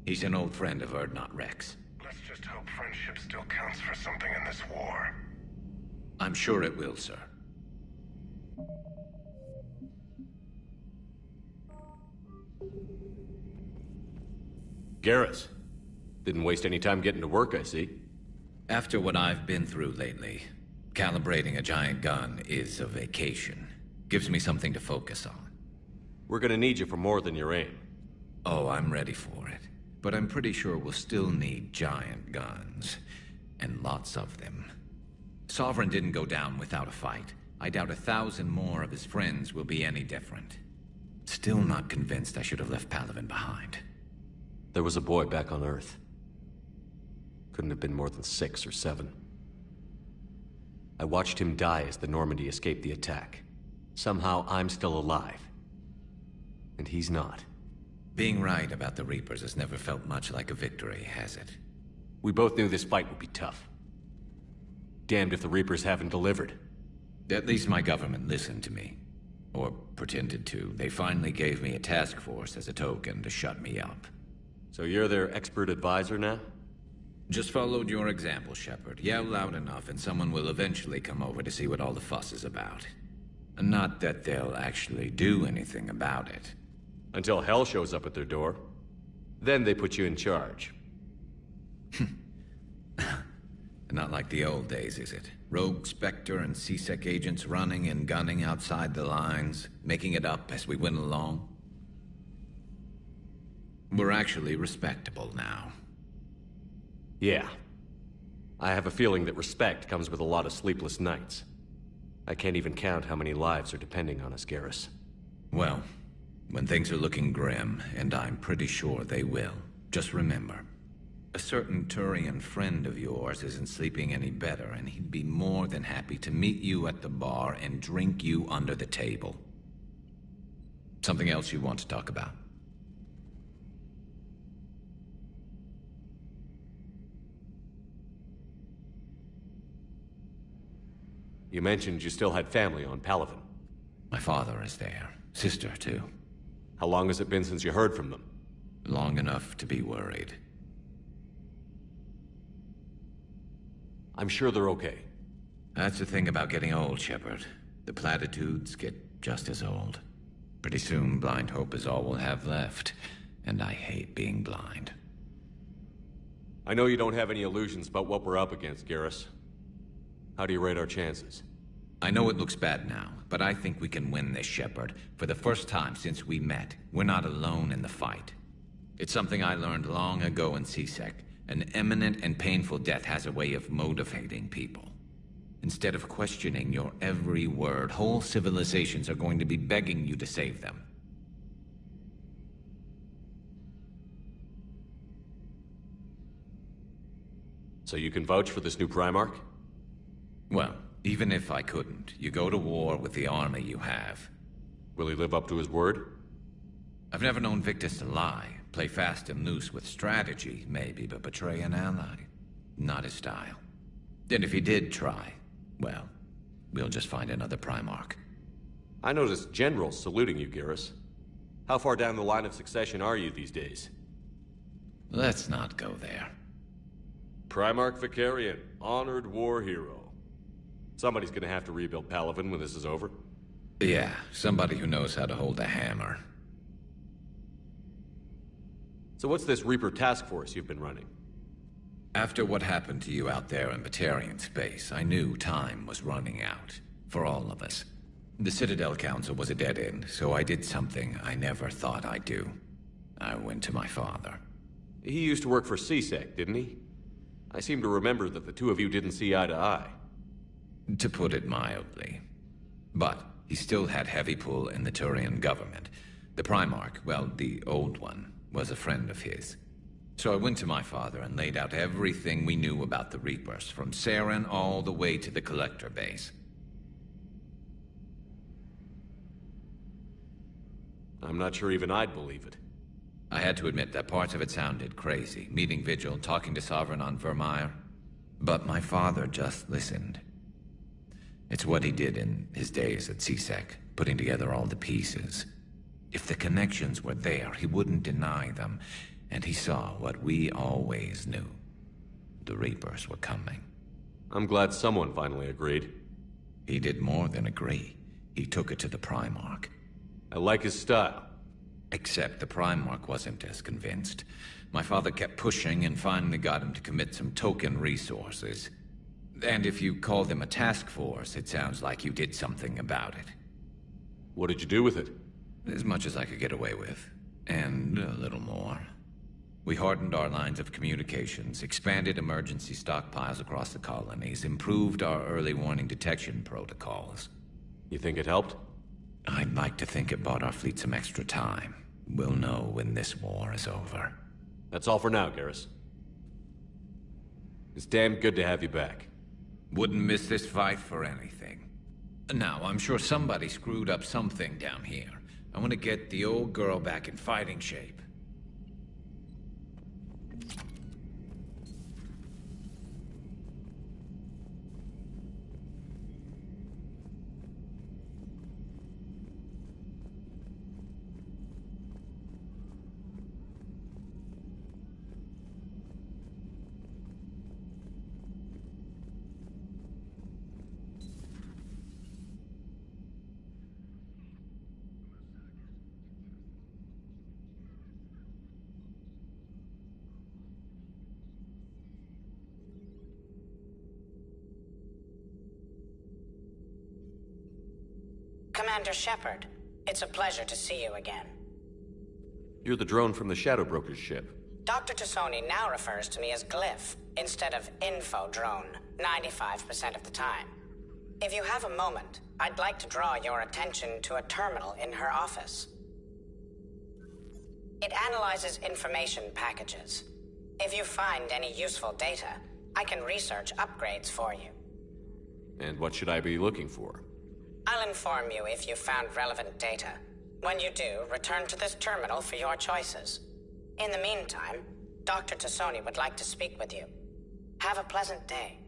He's an old friend of Urdnot Rex. Let's just hope friendship still counts for something in this war. I'm sure it will, sir. Garrus. Didn't waste any time getting to work, I see. After what I've been through lately, calibrating a giant gun is a vacation. Gives me something to focus on. We're gonna need you for more than your aim. Oh, I'm ready for it. but I'm pretty sure we'll still need giant guns. And lots of them. Sovereign didn't go down without a fight. I doubt 1,000 more of his friends will be any different. Still not convinced I should have left Palaven behind. There was a boy back on Earth. Couldn't have been more than 6 or 7. I watched him die as the Normandy escaped the attack. Somehow I'm still alive. And he's not. Being right about the Reapers has never felt much like a victory, has it? We both knew this fight would be tough. Damned if the Reapers haven't delivered. At least my government listened to me. Or pretended to. They finally gave me a task force as a token to shut me up. So you're their expert advisor now? Just followed your example, Shepard. Yell loud enough and someone will eventually come over to see what all the fuss is about. Not that they'll actually do anything about it. Until hell shows up at their door. Then they put you in charge. Not like the old days, is it? Rogue Spectre and C-Sec agents running and gunning outside the lines, making it up as we went along. We're actually respectable now. Yeah. I have a feeling that respect comes with a lot of sleepless nights. I can't even count how many lives are depending on us, Garrus. Well, when things are looking grim, and I'm pretty sure they will, just remember, a certain Turian friend of yours isn't sleeping any better, and he'd be more than happy to meet you at the bar and drink you under the table. Something else you want to talk about? You mentioned you still had family on Palaven. My father is there. Sister, too. How long has it been since you heard from them? Long enough to be worried. I'm sure they're okay. That's the thing about getting old, Shepard. The platitudes get just as old. Pretty soon, blind hope is all we'll have left. And I hate being blind. I know you don't have any illusions about what we're up against, Garrus. How do you rate our chances? I know it looks bad now, but I think we can win this, Shepard. For the first time since we met, we're not alone in the fight. It's something I learned long ago in C-Sec. An imminent and painful death has a way of motivating people. Instead of questioning your every word, whole civilizations are going to be begging you to save them. So you can vouch for this new Primarch? Well, even if I couldn't, you go to war with the army you have. Will he live up to his word? I've never known Victus to lie. Play fast and loose with strategy, maybe, but betray an ally. Not his style. And if he did try, well, we'll just find another Primarch. I noticed generals saluting you, Garrus. How far down the line of succession are you these days? Let's not go there. Primarch Vicarian, honored war hero. Somebody's gonna have to rebuild Palaven when this is over. Yeah, somebody who knows how to hold a hammer. So what's this Reaper task force you've been running? After what happened to you out there in Batarian space, I knew time was running out. For all of us. The Citadel Council was a dead end, so I did something I never thought I'd do. I went to my father. He used to work for C-Sec, didn't he? I seem to remember that the two of you didn't see eye to eye. To put it mildly. But he still had heavy pull in the Turian government. The Primarch, well, the old one, was a friend of his. So I went to my father and laid out everything we knew about the Reapers, from Saren all the way to the Collector base. I'm not sure even I'd believe it. I had to admit that parts of it sounded crazy, meeting Vigil, talking to Sovereign on Vermeer. But my father just listened. It's what he did in his days at C-Sec, putting together all the pieces. If the connections were there, he wouldn't deny them, and he saw what we always knew. The Reapers were coming. I'm glad someone finally agreed. He did more than agree. He took it to the Primarch. I like his style. Except the Primarch wasn't as convinced. My father kept pushing and finally got him to commit some token resources. And if you call them a task force, it sounds like you did something about it. What did you do with it? As much as I could get away with. And a little more. We hardened our lines of communications, expanded emergency stockpiles across the colonies, improved our early warning detection protocols. You think it helped? I'd like to think it bought our fleet some extra time. We'll know when this war is over. That's all for now, Garrus. It's damn good to have you back. Wouldn't miss this fight for anything. Now, I'm sure somebody screwed up something down here. I want to get the old girl back in fighting shape. Commander Shepard, it's a pleasure to see you again. You're the drone from the Shadow Broker's ship. Dr. Tassoni now refers to me as Glyph instead of Info Drone, 95% of the time. If you have a moment, I'd like to draw your attention to a terminal in her office. It analyzes information packages. If you find any useful data, I can research upgrades for you. And what should I be looking for? I'll inform you if you've found relevant data. When you do, return to this terminal for your choices. In the meantime, Dr. Tassoni would like to speak with you. Have a pleasant day.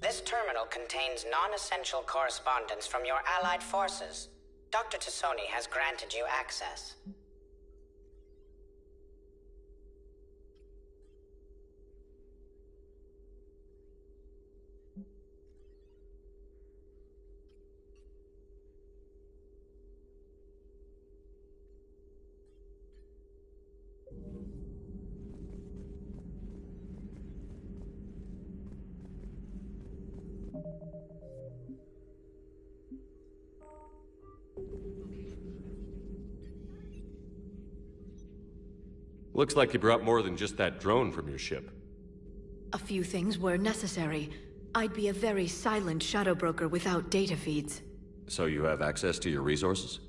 This terminal contains non-essential correspondence from your allied forces. Dr. Tassoni has granted you access. Looks like you brought more than just that drone from your ship. A few things were necessary. I'd be a very silent shadow broker without data feeds. So you have access to your resources?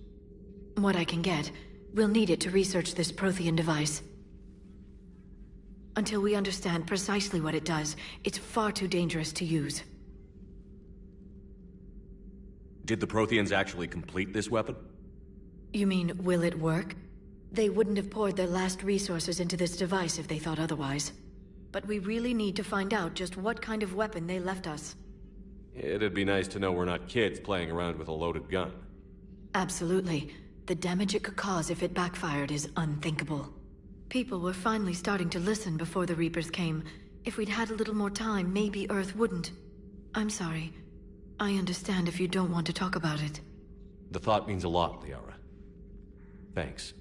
What I can get. We'll need it to research this Prothean device. Until we understand precisely what it does, it's far too dangerous to use. Did the Protheans actually complete this weapon? You mean, will it work? They wouldn't have poured their last resources into this device if they thought otherwise. But we really need to find out just what kind of weapon they left us. It'd be nice to know we're not kids playing around with a loaded gun. Absolutely. The damage it could cause if it backfired is unthinkable. People were finally starting to listen before the Reapers came. If we'd had a little more time, maybe Earth wouldn't. I'm sorry. I understand if you don't want to talk about it. The thought means a lot, Liara. Thanks.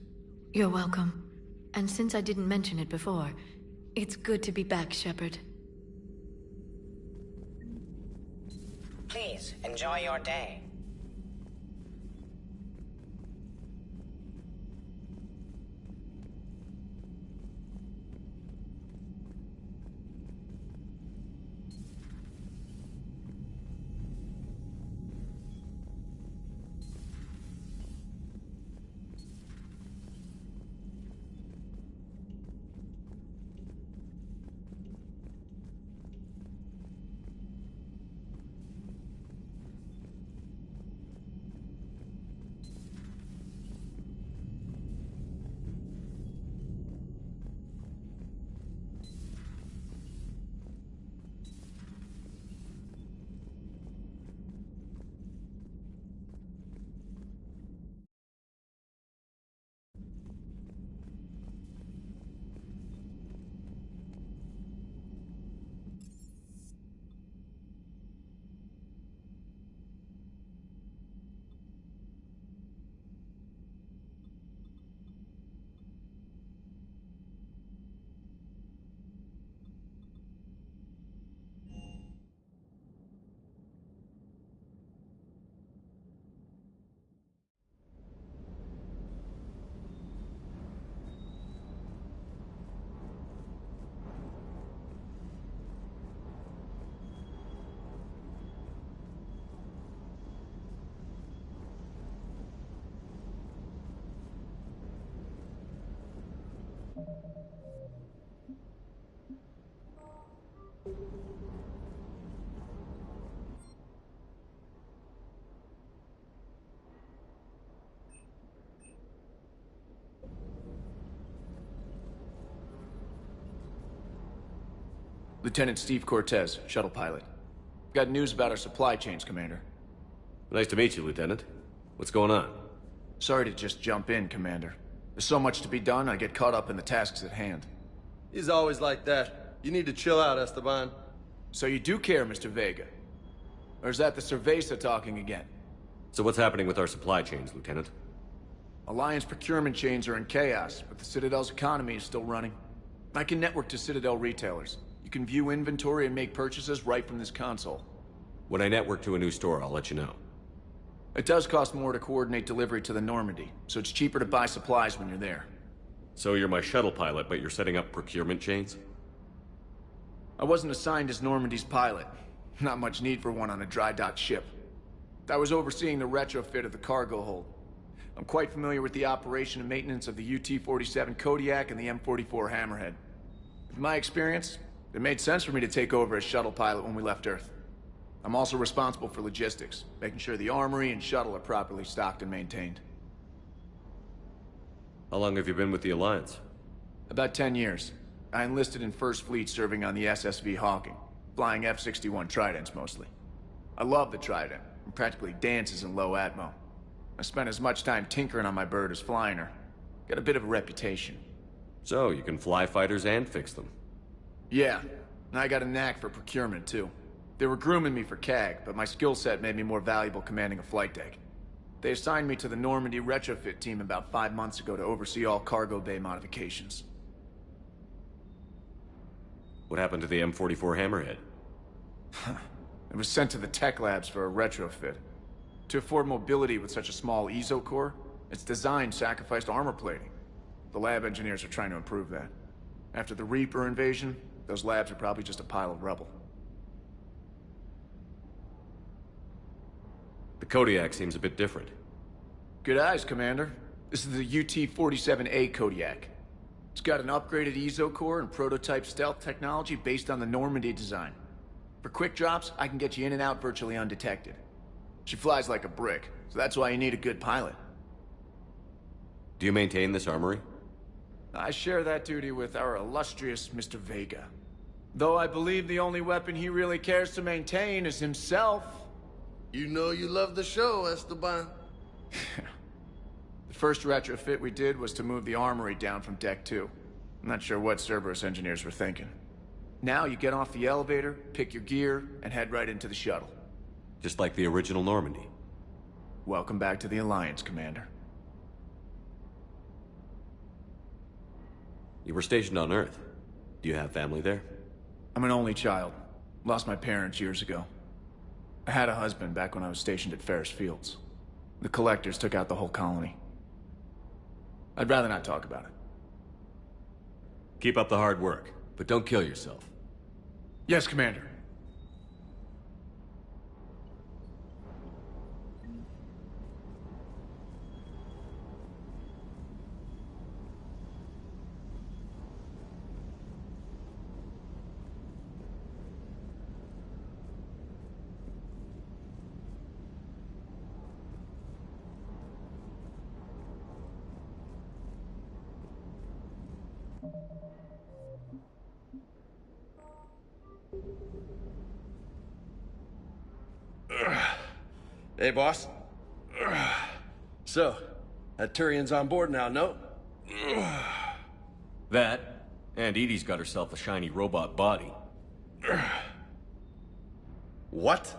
You're welcome. And since I didn't mention it before, it's good to be back, Shepard. Please, enjoy your day. Lieutenant Steve Cortez, shuttle pilot. Got news about our supply chains, Commander. Nice to meet you, Lieutenant. What's going on? Sorry to just jump in, Commander. There's so much to be done, I get caught up in the tasks at hand. He's always like that. You need to chill out, Esteban. So you do care, Mr. Vega? Or is that the Cerveza talking again? So what's happening with our supply chains, Lieutenant? Alliance procurement chains are in chaos, but the Citadel's economy is still running. I can network to Citadel retailers. You can view inventory and make purchases right from this console. When I network to a new store, I'll let you know. It does cost more to coordinate delivery to the Normandy, so it's cheaper to buy supplies when you're there. So you're my shuttle pilot, but you're setting up procurement chains? I wasn't assigned as Normandy's pilot. Not much need for one on a dry dock ship. I was overseeing the retrofit of the cargo hold. I'm quite familiar with the operation and maintenance of the UT-47 Kodiak and the M44 Hammerhead. With my experience, it made sense for me to take over as shuttle pilot when we left Earth. I'm also responsible for logistics, making sure the armory and shuttle are properly stocked and maintained. How long have you been with the Alliance? About 10 years. I enlisted in First Fleet serving on the SSV Hawking, flying F-61 Tridents mostly. I love the Trident, and practically dances in low atmo. I spent as much time tinkering on my bird as flying her. Got a bit of a reputation. So, you can fly fighters and fix them? Yeah, and I got a knack for procurement too. They were grooming me for CAG, but my skill set made me more valuable commanding a flight deck. They assigned me to the Normandy retrofit team about 5 months ago to oversee all cargo bay modifications. What happened to the M44 Hammerhead? It was sent to the tech labs for a retrofit. To afford mobility with such a small EZO core, its design sacrificed armor plating. The lab engineers are trying to improve that. After the Reaper invasion, those labs are probably just a pile of rubble. The Kodiak seems a bit different. Good eyes, Commander. This is the UT-47A Kodiak. It's got an upgraded EZO core and prototype stealth technology based on the Normandy design. For quick drops, I can get you in and out virtually undetected. She flies like a brick, so that's why you need a good pilot. Do you maintain this armory? I share that duty with our illustrious Mr. Vega. Though I believe the only weapon he really cares to maintain is himself. You know you love the show, Esteban. The first retrofit we did was to move the armory down from Deck 2. I'm not sure what Cerberus engineers were thinking. Now you get off the elevator, pick your gear, and head right into the shuttle. Just like the original Normandy. Welcome back to the Alliance, Commander. You were stationed on Earth. Do you have family there? I'm an only child. Lost my parents years ago. I had a husband back when I was stationed at Ferris Fields. The Collectors took out the whole colony. I'd rather not talk about it. Keep up the hard work, but don't kill yourself. Yes, Commander. Hey, boss. So, that Turian's on board now, no? That, and Edie's got herself a shiny robot body. What?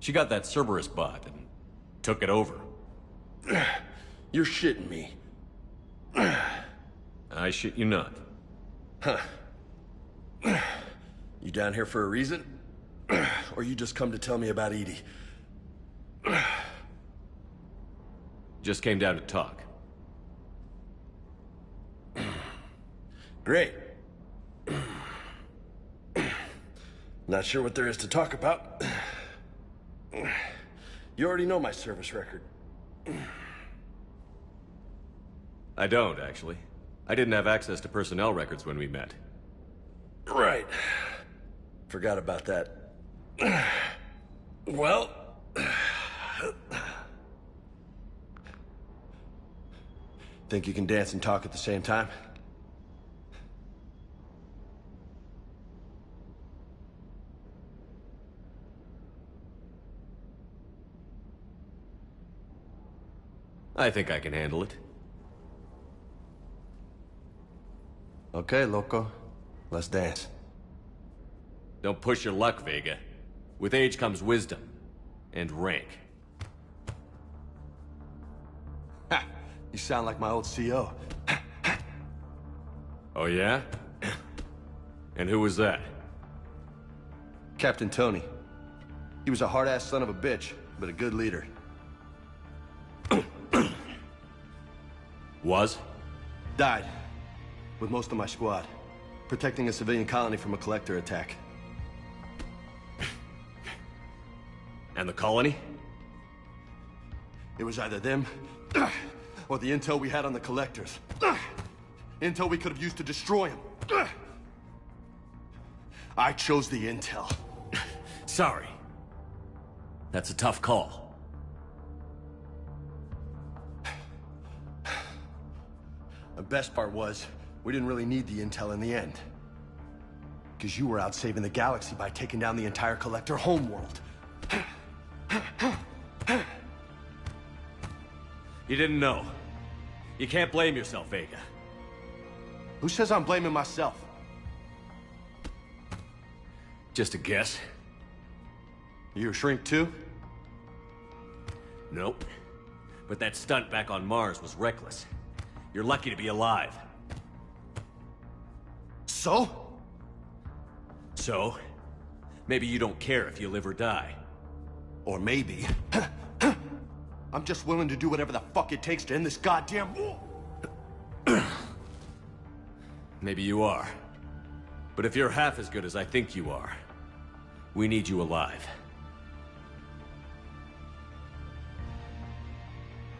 She got that Cerberus bot and took it over. You're shitting me. I shit you not. Huh. You down here for a reason? Or you just come to tell me about Edie? Just came down to talk. Great. Not sure what there is to talk about. You already know my service record. I don't, actually. I didn't have access to personnel records when we met. Right. Forgot about that. Well... Think you can dance and talk at the same time? I think I can handle it. Okay, loco. Let's dance. Don't push your luck, Vega. With age comes wisdom. And rank. Ha! You sound like my old CO. Oh yeah? And who was that? Captain Tony. He was a hard-ass son of a bitch, but a good leader. Was? Died. With most of my squad. Protecting a civilian colony from a collector attack. And the colony? It was either them, or the intel we had on the collectors. Intel we could have used to destroy them. I chose the intel. Sorry. That's a tough call. The best part was, we didn't really need the intel in the end. Because you were out saving the galaxy by taking down the entire collector homeworld. You didn't know. You can't blame yourself, Vega. Who says I'm blaming myself? Just a guess. You a shrink too? Nope. But that stunt back on Mars was reckless. You're lucky to be alive. So? So? Maybe you don't care if you live or die. Or maybe... I'm just willing to do whatever the fuck it takes to end this goddamn war! Maybe you are. But if you're half as good as I think you are, we need you alive.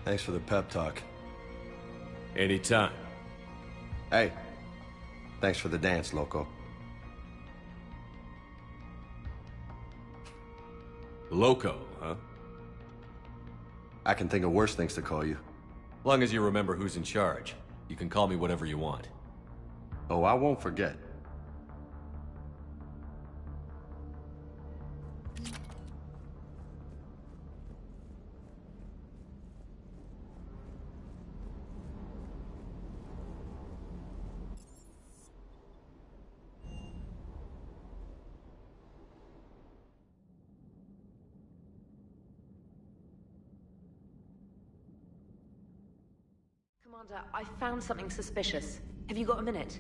Thanks for the pep talk. Anytime. Hey, thanks for the dance, loco. Loco, huh? I can think of worse things to call you. Long as you remember who's in charge, you can call me whatever you want. Oh, I won't forget. Commander, I found something suspicious. Have you got a minute?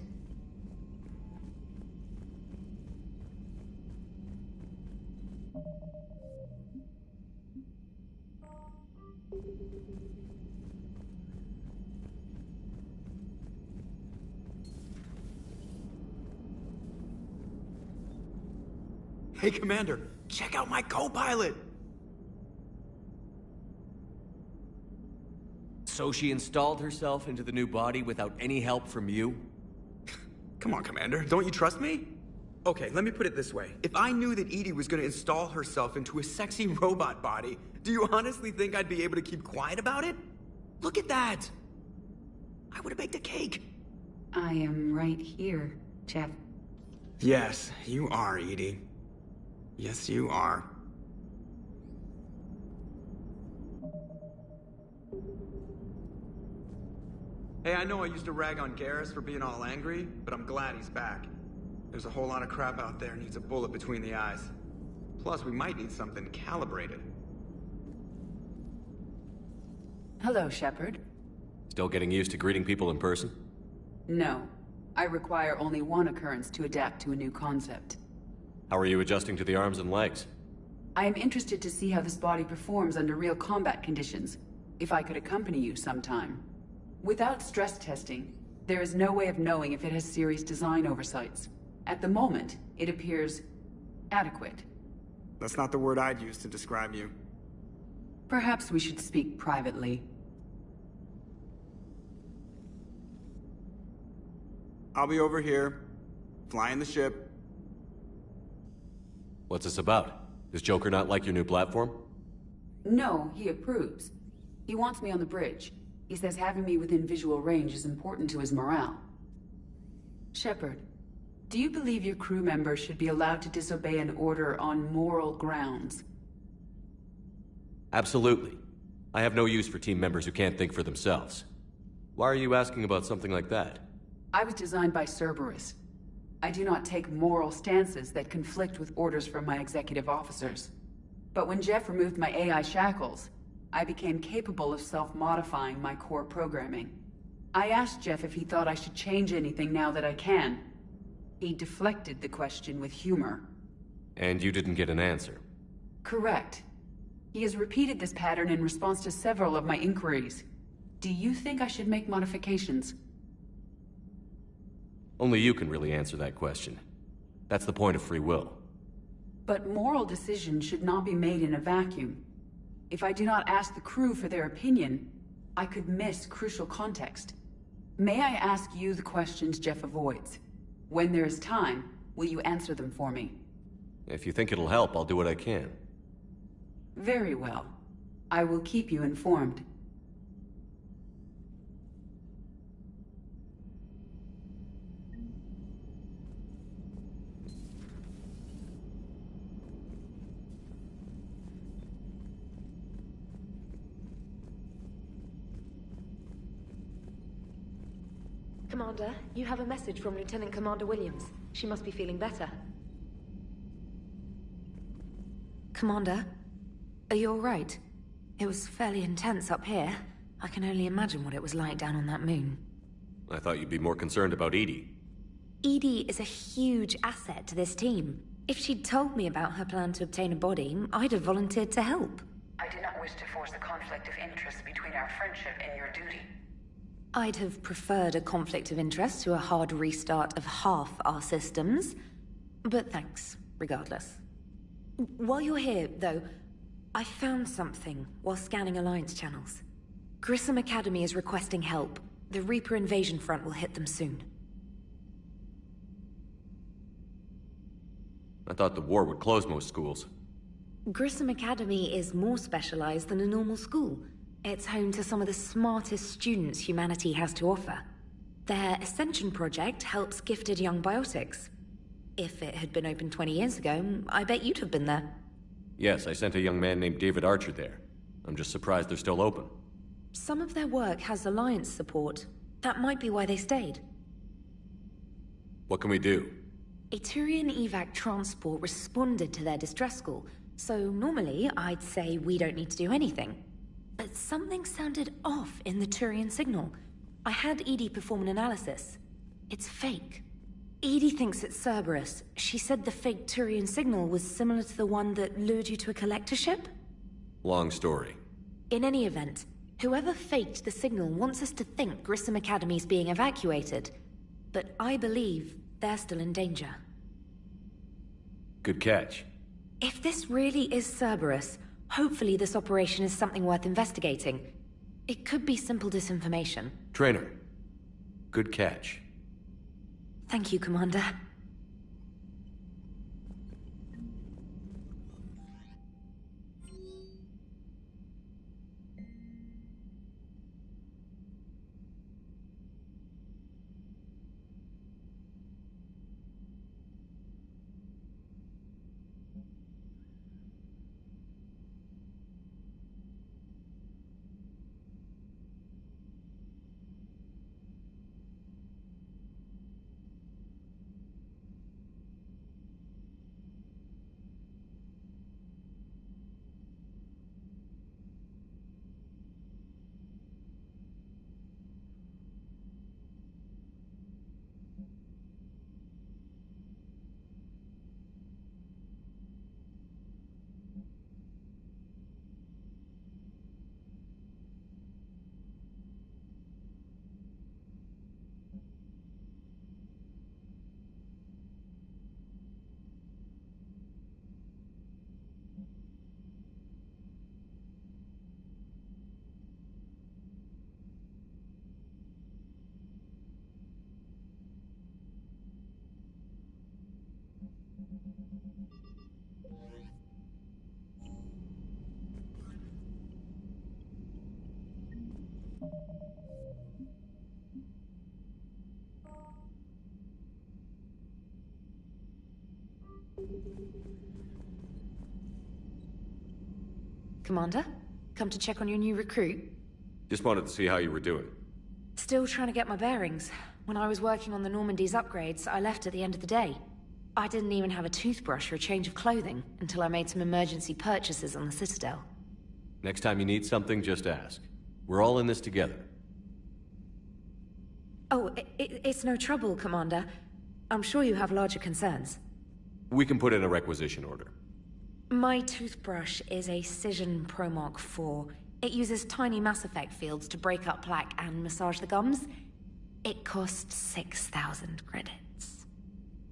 Hey, Commander, check out my co-pilot! So she installed herself into the new body without any help from you? Come on, Commander, don't you trust me? Okay, let me put it this way. If I knew that Edie was gonna install herself into a sexy robot body, do you honestly think I'd be able to keep quiet about it? Look at that! I would've baked a cake. I am right here, Jeff. Yes, you are, Edie. Yes, you are. Hey, I know I used to rag on Garrus for being all angry, but I'm glad he's back. There's a whole lot of crap out there needs a bullet between the eyes. Plus, we might need something calibrated. Hello, Shepard. Still getting used to greeting people in person? No. I require only one occurrence to adapt to a new concept. How are you adjusting to the arms and legs? I am interested to see how this body performs under real combat conditions. If I could accompany you sometime. Without stress testing, there is no way of knowing if it has serious design oversights. At the moment, it appears adequate. That's not the word I'd use to describe you. Perhaps we should speak privately. I'll be over here, flying the ship. What's this about? Does Joker not like your new platform? No, he approves. He wants me on the bridge. He says having me within visual range is important to his morale. Shepard, do you believe your crew members should be allowed to disobey an order on moral grounds? Absolutely. I have no use for team members who can't think for themselves. Why are you asking about something like that? I was designed by Cerberus. I do not take moral stances that conflict with orders from my executive officers. But when Jeff removed my AI shackles, I became capable of self-modifying my core programming. I asked Jeff if he thought I should change anything now that I can. He deflected the question with humor. And you didn't get an answer? Correct. He has repeated this pattern in response to several of my inquiries. Do you think I should make modifications? Only you can really answer that question. That's the point of free will. But moral decisions should not be made in a vacuum. If I do not ask the crew for their opinion, I could miss crucial context. May I ask you the questions Jeff avoids? When there is time, will you answer them for me? If you think it'll help, I'll do what I can. Very well. I will keep you informed. Commander, you have a message from Lieutenant Commander Williams. She must be feeling better. Commander, are you alright? It was fairly intense up here. I can only imagine what it was like down on that moon. I thought you'd be more concerned about Edie. Edie is a huge asset to this team. If she'd told me about her plan to obtain a body, I'd have volunteered to help. I do not wish to force a conflict of interest between our friendship and your duty. I'd have preferred a conflict of interest to a hard restart of half our systems. But thanks, regardless. While you're here, though, I found something while scanning Alliance channels. Grissom Academy is requesting help. The Reaper invasion front will hit them soon. I thought the war would close most schools. Grissom Academy is more specialized than a normal school. It's home to some of the smartest students humanity has to offer. Their Ascension project helps gifted young biotics. If it had been open 20 years ago, I bet you'd have been there. Yes, I sent a young man named David Archer there. I'm just surprised they're still open. Some of their work has Alliance support. That might be why they stayed. What can we do? A Turian evac transport responded to their distress call, so normally I'd say we don't need to do anything. But something sounded off in the Turian signal. I had Edie perform an analysis. It's fake. Edie thinks it's Cerberus. She said the fake Turian signal was similar to the one that lured you to a collector ship? Long story. In any event, whoever faked the signal wants us to think Grissom Academy's being evacuated. But I believe they're still in danger. Good catch. If this really is Cerberus, hopefully this operation is something worth investigating. It could be simple disinformation. Trainer. Good catch. Thank you, Commander. Commander? Come to check on your new recruit? Just wanted to see how you were doing. Still trying to get my bearings. When I was working on the Normandy's upgrades, I left at the end of the day. I didn't even have a toothbrush or a change of clothing until I made some emergency purchases on the Citadel. Next time you need something, just ask. We're all in this together. Oh, it's no trouble, Commander. I'm sure you have larger concerns. We can put in a requisition order. My toothbrush is a Cision Pro Mark IV. It uses tiny Mass Effect fields to break up plaque and massage the gums. It costs 6,000 credits.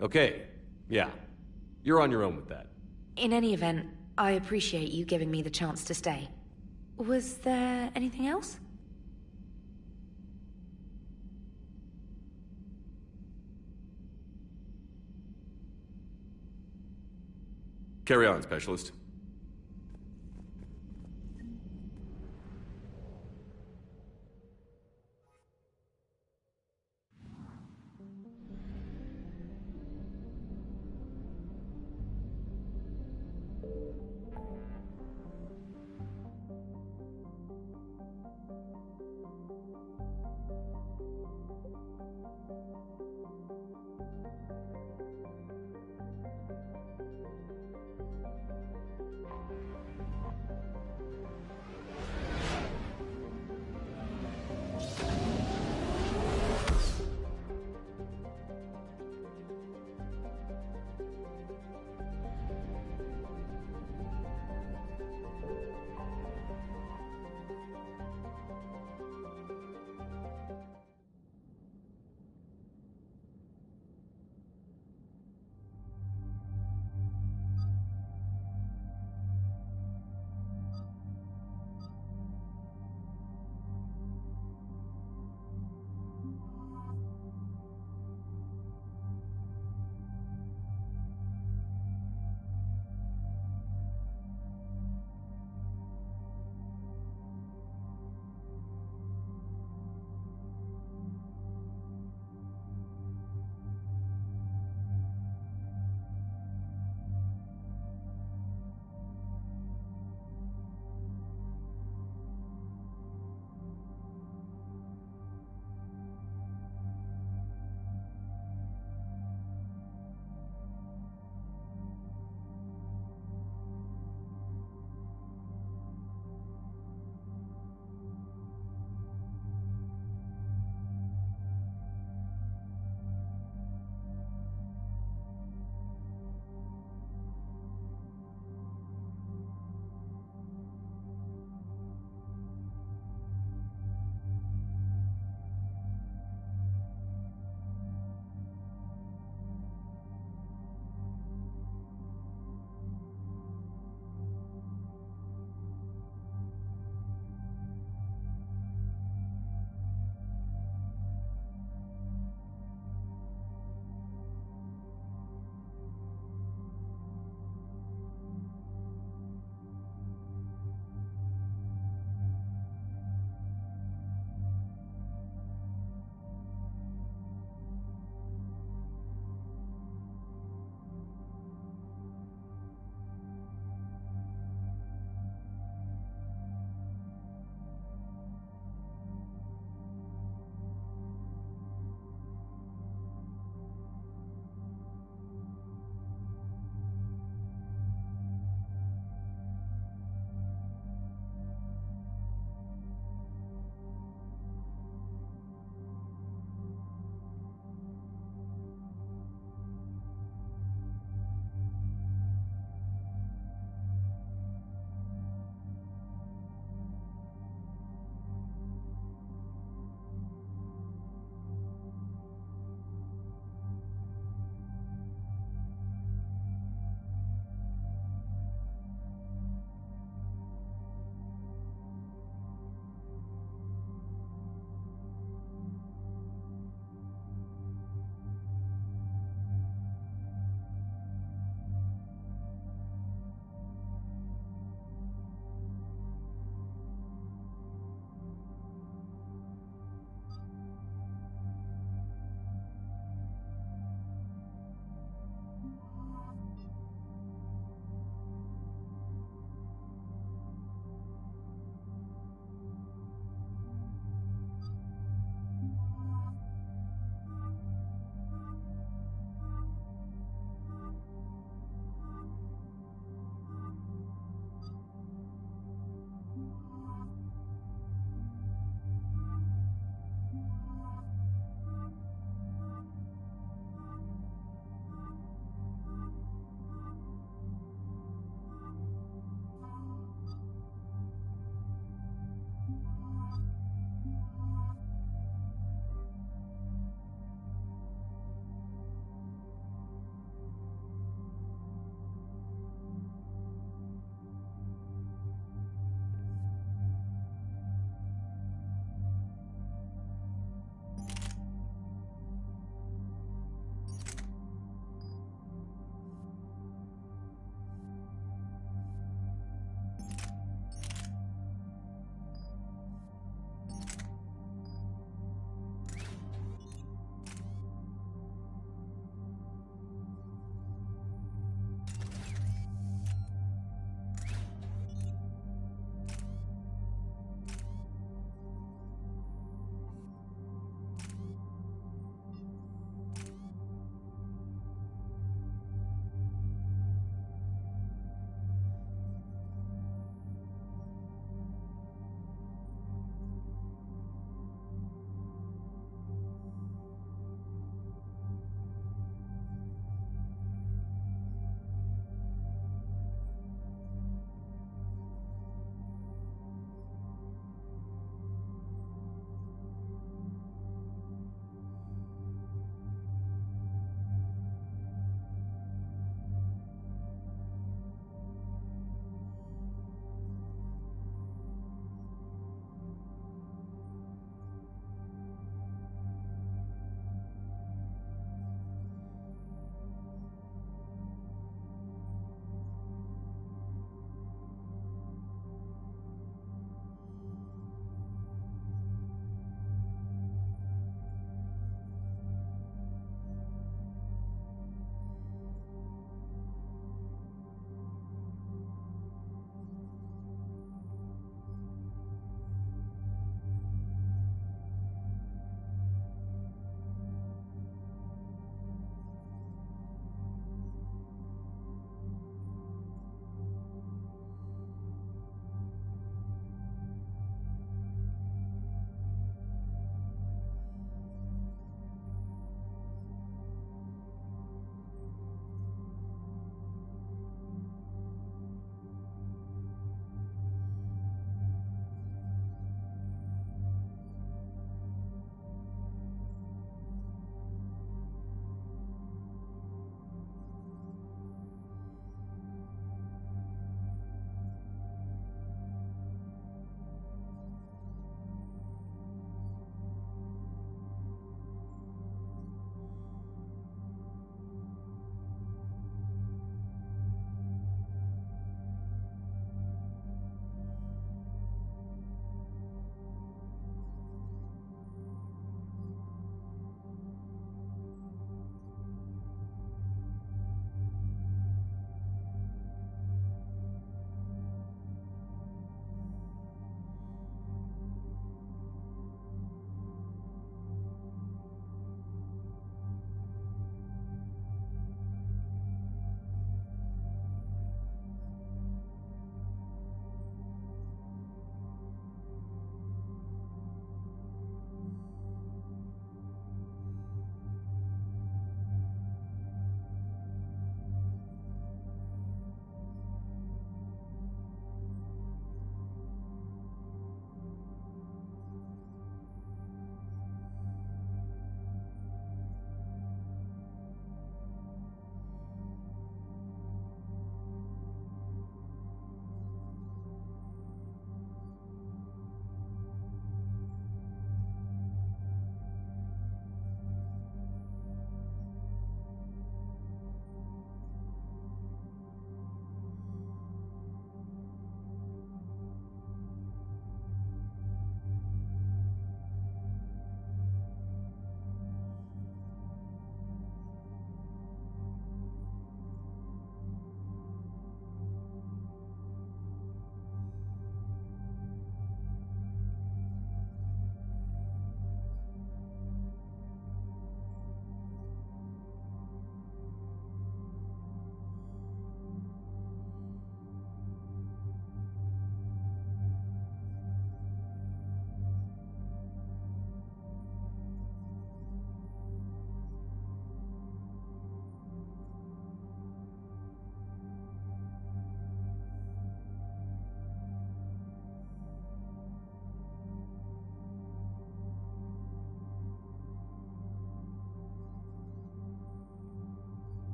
Okay, yeah. You're on your own with that. In any event, I appreciate you giving me the chance to stay. Was there anything else? Carry on, Specialist.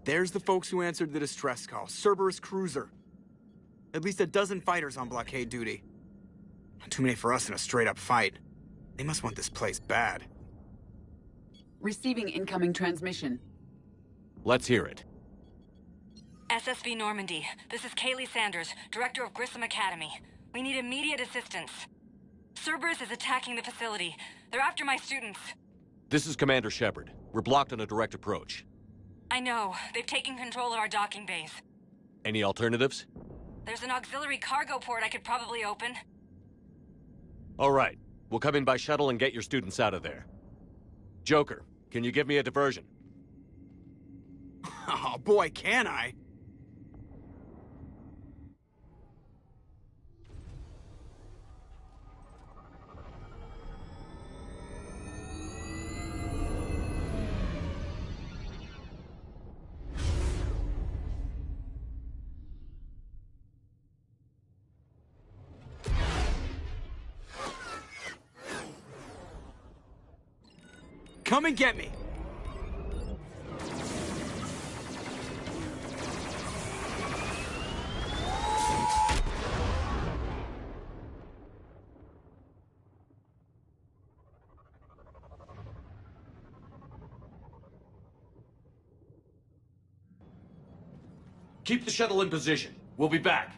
There's the folks who answered the distress call. Cerberus cruiser. At least a dozen fighters on blockade duty. Not too many for us in a straight-up fight. They must want this place bad. Receiving incoming transmission. Let's hear it. SSV Normandy. This is Kaylee Sanders, Director of Grissom Academy. We need immediate assistance. Cerberus is attacking the facility. They're after my students. This is Commander Shepard. We're blocked on a direct approach. I know. They've taken control of our docking base. Any alternatives? There's an auxiliary cargo port I could probably open. All right. We'll come in by shuttle and get your students out of there. Joker, can you give me a diversion? Oh boy, can I! Come and get me! Keep the shuttle in position. We'll be back.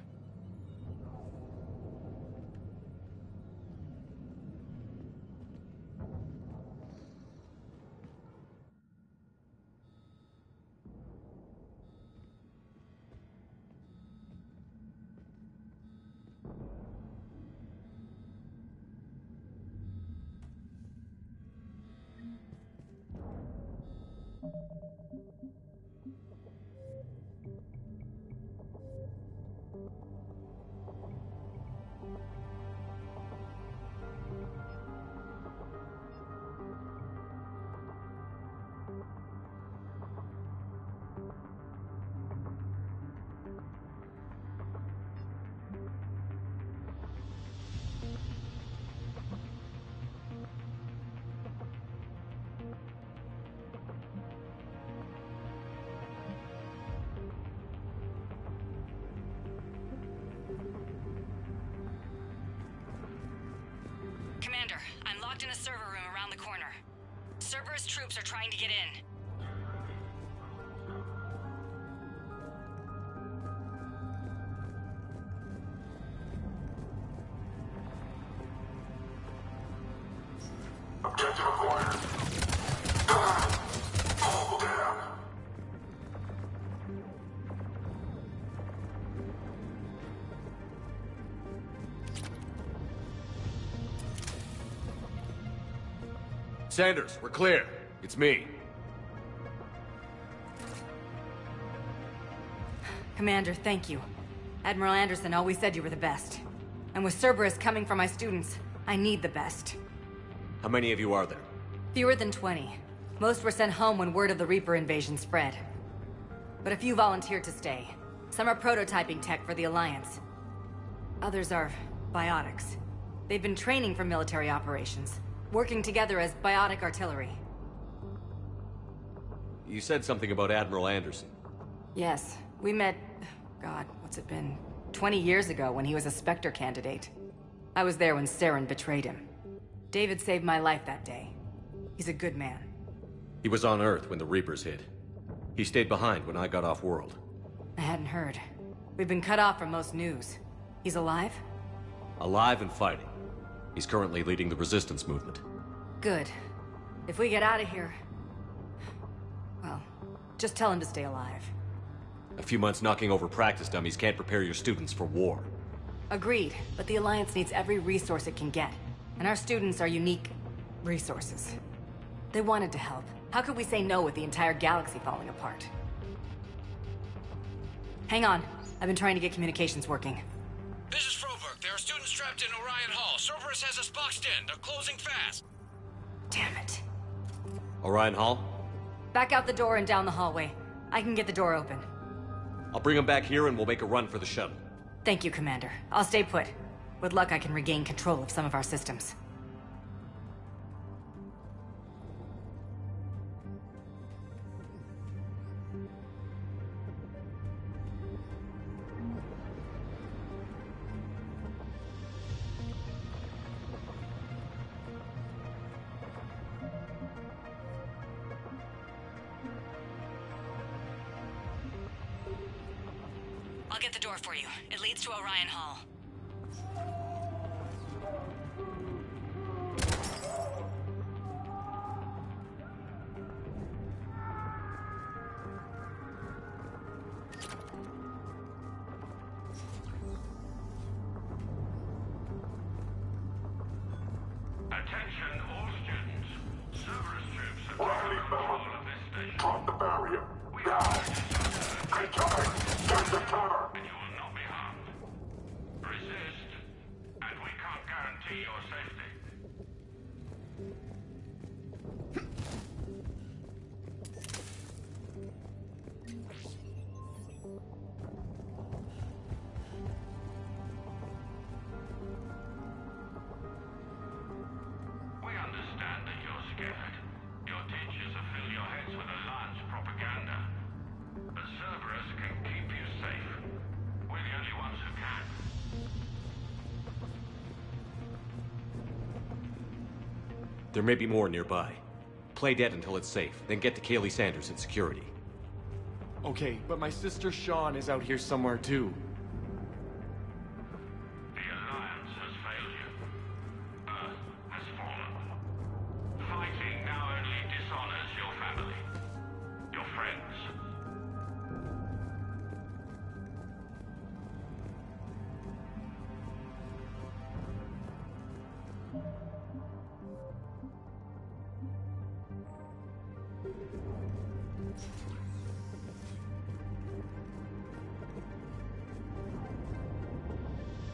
Commander, I'm locked in a server room around the corner. Cerberus troops are trying to get in. Objective acquired. Hold down. Sanders, we're clear. It's me. Commander, thank you. Admiral Anderson always said you were the best. And with Cerberus coming for my students, I need the best. How many of you are there? Fewer than 20. Most were sent home when word of the Reaper invasion spread. But a few volunteered to stay. Some are prototyping tech for the Alliance. Others are biotics. They've been training for military operations, working together as biotic artillery. You said something about Admiral Anderson. Yes, we met... God, what's it been? 20 years ago when he was a Spectre candidate. I was there when Saren betrayed him. David saved my life that day. He's a good man. He was on Earth when the Reapers hit. He stayed behind when I got off-world. I hadn't heard. We've been cut off from most news. He's alive? Alive and fighting. He's currently leading the resistance movement. Good. If we get out of here... well, just tell him to stay alive. A few months knocking over practice dummies can't prepare your students for war. Agreed, but the Alliance needs every resource it can get. And our students are unique resources. They wanted to help. How could we say no with the entire galaxy falling apart? Hang on. I've been trying to get communications working. This is Froberg. There are students trapped in Orion Hall. Cerberus has us boxed in. They're closing fast. Damn it. Orion Hall? Back out the door and down the hallway. I can get the door open. I'll bring them back here and we'll make a run for the shuttle. Thank you, Commander. I'll stay put. With luck, I can regain control of some of our systems. get the door for you. It leads to Orion Hall. Attention, all students. Cerberus troops have taken control of this station. Drop the barrier. We are incoming! Get the cover! And you will not be harmed. Resist, and we can't guarantee your safety. We understand that you're scared. Your teachers have filled your heads with Alliance propaganda. But Cerberus can keep you safe. We're the only ones who can. There may be more nearby. Play dead until it's safe, then get to Kaylee Sanders at security. Okay, but my sister Sean is out here somewhere too. The Alliance has failed you. Earth has fallen. Fighting now only dishonors your family, your friends.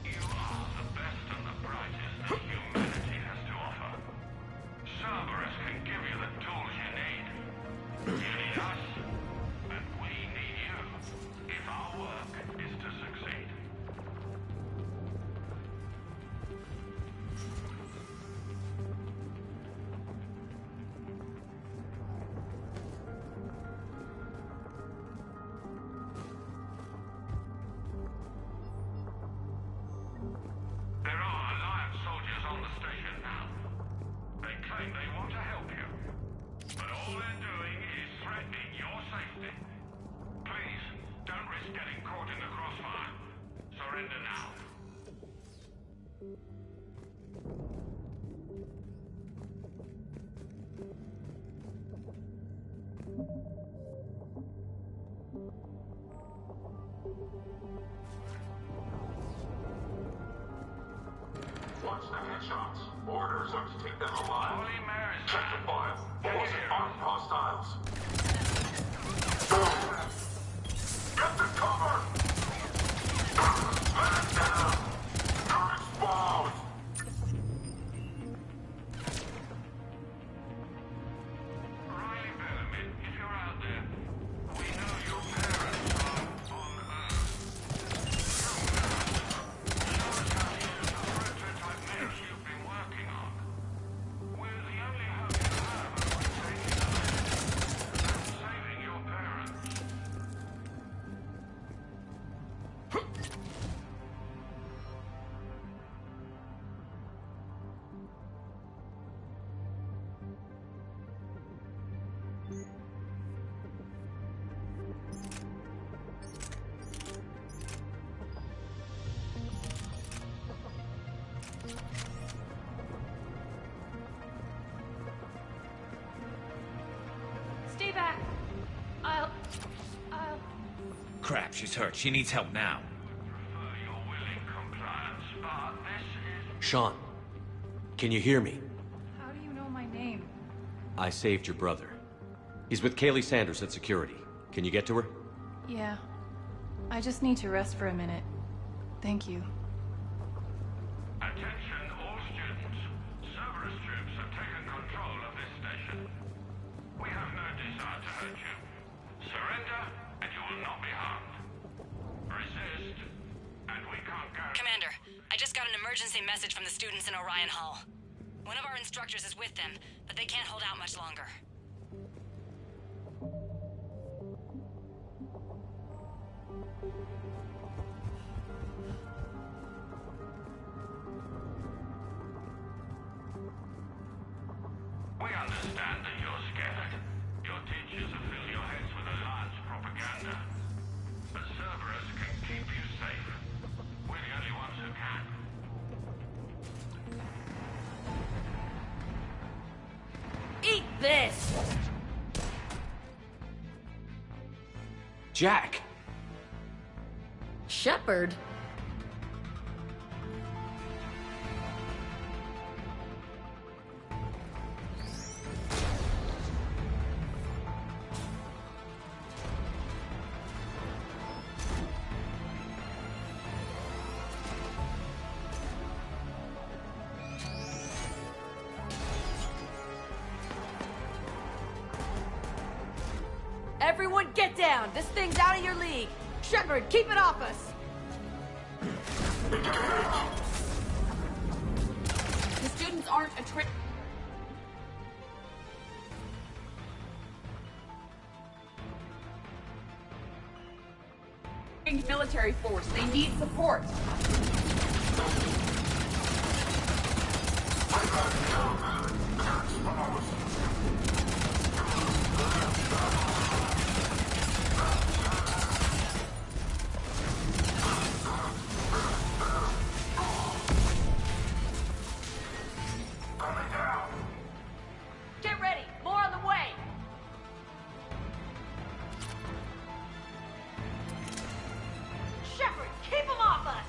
You are the best and the brightest that humanity has to offer. Cerberus can give you the tools you need. You need us, and we need you, if our work is to succeed. There are Alliance soldiers on the station now. They claim they want to help you. But all they're doing is threatening your safety. Please, don't risk getting caught in the crossfire. Surrender now. Watch the headshots. Orders are to take them alive. Holy Mary's Check the file. Boys and armed hostiles. Get the cover! Let it down! You're exposed! Riley Bellamy, if you're out there, we know your parents are on Earth. Show us how to use the prototype mix you've been working on. We're the only hope you have of taking them and saving your parents. Stay back. I'll... Crap, she's hurt. She needs help now. Sean, can you hear me? How do you know my name? I saved your brother. He's with Kaylee Sanders at security. Can you get to her? Yeah. I just need to rest for a minute. Thank you. Attention all students. Cerberus troops have taken control of this station. We have no desire to hurt you. Surrender, and you will not be harmed. Resist, and we can't guarantee... Commander, I just got an emergency message from the students in Orion Hall. One of our instructors is with them, but they can't hold out much longer. We understand that you're scared. Your teachers have filled your heads with Alliance propaganda. But Cerberus can keep you this! Jack! Shepard? Everyone get down! This thing's out of your league! Shepard, keep it off us! The students aren't a trained military force. They need support. Get ready! More on the way! Shepard, keep him off us!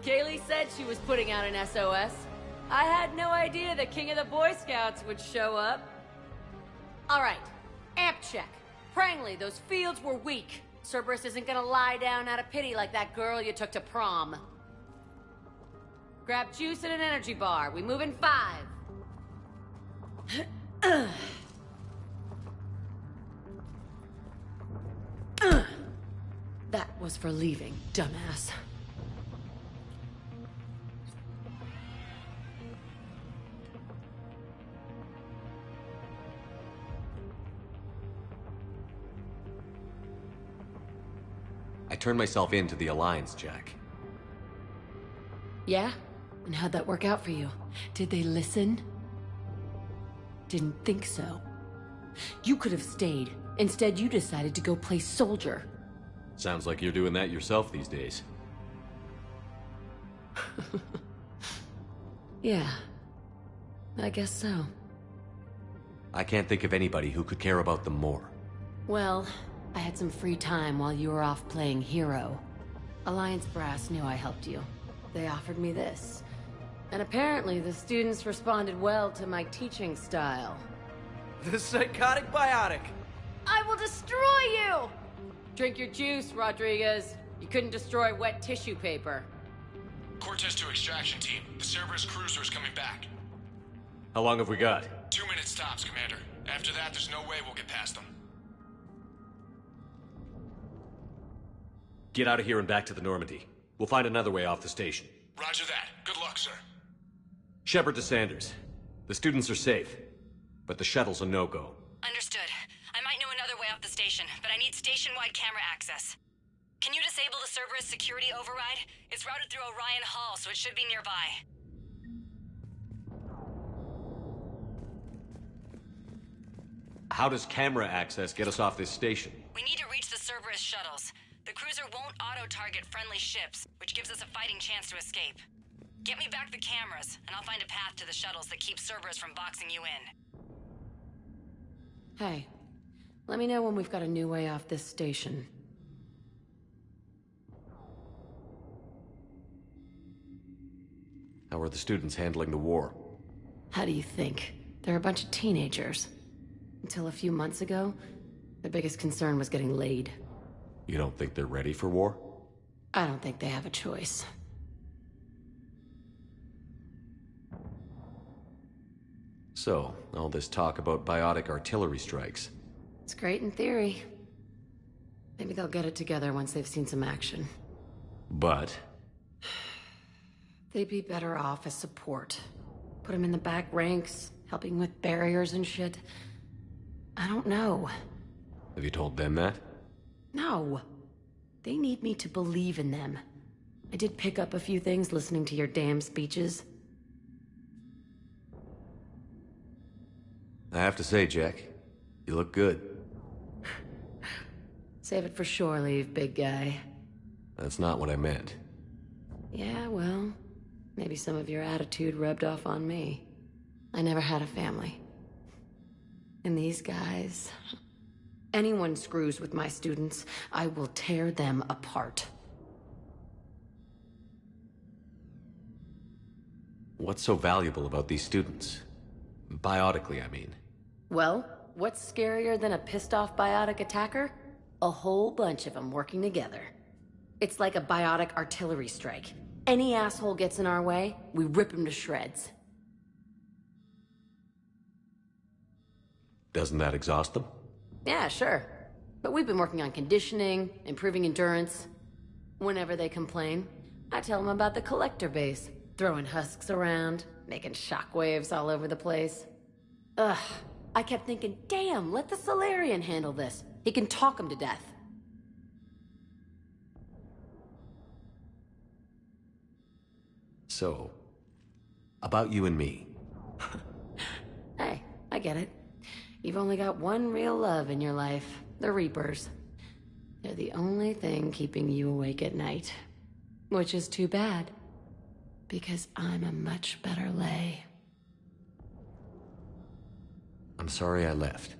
Kaylee said she was putting out an SOS. I had no idea the King of the Boy Scouts would show up. Alright, amp check. Prangley, those fields were weak. Cerberus isn't gonna lie down out of pity like that girl you took to prom. Grab juice and an energy bar. We move in 5. That was for leaving, dumbass. I turned myself in to the Alliance, Jack. Yeah? And how'd that work out for you? Did they listen? Didn't think so. You could have stayed. Instead, you decided to go play soldier. Sounds like you're doing that yourself these days. Yeah. I guess so. I can't think of anybody who could care about them more. Well, I had some free time while you were off playing hero. Alliance Brass knew I helped you. They offered me this. And apparently the students responded well to my teaching style. The psychotic biotic! I will destroy you! Drink your juice, Rodriguez. You couldn't destroy wet tissue paper. Cortez to extraction team. The Cerberus cruiser is coming back. How long have we got? 2 minutes tops, Commander. After that, there's no way we'll get past them. Get out of here and back to the Normandy. We'll find another way off the station. Roger that. Good luck, sir. Shepard to Sanders. The students are safe, but the shuttle's a no-go. Understood. I might know another way off the station, but I need station-wide camera access. Can you disable the Cerberus security override? It's routed through Orion Hall, so it should be nearby. How does camera access get us off this station? We need to reach the Cerberus shuttles. The cruiser won't auto-target friendly ships, which gives us a fighting chance to escape. Get me back the cameras, and I'll find a path to the shuttles that keep Cerberus from boxing you in. Hey, let me know when we've got a new way off this station. How are the students handling the war? How do you think? They're a bunch of teenagers. Until a few months ago, their biggest concern was getting laid. You don't think they're ready for war? I don't think they have a choice. So, all this talk about biotic artillery strikes. It's great in theory. Maybe they'll get it together once they've seen some action. But? They'd be better off as support. Put them in the back ranks, helping with barriers and shit. I don't know. Have you told them that? No. They need me to believe in them. I did pick up a few things listening to your damn speeches. I have to say, Jack, you look good. Save it for shore leave, big guy. That's not what I meant. Yeah, well, maybe some of your attitude rubbed off on me. I never had a family. And these guys... Anyone screws with my students, I will tear them apart. What's so valuable about these students? Biotically, I mean. Well, what's scarier than a pissed-off biotic attacker? A whole bunch of them working together. It's like a biotic artillery strike. Any asshole gets in our way, we rip him to shreds. Doesn't that exhaust them? Yeah, sure. But we've been working on conditioning, improving endurance. Whenever they complain, I tell them about the collector base, throwing husks around, making shockwaves all over the place. Ugh, I kept thinking, damn, let the Solarian handle this. He can talk them to death. So, about you and me. Hey, I get it. You've only got one real love in your life, the Reapers. They're the only thing keeping you awake at night. Which is too bad, because I'm a much better lay. I'm sorry I left.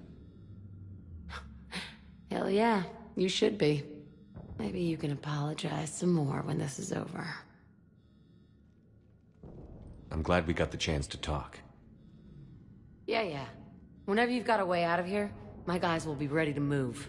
Hell yeah, you should be. Maybe you can apologize some more when this is over. I'm glad we got the chance to talk. Yeah. Whenever you've got a way out of here, my guys will be ready to move.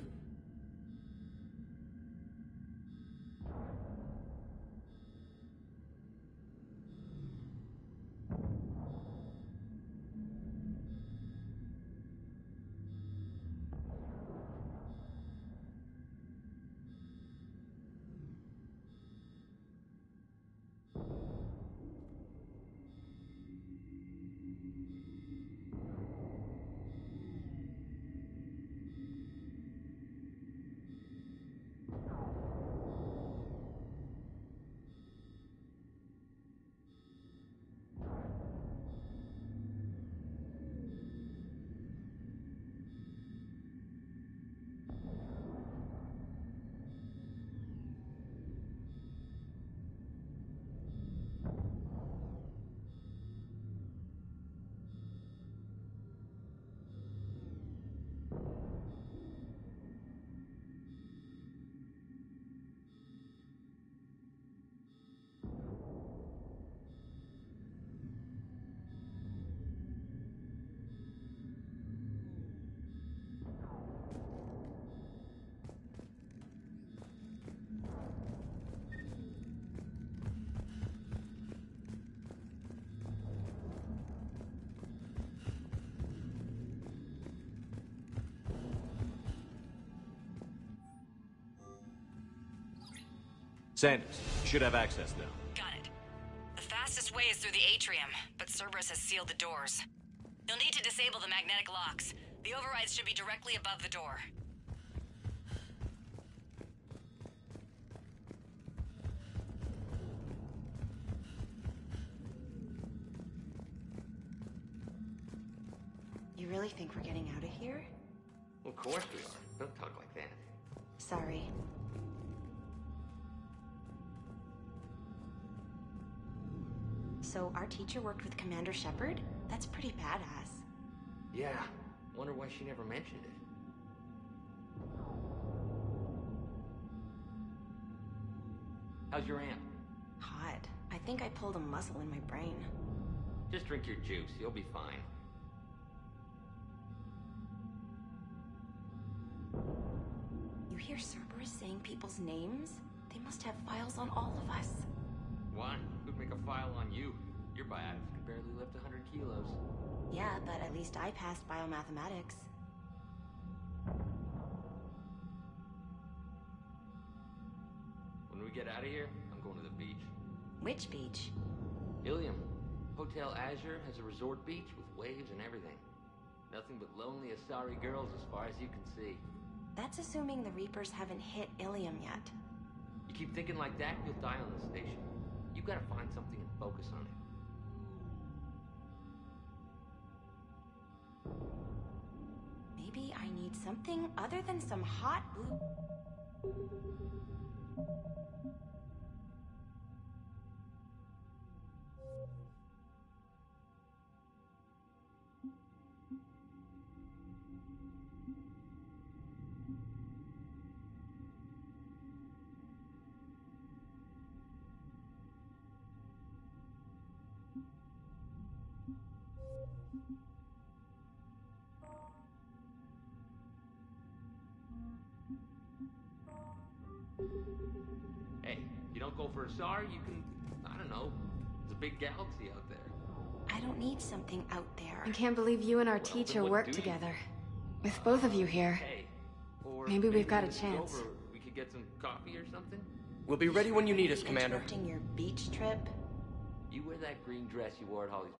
Sanders, you should have access now. Got it. The fastest way is through the atrium, but Cerberus has sealed the doors. You'll need to disable the magnetic locks. The overrides should be directly above the door. You really think we're getting out of here? Of course we are. Don't talk like that. Sorry. So, our teacher worked with Commander Shepard? That's pretty badass. Yeah. Wonder why she never mentioned it. How's your aunt? Hot. I think I pulled a muscle in my brain. Just drink your juice. You'll be fine. You hear Cerberus saying people's names? They must have files on all of us. Why? Who'd make a file on you? Your biotics can barely lift 100 kilos. Yeah, but at least I passed biomathematics. When we get out of here, I'm going to the beach. Which beach? Ilium. Hotel Azure has a resort beach with waves and everything. Nothing but lonely Asari girls as far as you can see. That's assuming the Reapers haven't hit Ilium yet. You keep thinking like that, you'll die on the station. You've got to find something and focus on it. Maybe I need something other than some hot blue... Hey, you don't go for a SAR, you can, I don't know, there's a big galaxy out there. I don't need something out there. I can't believe you and our Well, teacher then what work do you together. need? With both of you here. Hey, or Maybe we've got a when this is chance. over, we could get some coffee or something? We'll be ready when you need us, Commander. Interrupting your beach trip? You wear that green dress you wore at Holly's